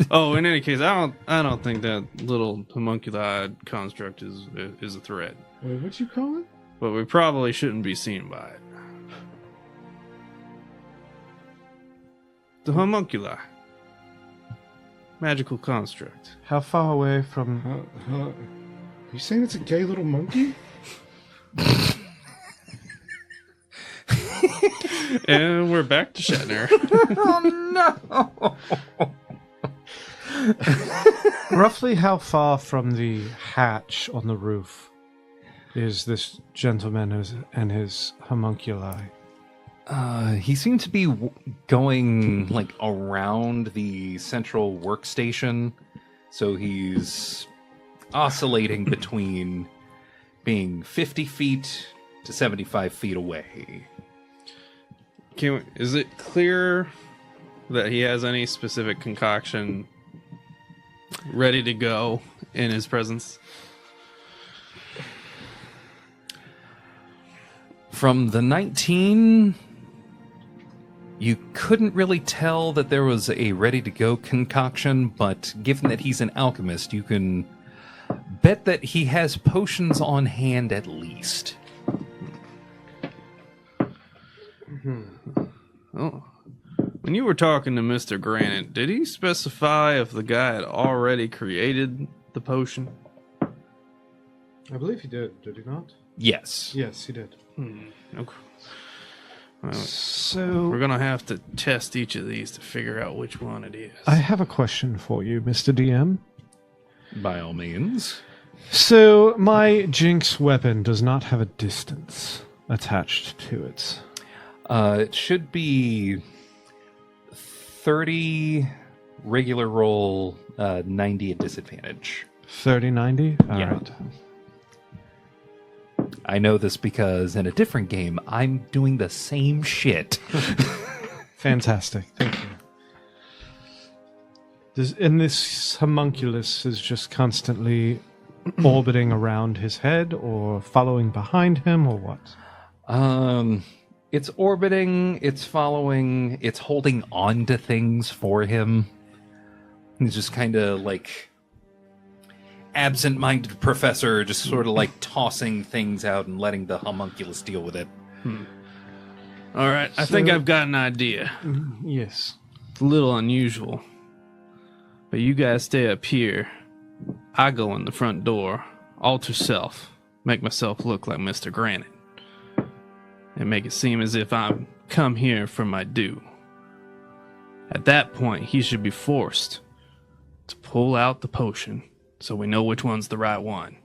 Oh, in any case, I don't think that little homunculi construct is a threat. Wait, what you call it? But we probably shouldn't be seen by it. The homunculi. Magical construct. How far away from... Are you saying it's a gay little monkey? And we're back to Shatner. Oh no! Roughly how far from the hatch on the roof is this gentleman and his homunculi? He seemed to be going like around the central workstation, so he's oscillating between being 50 feet to 75 feet away. Is it clear that he has any specific concoction ready to go in his presence? From the 19, you couldn't really tell that there was a ready-to-go concoction, but given that he's an alchemist, you can bet that he has potions on hand at least. Oh. When you were talking to Mr. Granite, did he specify if the guy had already created the potion? I believe he did he not? Yes. Yes, he did. Okay. Well, So... we're gonna have to test each of these to figure out which one it is. I have a question for you, Mr. DM. By all means. So, my Jinx weapon does not have a distance attached to it. It should be 30 regular roll, 90 at disadvantage. 30-90? All Yeah. right. I know this because in a different game, I'm doing the same shit. Fantastic. Thank you. And this homunculus is just constantly orbiting around his head or following behind him or what? It's orbiting, it's following, it's holding on to things for him. He's just kind of like absent-minded professor, just sort of like tossing things out and letting the homunculus deal with it. All right, I think I've got an idea. Yes. It's a little unusual, but you guys stay up here. I go in the front door, alter self, make myself look like Mr. Granite, and make it seem as if I'm come here for my due. At that point, he should be forced to pull out the potion so we know which one's the right one.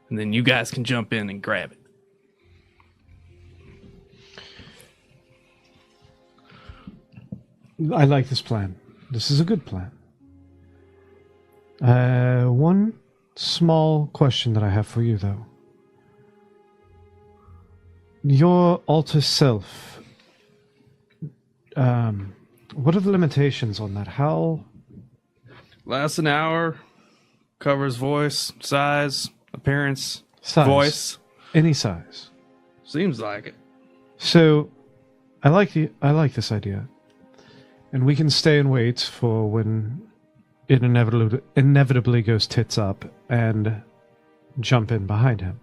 And then you guys can jump in and grab it. I like this plan. This is a good plan. One small question that I have for you, though. Your alter self, what are the limitations on that? How... Lasts an hour, covers voice, size, appearance, Size. voice. Any size. Seems like it. So, I like this idea. And we can stay and wait for when it inevitably goes tits up and jump in behind him.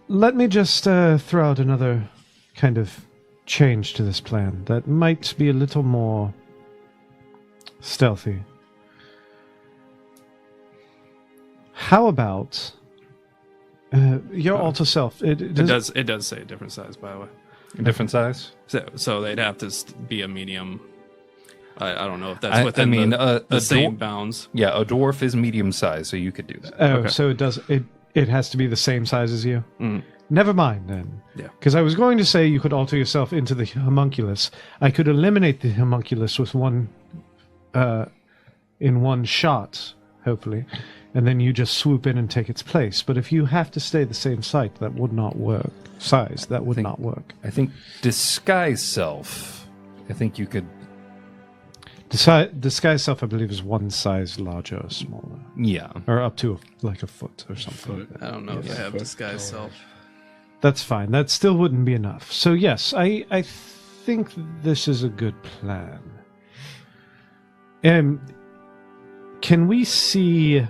Let me just throw out another kind of change to this plan that might be a little more stealthy. How about your alter self? It does say a different size, by the way. A different size? So they'd have to be a medium. I don't know if that's within the same bounds. Yeah, a dwarf is medium size, so you could do that. Oh, so it has to be the same size as you? Mm. Never mind, then. Yeah. Because I was going to say you could alter yourself into the homunculus. I could eliminate the homunculus with in one shot, hopefully, and then you just swoop in and take its place. But if you have to stay the same size, that would not work. Not work. I think disguise self, I think you could... Disguise self, I believe, is one size larger or smaller. Yeah. Or up to like a foot or something. I don't know if I have disguise self. That's fine. That still wouldn't be enough. So yes, I think this is a good plan. Can we see...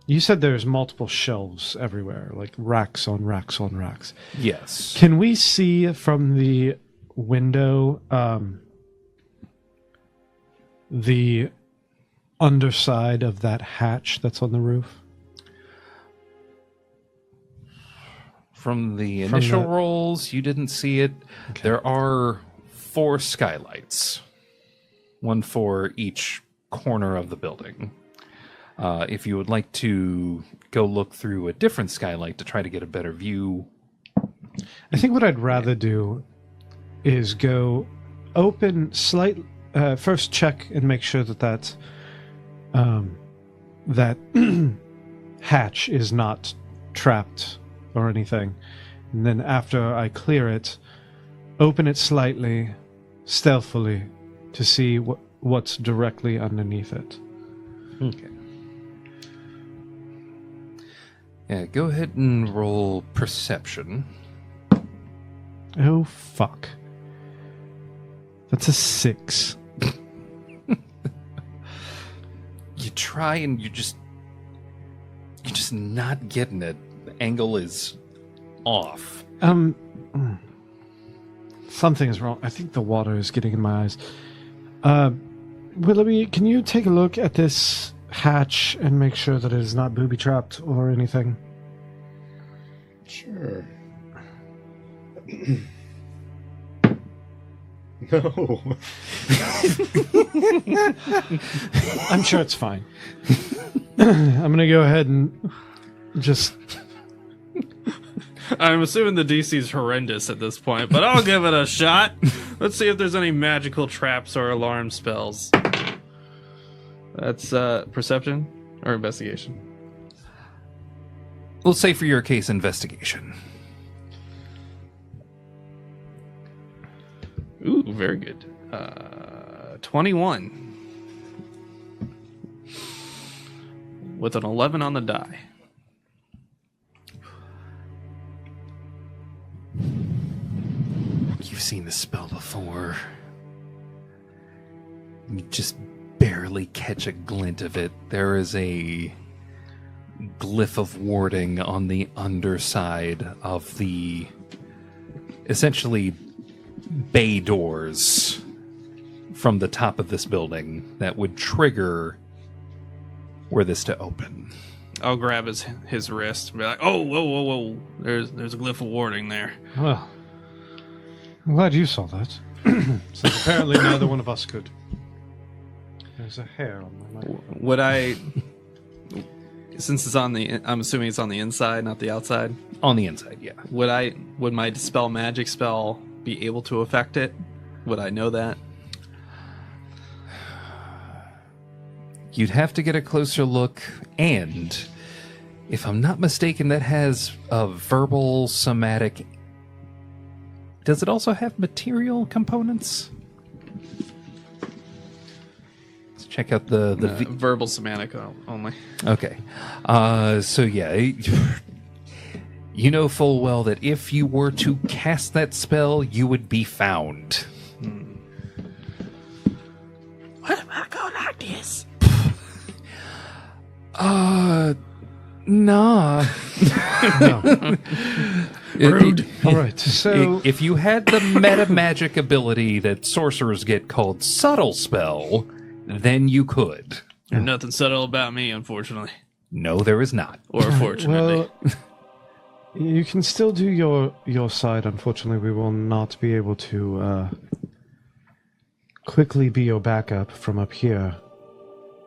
You said there's multiple shelves everywhere, like racks on racks on racks. Yes. Can we see from the window the underside of that hatch that's on the roof? From the initial rolls, you didn't see it. Okay. There are 4 skylights, one for each corner of the building. If you would like to go look through a different skylight to try to get a better view. I think what I'd rather do is go open first check and make sure that hatch is not trapped or anything. And then after I clear it, open it slightly, stealthily, to see what's directly underneath it. Okay. Yeah, go ahead and roll perception. Oh, fuck. That's a 6. You try and you're just not getting it. The angle is off. Something is wrong. I think the water is getting in my eyes. Willoughby, can you take a look at this hatch and make sure that it is not booby-trapped or anything? Sure. No. I'm sure it's fine. I'm going to go ahead and just... I'm assuming the DC is horrendous at this point, but I'll give it a shot. Let's see if there's any magical traps or alarm spells. That's perception or investigation? We'll say for your case, investigation. Ooh, very good. 21. With an 11 on the die. You've seen this spell before. You just barely catch a glint of it. There is a glyph of warding on the underside of the essentially bay doors from the top of this building that would trigger were this to open. I'll grab his wrist and be like, "Oh, whoa. There's a glyph of warding there." Well, I'm glad you saw that. So apparently neither one of us could. There's a hair on my microphone. Would I, since it's on the, I'm assuming it's on the inside, not the outside? On the inside, yeah. Would my dispel magic spell be able to affect it? Would I know that? You'd have to get a closer look, and if I'm not mistaken, that has a verbal somatic. Does it also have material components? Let's check out the verbal semantic only. Okay. So yeah, you know full well that if you were to cast that spell, you would be found. What if I go like this? Nah. No. Rude. All right. So If you had the meta magic ability that sorcerers get called subtle spell, then you could. There's nothing subtle about me, unfortunately. No, there is not. Or fortunately. well, you can still do your side. Unfortunately, we will not be able to quickly be your backup from up here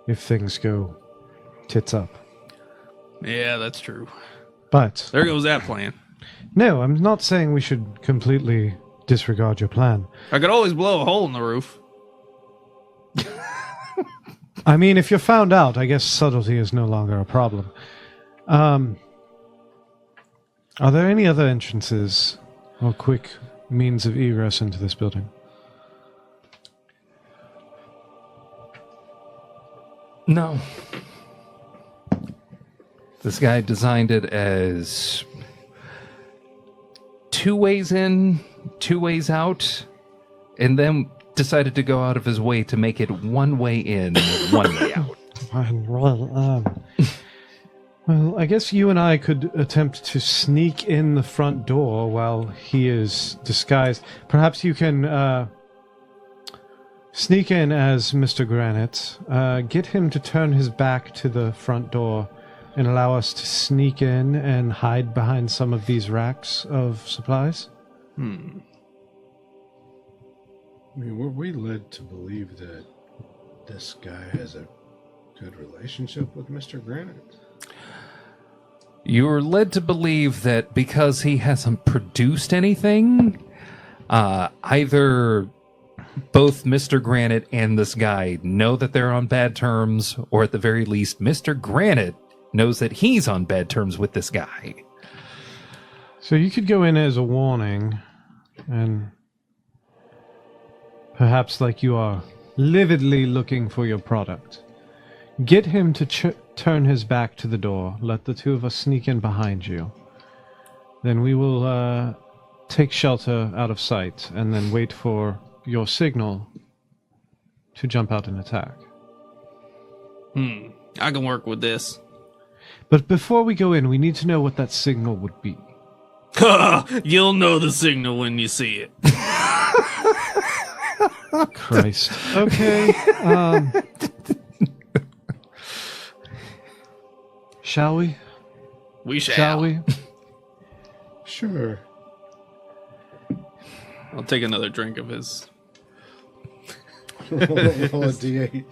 if things go tits up. Yeah, that's true. But There goes that plan. no, I'm not saying we should completely disregard your plan. I could always blow a hole in the roof. I mean, if you're found out, I guess subtlety is no longer a problem. Are there any other entrances or quick means of egress into this building? No. This guy designed it as 2 ways in, 2 ways out, and then decided to go out of his way to make it 1 way in, 1 way out. Well, I guess you and I could attempt to sneak in the front door while he is disguised. Perhaps you can sneak in as Mr. Granite, get him to turn his back to the front door, and allow us to sneak in and hide behind some of these racks of supplies? I mean, were we led to believe that this guy has a good relationship with Mr. Granite? You're led to believe that because he hasn't produced anything, either both Mr. Granite and this guy know that they're on bad terms, or at the very least, Mr. Granite knows that he's on bad terms with this guy. So you could go in as a warning, and perhaps like you are lividly looking for your product. Get him to turn his back to the door. Let the two of us sneak in behind you. Then we will take shelter out of sight and then wait for your signal to jump out and attack. I can work with this. But before we go in, we need to know what that signal would be. You'll know the signal when you see it. Christ. Okay. Shall we? We shall. Shall we? Sure. I'll take another drink of his. Roll a D8.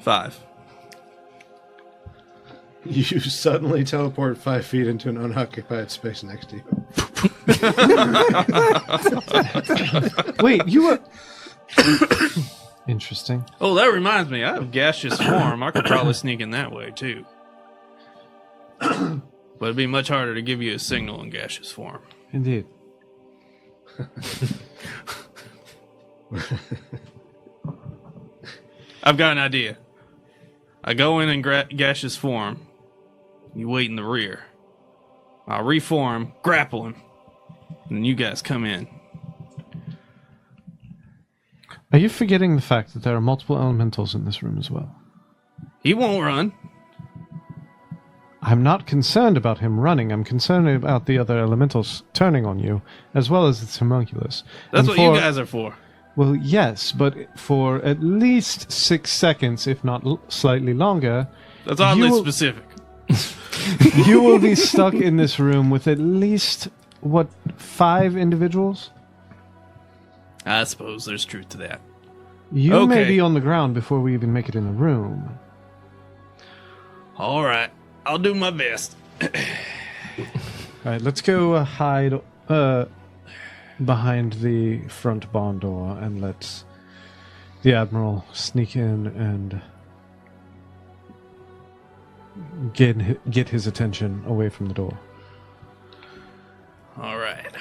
5. You suddenly teleport 5 feet into an unoccupied space next to you. Wait, you were... Interesting. Oh, that reminds me. I have gaseous form. I could probably sneak in that way, too. But it'd be much harder to give you a signal in gaseous form. Indeed. I've got an idea. I go in gaseous form. You wait in the rear. I'll reform, grapple him, and you guys come in. Are you forgetting the fact that there are multiple elementals in this room as well? He won't run. I'm not concerned about him running. I'm concerned about the other elementals turning on you, as well as the homunculus. That's And what you guys are for. Well, yes, but for at least 6 seconds, if not slightly longer, That's oddly you will- specific. you will be stuck in this room with at least, 5 individuals? I suppose there's truth to that. You may Okay. be on the ground before we even make it in the room. All right. I'll do my best. All right, let's go hide behind the front barn door and let the Admiral sneak in and get his attention away from the door. All right.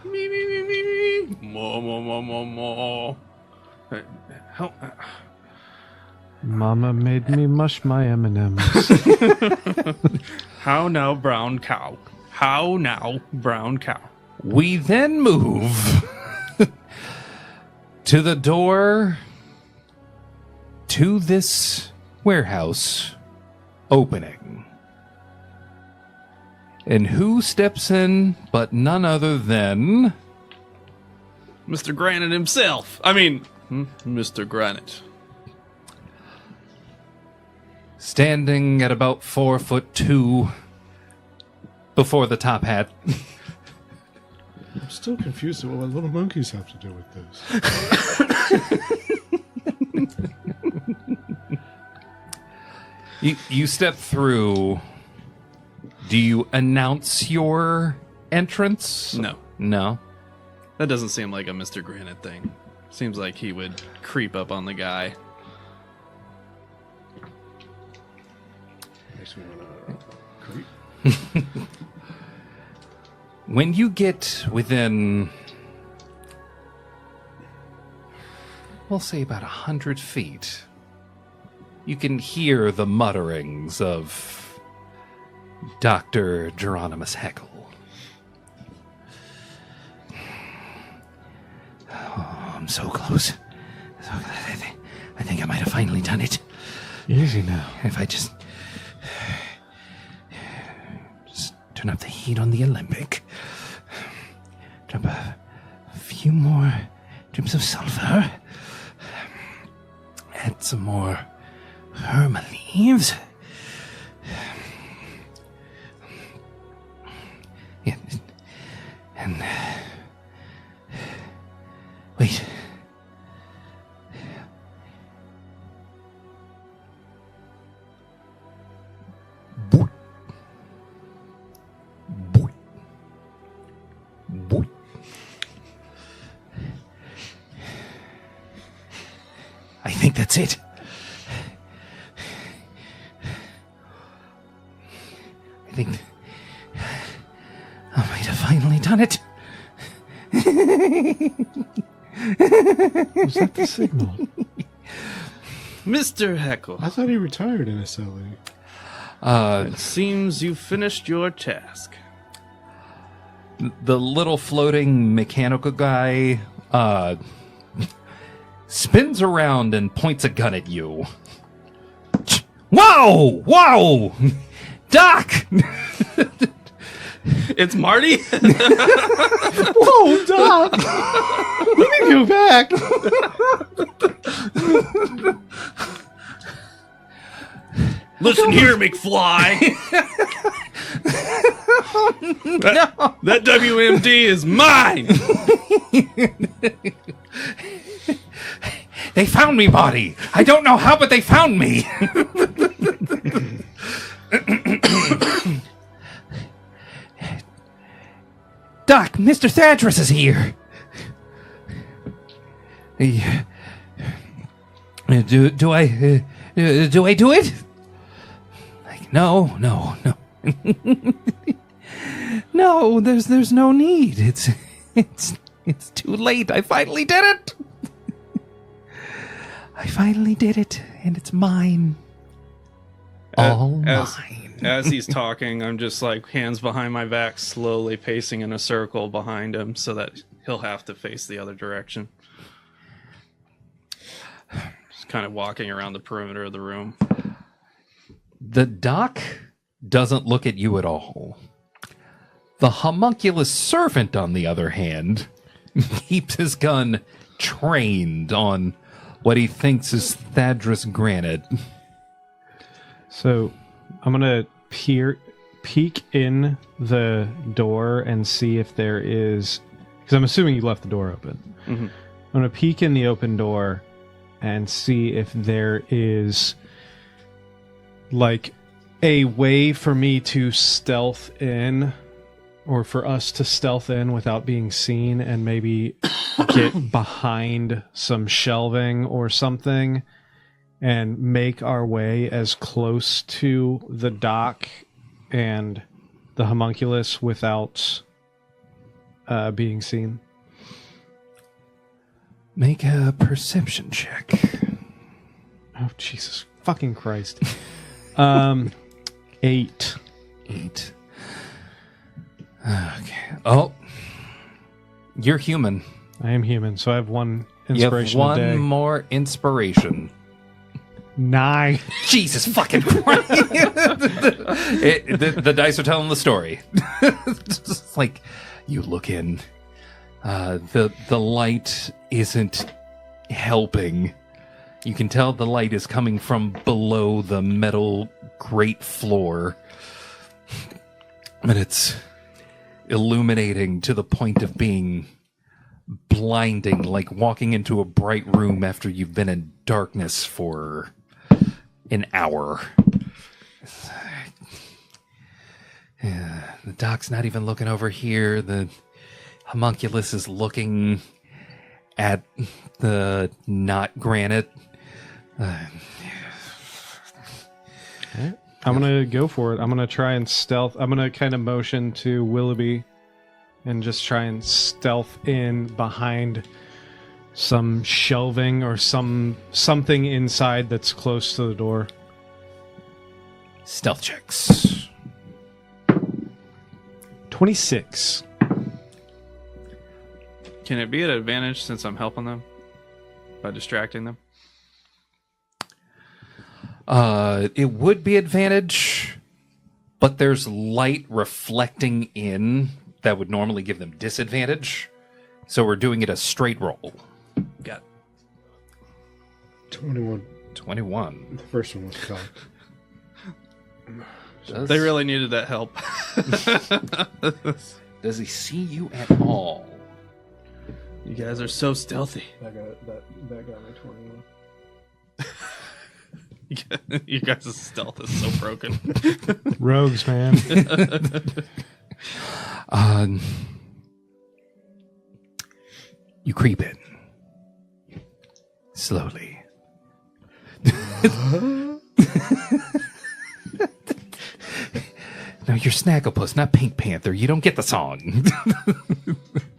Me. More. Help. Mama made me mush my M&Ms. How now, brown cow? We then move to the door to this warehouse opening. And who steps in but none other than Mr. Granite himself. I mean, Mr. Granite. standing at about 4'2" before the top hat. I'm still confused at what little monkeys have to do with this. You step through. Do you announce your entrance? No. No. That doesn't seem like a Mr. Granite thing. Seems like he would creep up on the guy. Makes me want to creep. When you get within, we'll say about 100 feet, you can hear the mutterings of Dr. Jeronimus Heckyll. Oh, I'm so close. I think I might have finally done it. Easy now. If I just turn up the heat on the Olympic, drop a few more drips of sulfur, add some more herma leaves. Yeah, and wait. Boop. Boop. Boop. I think that's it. I think I might have finally done it. Was that the signal? Mr. Heckyll, I thought he retired in SLE. it seems you finished your task. The little floating mechanical guy spins around and points a gun at you. Whoa! Whoa! Doc! It's Marty? Whoa, Doc! Let me go back. Listen here, McFly. That WMD is mine. They found me, Marty. I don't know how, but they found me. Doc, Mr. Thaddeus is here. Do I do it? Like, no. No, there's no need. It's too late. I finally did it. I finally did it, and it's mine. All mine. As he's talking, I'm just like hands behind my back, slowly pacing in a circle behind him so that he'll have to face the other direction. Just kind of walking around the perimeter of the room. The doc doesn't look at you at all. The homunculus servant, on the other hand, keeps his gun trained on what he thinks is Thaddeus Granite. So I'm going to peek in the door and see if there is... Because I'm assuming you left the door open. Mm-hmm. I'm going to peek in the open door and see if there is like a way for me to stealth in or for us to stealth in without being seen and maybe get behind some shelving or something and make our way as close to the dock and the homunculus without being seen? Make a perception check. Oh, Jesus fucking Christ. 8. 8. Okay. Oh, you're human. I am human, so I have one You inspiration have a day. one more inspiration. 9. Jesus fucking Christ. The dice are telling the story. It's just like, you look in. The light isn't helping. You can tell the light is coming from below the metal grate floor. But it's illuminating to the point of being blinding, like walking into a bright room after you've been in darkness for an hour. The doc's not even looking over here. The homunculus is looking at the not granite. I'm going to go for it. I'm going to try and stealth. I'm going to kind of motion to Willoughby and just try and stealth in behind some shelving or something inside that's close to the door. Stealth checks. 26. Can it be an advantage since I'm helping them by distracting them? It would be advantage, but there's light reflecting in that would normally give them disadvantage. So we're doing it a straight roll. Got 21. 21. The first one was cocked. They really needed that help. Does he see you at all? You guys are so stealthy. That got me 21. You guys' stealth is so broken. Rogues, man. You creep in. Slowly. No, you're Snagglepuss, not Pink Panther. You don't get the song.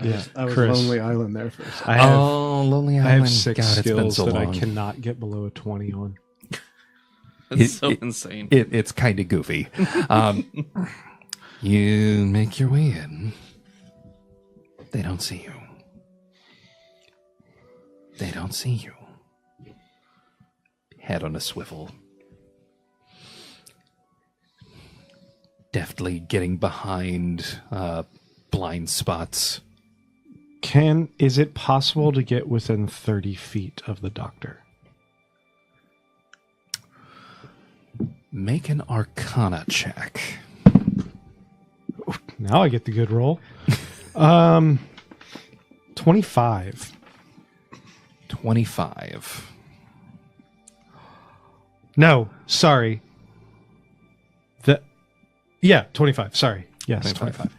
Yeah, I was Chris. Lonely Island there first. I have, Lonely I Island. have 6 God, it's been skills so that long. I cannot get below a 20 on. That's so insane. It's kind of goofy. You make your way in. They don't see you. They don't see you. Head on a swivel. Deftly getting behind blind spots. Is it possible to get within 30 feet of the doctor? Make an Arcana check. Now I get the good roll. 25. 25. No, sorry. 25. Sorry. Yes, 25.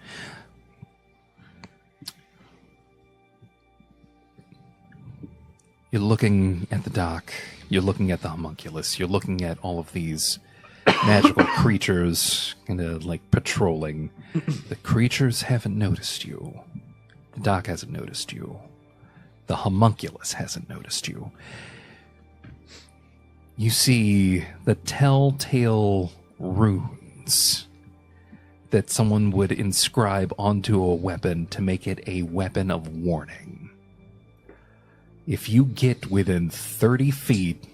You're looking at the dock. You're looking at the homunculus. You're looking at all of these magical creatures kind of like patrolling. The creatures haven't noticed you. The dock hasn't noticed you. The homunculus hasn't noticed you. You see the telltale runes that someone would inscribe onto a weapon to make it a weapon of warning. If you get within 30 feet,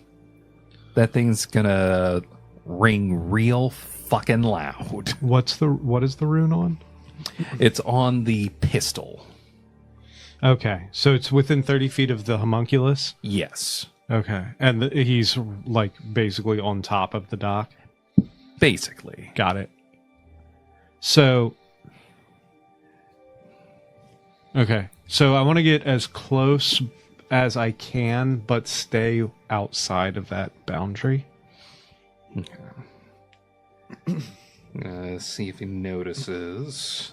that thing's gonna ring real fucking loud. What is the rune on? It's on the pistol. Okay, so it's within 30 feet of the homunculus? Yes. Okay, and he's like basically on top of the dock? Basically. Got it. So, okay, so I want to get as close as I can, but stay outside of that boundary. Okay. See if he notices.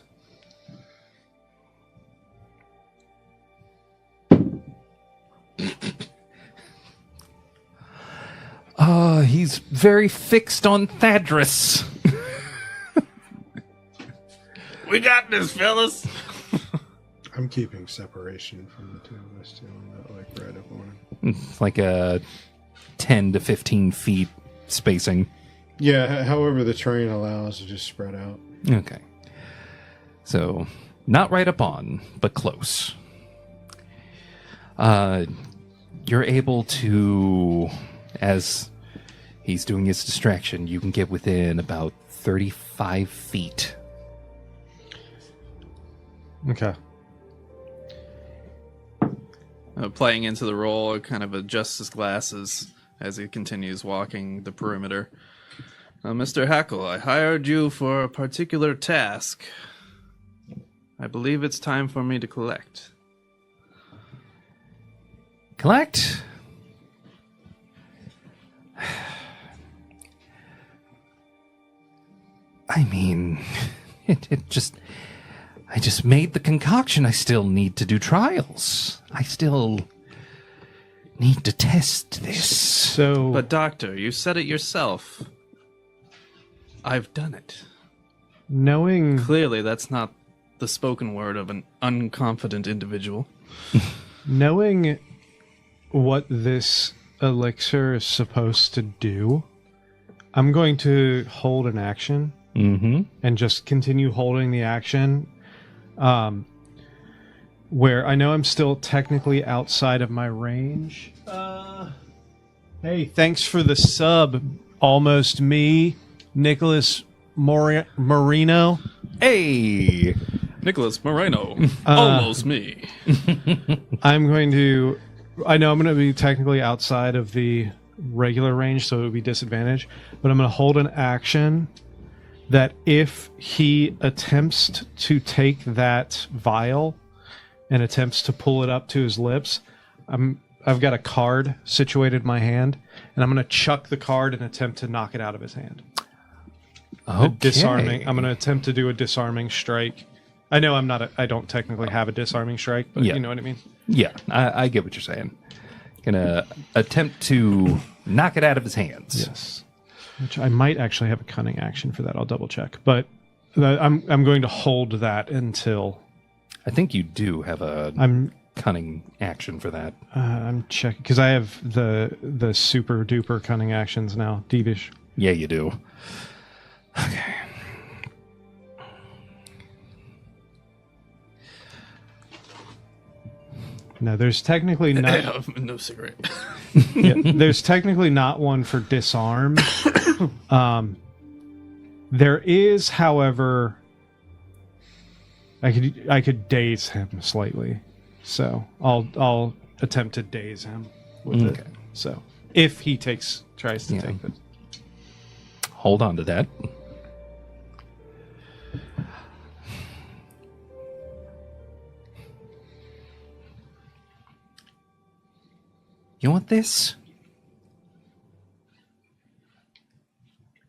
He's very fixed on Thadris. We got this, fellas. I'm keeping separation from the two of us too. I'm not like right up on him. It's like a 10 to 15 feet spacing. Yeah, however the terrain allows to just spread out. Okay. So, not right up on, but close. You're able to, as he's doing his distraction, you can get within about 35 feet. Okay. Playing into the role, kind of adjusts his glasses as he continues walking the perimeter. Mr. Heckyll, I hired you for a particular task. I believe it's time for me to collect. Collect? I mean, I just made the concoction. I still need to do trials. I still need to test this. So, But doctor, you said it yourself. I've done it. knowing Clearly, that's not the spoken word of an unconfident individual. knowing what this elixir is supposed to do, I'm going to hold an action Mm-hmm. and just continue holding the action. Where I know I'm still technically outside of my range. Hey, thanks for the sub. Almost me, Nicholas Marino. Hey! Nicholas Moreno. Almost me. I'm going to be technically outside of the regular range, so it would be disadvantage. But I'm going to hold an action that if he attempts to take that vial and attempts to pull it up to his lips, I've got a card situated in my hand, and I'm going to chuck the card and attempt to knock it out of his hand. Okay. I'm going to attempt to do a disarming strike. I know I don't technically have a disarming strike, but Yeah. you know what I mean? Yeah, I get what you're saying. Gonna attempt to knock it out of his hands. Yes. Which I might actually have a cunning action for that. I'll double check. But I'm going to hold that until I think you do have a I'm cunning action for that. I'm checking because I have the super duper cunning actions now. Devish. Yeah, you do. Okay. No, there's technically not. No cigarette. Yeah, there's technically not one for disarm. There is, however, I could daze him slightly, so I'll attempt to daze him with it. Okay. So if he tries to Yeah. take this, Hold on to that. You want this?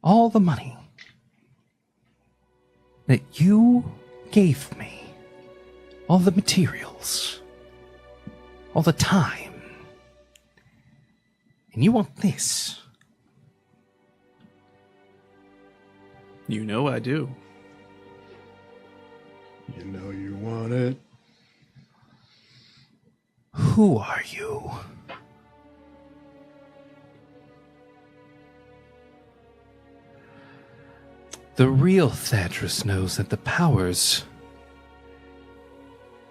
All the money that you gave me, all the materials, all the time, and you want this? You know I do. You know you want it. Who are you? The real Thadris knows that the power's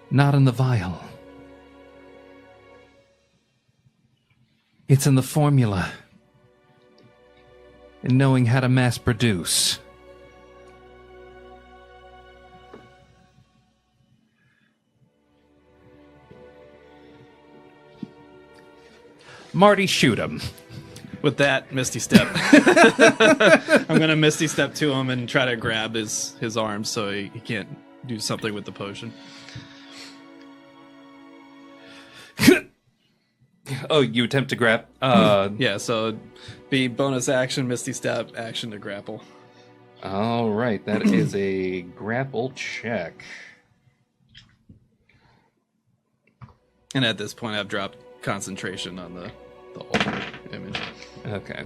not in the vial. It's in the formula. And knowing how to mass produce. Marty, shoot him. With that, Misty Step. I'm going to Misty Step to him and try to grab his arm so he can't do something with the potion. Oh, you attempt to grab? Yeah, so be bonus action, Misty Step, action to grapple. All right, that is a grapple check. And at this point, I've dropped concentration on the whole image. Okay.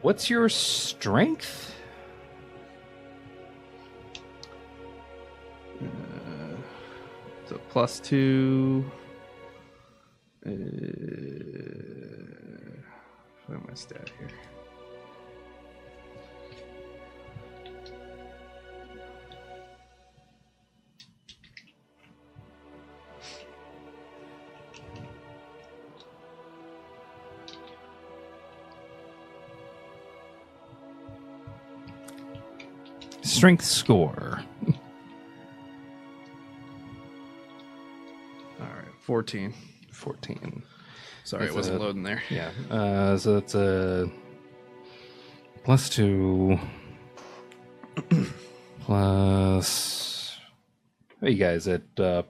What's your strength? So +2. Where's my stat here? Strength score. All right, 14. 14. Sorry, it wasn't loading there. Yeah. So it's a +2 plus. What are you guys at?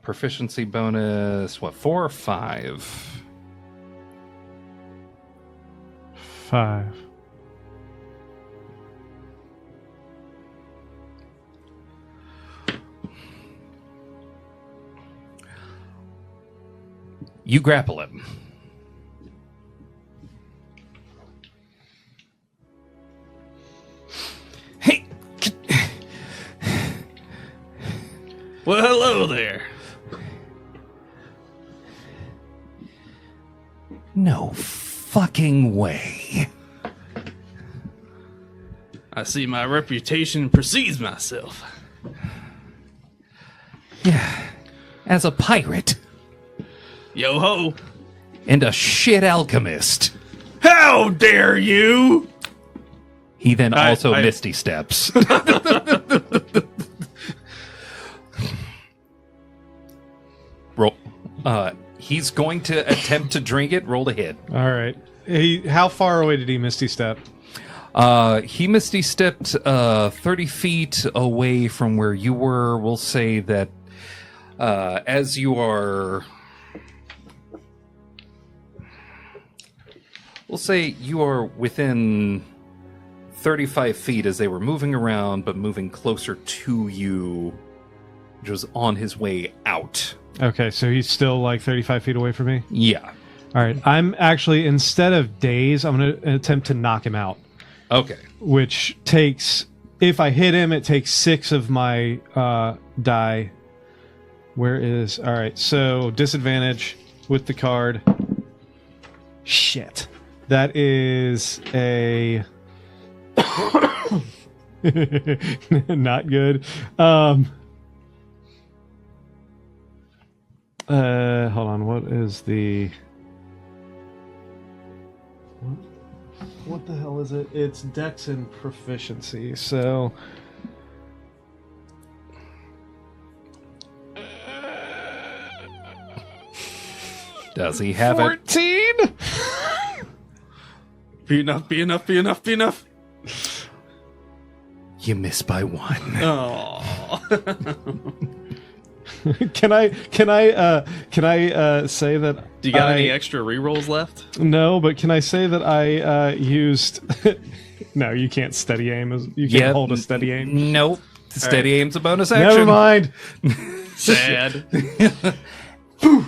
Proficiency bonus? What, 4 or 5? 5. You grapple him. Hey! Well, hello there. No fucking way. I see my reputation precedes myself. Yeah. As a pirate. Yo ho! And a shit alchemist. How dare you! He then also Misty steps. Roll. He's going to attempt to drink it. Roll to hit. All right. How far away did he Misty step? He Misty stepped 30 feet away from where you were. We'll say that as you are... We'll say you are within 35 feet as they were moving around, but moving closer to you, which was on his way out. Okay, so he's still like 35 feet away from me? Yeah. All right. I'm actually, instead of daze, I'm going to attempt to knock him out. Okay. Which takes, if I hit him, it takes 6 of my die. Where is, all right, so disadvantage with the card. Shit. That is a not good. Hold on. What is the what the hell is it? It's Dex and proficiency. So Does he have 14? Be enough, be enough, be enough, be enough. You miss by 1. Oh. Can I say that? Do you got any extra rerolls left? No, but can I say that I used? No, you can't steady aim. You can't hold a steady aim. Nope. Steady aim's a bonus action. Never mind. Sad.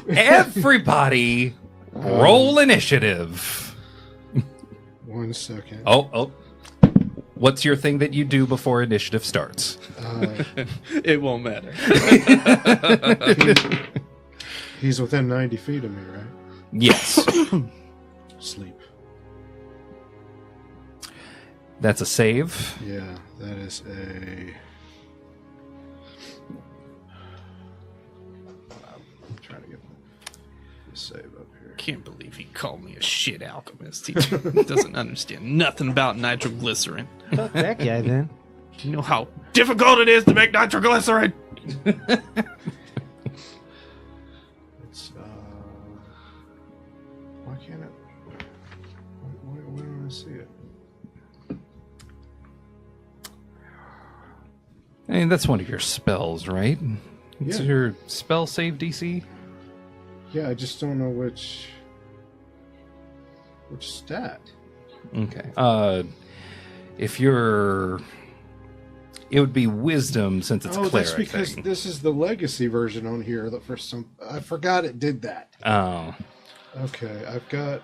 Everybody, roll initiative. 1 second. Oh. What's your thing that you do before initiative starts? It won't matter. He's within 90 feet of me, right? Yes. Sleep. That's a save. Yeah, that is a... I'm trying to get the save up here. Can't believe he called me a shit alchemist. He doesn't understand nothing about nitroglycerin. Fuck that guy then. You know how difficult it is to make nitroglycerin? It's, why can't it... Why don't I see it? I mean, that's one of your spells, right? It's Yeah. your spell save DC? Yeah, I just don't know which stat. Okay. If you're... It would be wisdom since it's cleric. That's because this is the legacy version on here. That for some, I forgot it did that. Oh. Okay, I've got.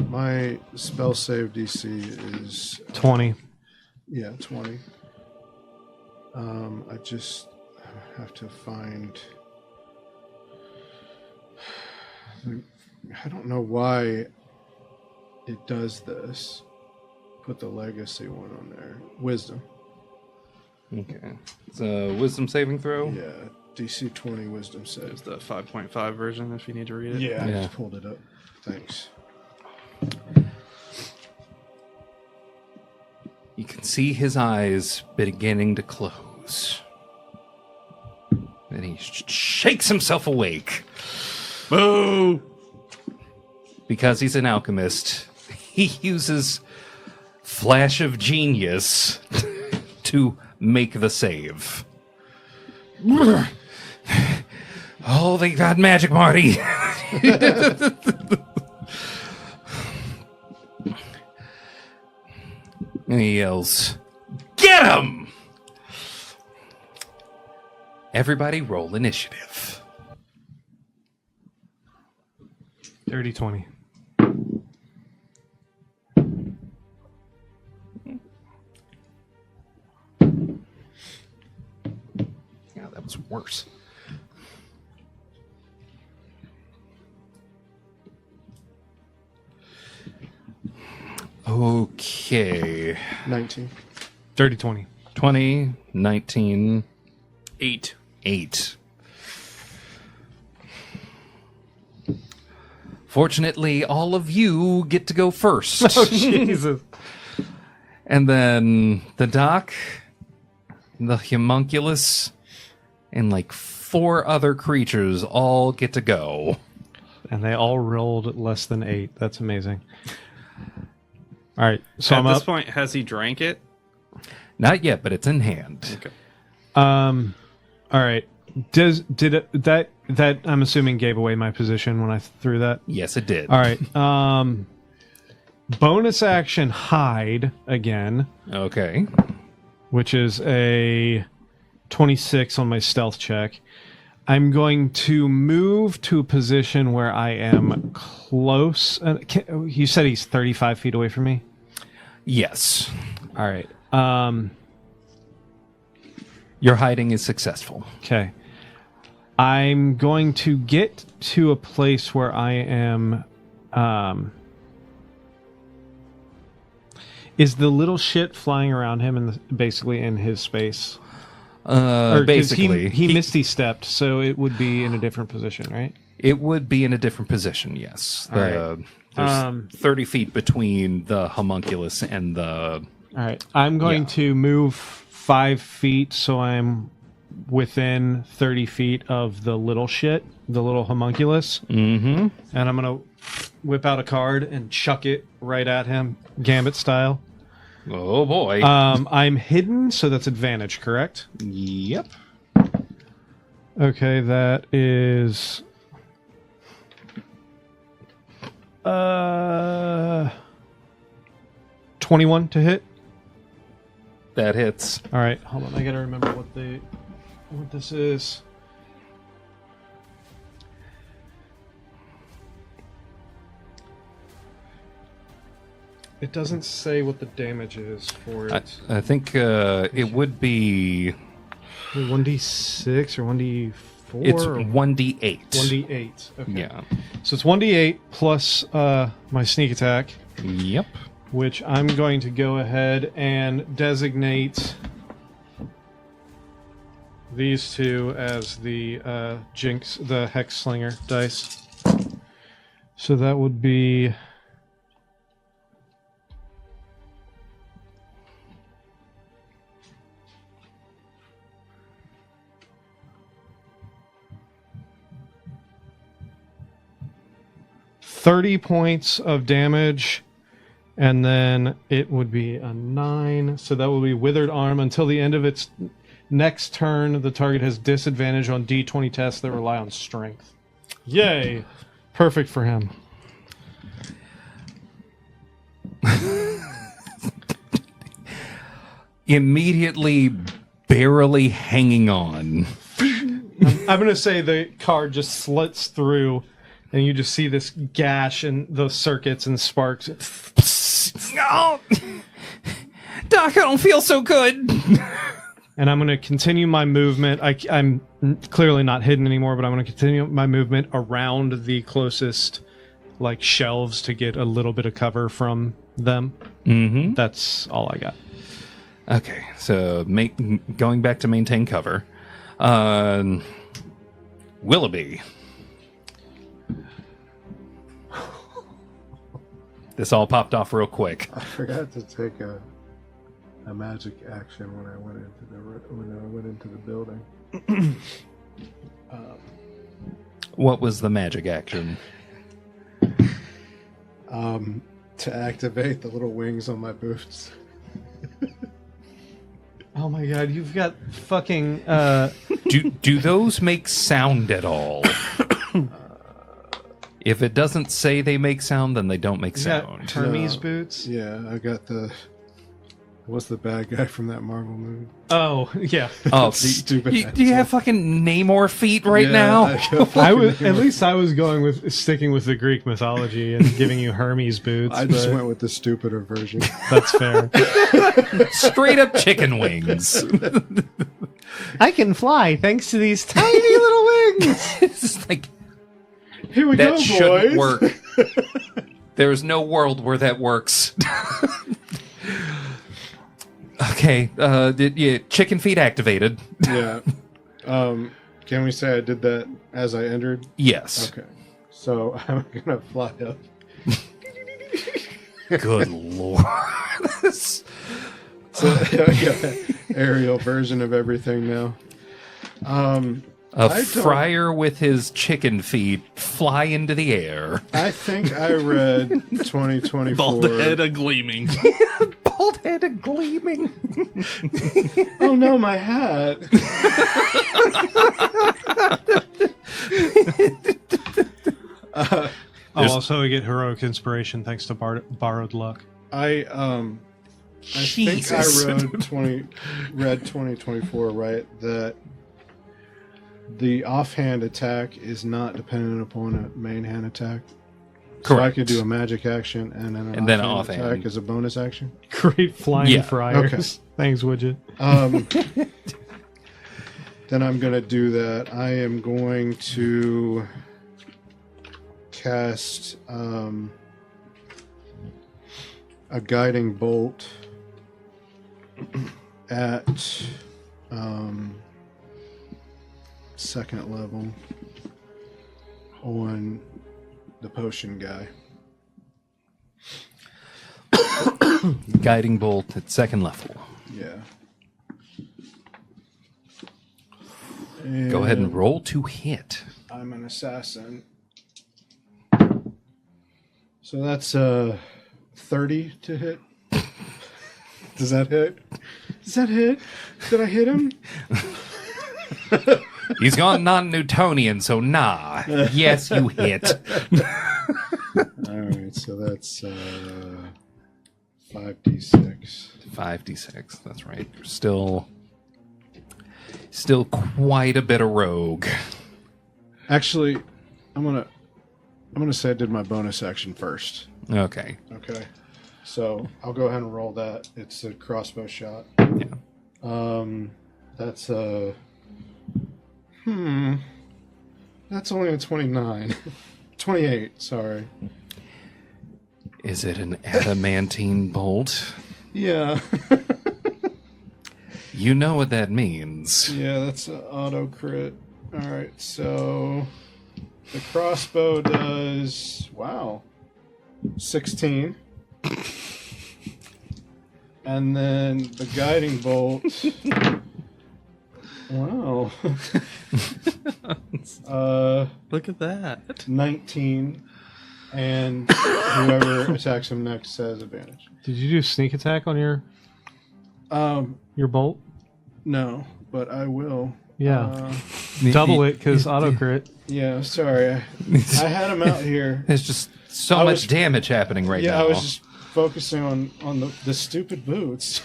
My spell save DC is 20. Yeah, 20. I just have to find. I don't know why it does this. Put the legacy one on there. Wisdom. Okay. It's a wisdom saving throw? Yeah, DC 20 wisdom There's save. the 5.5 version if you need to read it. Yeah, I Yeah. just pulled it up. Thanks. You can see his eyes beginning to close. Then he shakes himself awake. Boo! Because he's an alchemist, he uses Flash of Genius to make the save. Oh, they got magic, Marty. And he yells, "Get him!" Everybody roll initiative. 30-20. Yeah, that was worse. Okay. 19. 30-20. 20, 19, 8. 8. Fortunately, all of you get to go first. Jesus. And then the doc, the homunculus, and like 4 other creatures all get to go. And they all rolled less than 8. That's amazing. All right, so At I'm this up. point, has he drank it? Not yet, but it's in hand. Okay. All right. That I'm assuming gave away my position when I threw that. Yes, it did. All right. Bonus action hide again, Okay. which is a 26 on my stealth check. I'm going to move to a position where I am close. You said he's 35 feet away from me? Yes. All right. Your hiding is successful. Okay. I'm going to get to a place where I am. Is the little shit flying around him basically in his space? Or 'cause Basically, he misty stepped, so it would be in a different position, right? it would be in a different position. Yes. All There's 30 feet between the homunculus and the. All right. I'm going Yeah. to move 5 feet, so I'm within 30 feet of the little shit, the little homunculus. Mm-hmm. And I'm going to whip out a card and chuck it right at him, Gambit style. Oh boy. I'm hidden, so that's advantage, correct? Yep. Okay, that is 21 to hit. That hits. All right, hold on. I gotta remember what this is. It doesn't say what the damage is for it. I think it would be. 1d6 or 1d4? It's or 1d8. 1d8. Okay. Yeah. So it's 1d8 plus my sneak attack, Yep. which I'm going to go ahead and designate these two as the Jinx, the Hex Slinger dice. So that would be 30 points of damage, and then it would be a 9. So that will be Withered Arm. Until the end of its next turn, the target has disadvantage on d20 tests that rely on strength. Yay! Perfect for him. Immediately, barely hanging on. I'm going to say the card just slits through and you just see this gash and the circuits and sparks. Oh, Doc, I don't feel so good. And I'm going to continue my movement. I'm clearly not hidden anymore, but I'm going to continue my movement around the closest like shelves to get a little bit of cover from them. Mm-hmm. That's all I got. Okay, so going back to maintain cover. Willoughby. This all popped off real quick. I forgot to take a magic action when I went into the building. What was the magic action? To activate the little wings on my boots. Oh my god, you've got fucking... Do those make sound at all? If it doesn't say they make sound, then they don't make sound. Hermes No. boots? Yeah, I got the... What's the bad guy from that Marvel movie? Oh, yeah. Oh, Stupid do you have fucking Namor feet right now? I was going with sticking with the Greek mythology and giving you Hermes boots. I just went with the stupider version. That's fair. Straight up chicken wings. I can fly thanks to these tiny little wings. It's like, Here we that go, shouldn't boys. work. There's no world where that works. Okay, chicken feet activated. Yeah. Can we say I did that as I entered? Yes. Okay. So I'm gonna fly up. Good lord. So I got an aerial version of everything now. A friar with his chicken feet fly into the air. I think I read 2024. Bald head a gleaming. Bald headed gleaming. Oh no, my hat. Also, we get heroic inspiration thanks to borrowed luck. I think I read 2024 right, that the offhand attack is not dependent upon a main hand attack. So I could do a magic action and then an offhand attack as a bonus action. Great flying friars. Okay. Thanks, Widget. Then I'm going to do that. I am going to cast a guiding bolt at second level on the potion guy. Guiding bolt at second level. Yeah. Go ahead and roll to hit. I'm an assassin. So that's 30 to hit. Does that hit? Does that hit? Did I hit him? He's gone non-Newtonian, so nah. Yes, you hit. Alright, so that's 5d6. 5d6, that's right. You're still quite a bit of rogue. Actually, I'm gonna say I did my bonus action first. Okay. Okay. So I'll go ahead and roll that. It's a crossbow shot. Yeah. That's that's only a 29. 28, sorry. Is it an adamantine bolt? Yeah. You know what that means. Yeah, that's an auto crit. Alright, so the crossbow does 16. And then the guiding bolt. Wow. Look at that. 19. And whoever attacks him next has advantage. Did you do sneak attack on your bolt? No, but I will. Yeah. Double it because auto crit. Yeah, sorry. I had him out here. There's just so much damage happening right now. Yeah, I was just focusing on the stupid boots.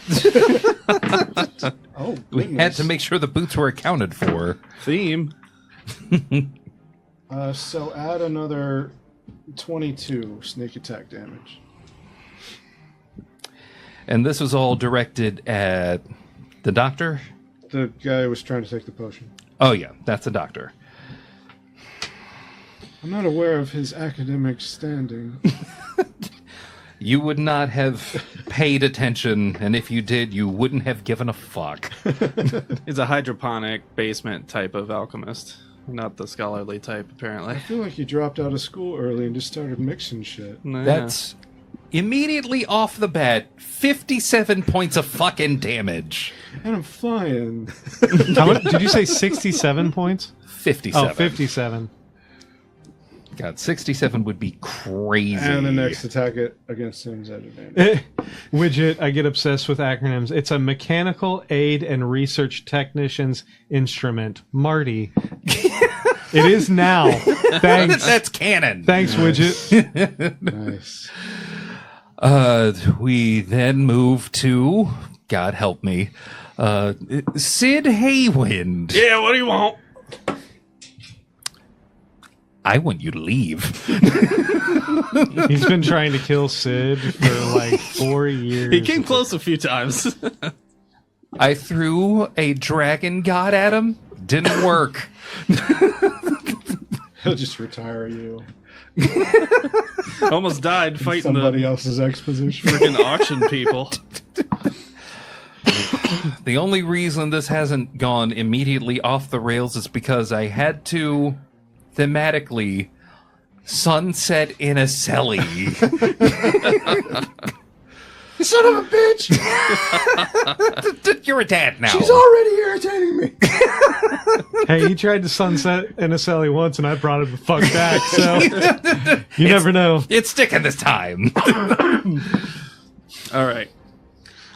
Oh, we had to make sure the boots were accounted for. Theme. So add another 22 sneak attack damage. And this was all directed at the doctor? The guy who was trying to take the potion. Oh, yeah, that's the doctor. I'm not aware of his academic standing. You would not have paid attention, and if you did, you wouldn't have given a fuck. He's a hydroponic basement type of alchemist, not the scholarly type, apparently. I feel like he dropped out of school early and just started mixing shit. Yeah. That's immediately off the bat 57 points of fucking damage. And I'm flying. How much, did you say 67 points? 57. Oh, 57. God, 67 would be crazy. And the next attack against him is at advantage. Widget, I get obsessed with acronyms. It's a mechanical aid and research technician's instrument. Marty. It is now. Thanks. That's canon. Thanks, Widget. Nice. We then move to, God help me, Sid Haywind. Yeah, what do you want? I want you to leave. He's been trying to kill Sid for like 4 years. He came close a few times. I threw a dragon god at him. Didn't work. He'll just retire you. Almost died fighting Somebody the else's exposition. freaking auction people. The only reason this hasn't gone immediately off the rails is because I had to thematically sunset in a celly. You son of a bitch! You're a dad now. She's already irritating me. Hey, he tried to sunset in a celly once, and I brought him the fuck back. So you never know. It's sticking this time. All right. He's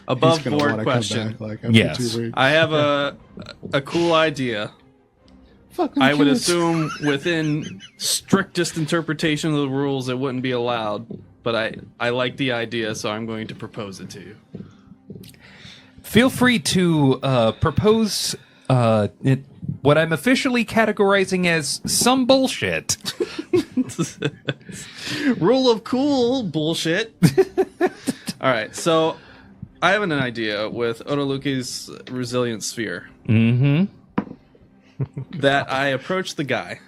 Above gonna board wanna question. come back like Yes. 2 weeks. I have a cool idea. Fucking I would kids. assume within strictest interpretation of the rules it wouldn't be allowed, but I like the idea, so I'm going to propose it to you. Feel free to propose what I'm officially categorizing as some bullshit. Rule of cool bullshit. All right, so I have an idea with Odaluki's resilient sphere. Mm-hmm. That I approach the guy.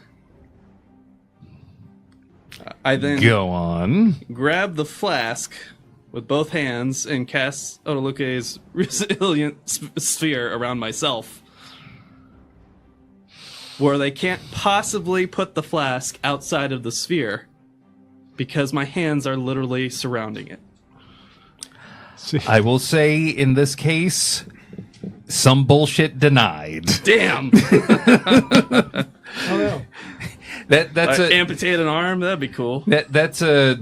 I then Go on. grab the flask with both hands and cast Odaluke's resilient sphere around myself, where they can't possibly put the flask outside of the sphere because my hands are literally surrounding it. I will say, in this case, some bullshit denied. Damn! Oh, no. That's a amputate an arm? That'd be cool. that's a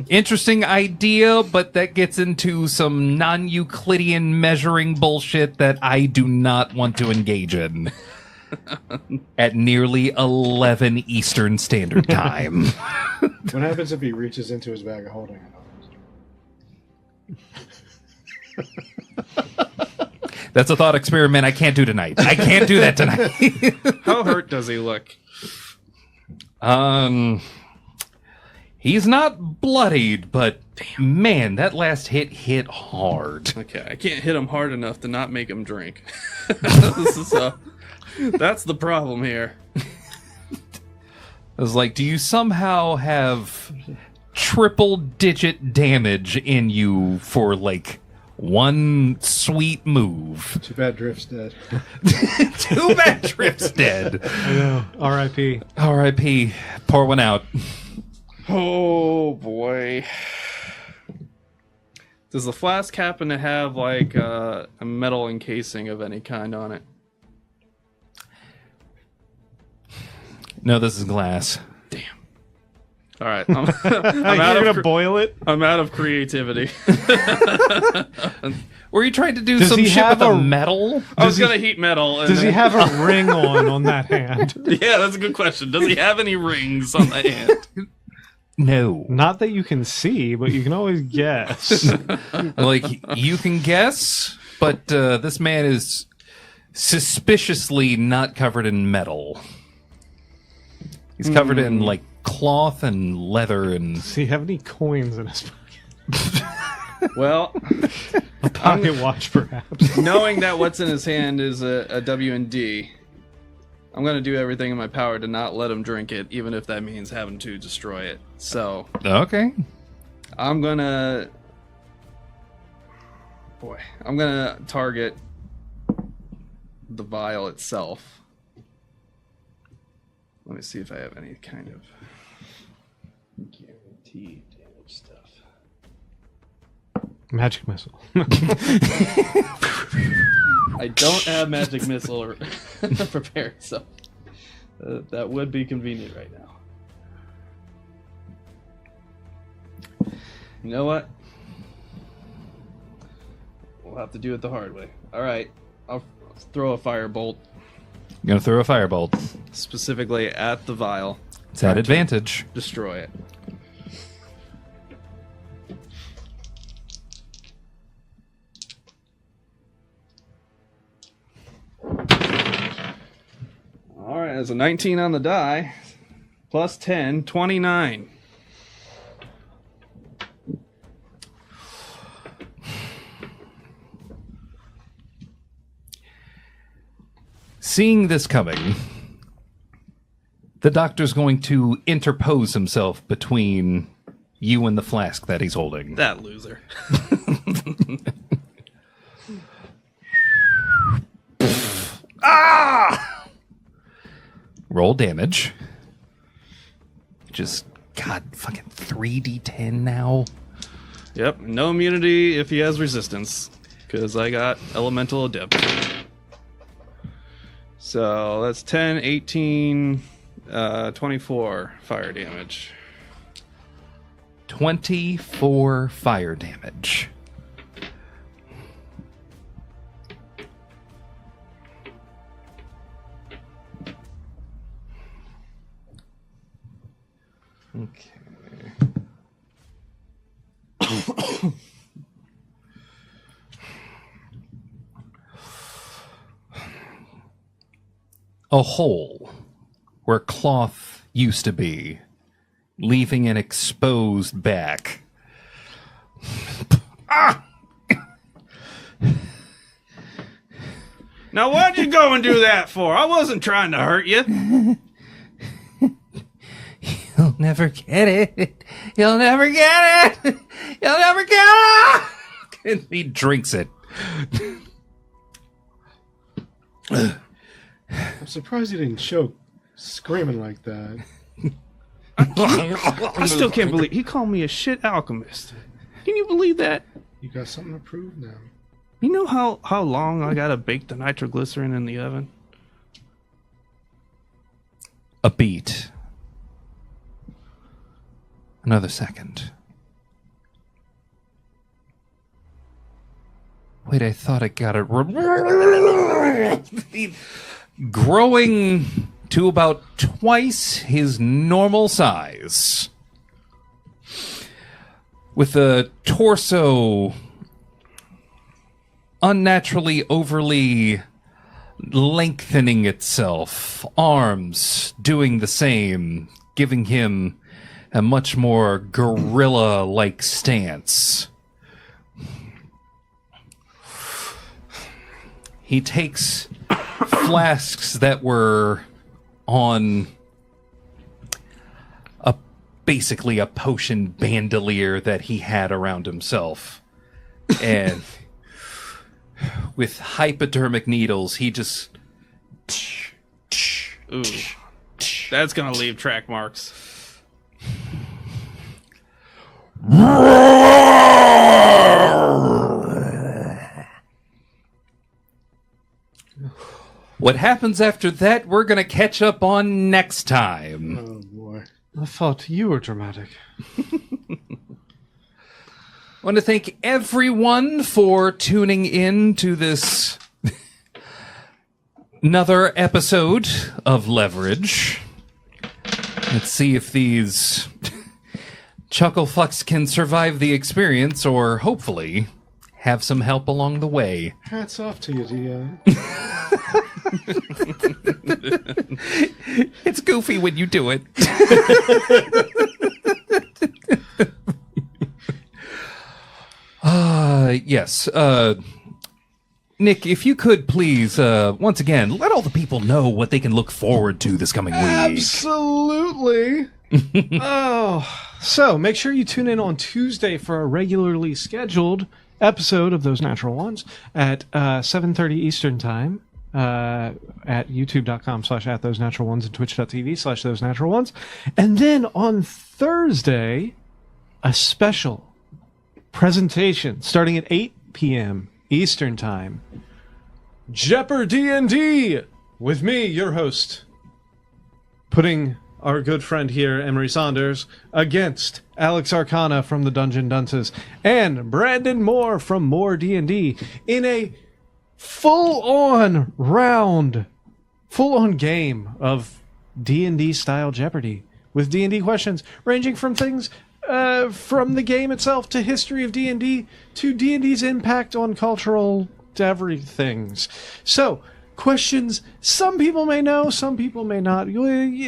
interesting idea, but that gets into some non-Euclidean measuring bullshit that I do not want to engage in. At nearly 11 Eastern Standard Time. What happens if he reaches into his bag of holding? That's a thought experiment I can't do tonight. I can't do that tonight. How hurt does he look? He's not bloodied, but man, that last hit hard. Okay, I can't hit him hard enough to not make him drink. That's the problem here. I was like, do you somehow have triple-digit damage in you for, like, one sweet move? Too bad Drift's dead. Too bad Drift's dead. I know. R.I.P. R.I.P. Pour one out. Oh boy. Does the flask happen to have like a metal encasing of any kind on it? No, this is glass. Damn. All right, I'm You're out gonna of boil it? I'm out of creativity. Were you trying to do Does some he shit have with a a- metal? I was gonna heat metal. And Does he then- have a ring on that hand? Yeah, that's a good question. Does he have any rings on the hand? No. Not that you can see, but you can always guess. Like, you can guess, but this man is suspiciously not covered in metal. He's covered in like cloth and leather and. Does he have any coins in his pocket? Well, A pocket watch, perhaps. knowing that what's in his hand is a W&D, I'm going to do everything in my power to not let him drink it, even if that means having to destroy it. So, Okay. I'm going to target the vial itself. Let me see if I have any kind of guaranteed damage stuff. Magic missile. I don't have magic missile prepared, so that would be convenient right now. You know what? We'll have to do it the hard way. All right, I'll throw a firebolt You're going to throw a firebolt. specifically at the vial. It's at advantage. Destroy it. All right, there's a 19 on the die. Plus 10, 29. Seeing this coming, the doctor's going to interpose himself between you and the flask that he's holding. That loser. Roll damage. Just, God, fucking 3d10 now. Yep, no immunity if he has resistance, because I got elemental adept. So that's 10, 18, 24 fire damage. 24 fire damage. Okay. A hole where cloth used to be, leaving an exposed back. Now what'd you go and do that for? I wasn't trying to hurt you. You'll never get it. You'll never get it. You'll never get it. And he drinks it. I'm surprised he didn't choke screaming like that. I still can't believe he called me a shit alchemist. Can you believe that? You got something to prove now. You know how long I gotta bake the nitroglycerin in the oven? A beat. Another second. Wait, I thought I got it. Growing to about twice his normal size. With a torso unnaturally overly lengthening itself. Arms doing the same, giving him a much more gorilla-like stance. He takes flasks that were on basically a potion bandolier that he had around himself. And with hypodermic needles, he just... Ooh. That's gonna leave track marks. What happens after that, we're going to catch up on next time. Oh boy. I thought you were dramatic. I want to thank everyone for tuning in to this another episode of Leverage. Let's see if these chuckle fucks can survive the experience, or hopefully have some help along the way. Hats off to you, DM. It's goofy when you do it. Yes. Nick, if you could please, once again, let all the people know what they can look forward to this coming week. Absolutely. So make sure you tune in on Tuesday for a regularly scheduled episode of Those Natural Ones at 7:30 Eastern Time at youtube.com/@thosenatural1s and twitch.tv/thosenatural1s. And then on Thursday, a special presentation starting at 8 p.m. Eastern Time. Jeopardy D&D with me, your host, putting our good friend here, Emery Saunders, against Alex Arcana from the Dungeon Dunces and Brandon Moore from More D&D in a full-on game of D&D style Jeopardy with D&D questions ranging from things from the game itself to history of D&D to D&D's impact on cultural everythings. So, questions some people may know, some people may not.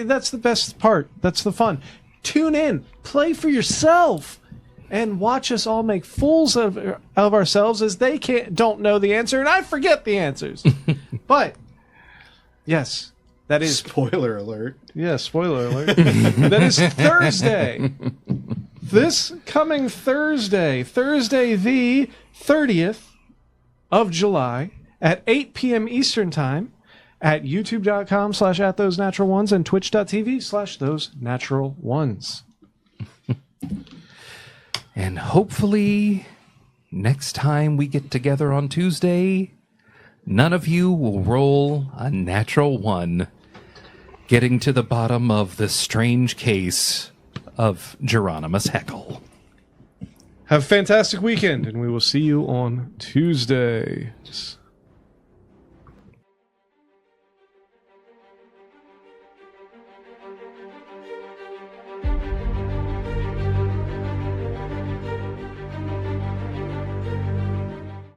That's the best part. That's the fun. Tune in, play for yourself, and watch us all make fools of ourselves as they don't know the answer, and I forget the answers. But, yes, that is... Spoiler alert. Yeah, spoiler alert. That is Thursday. This coming Thursday the 30th of July at 8 p.m. Eastern Time at youtube.com/@thosenatural1s and twitch.tv/thosenatural1s. And hopefully next time we get together on Tuesday, none of you will roll a natural one, getting to the bottom of the strange case of Jeronimus Heckyll. Have a fantastic weekend, and we will see you on Tuesday.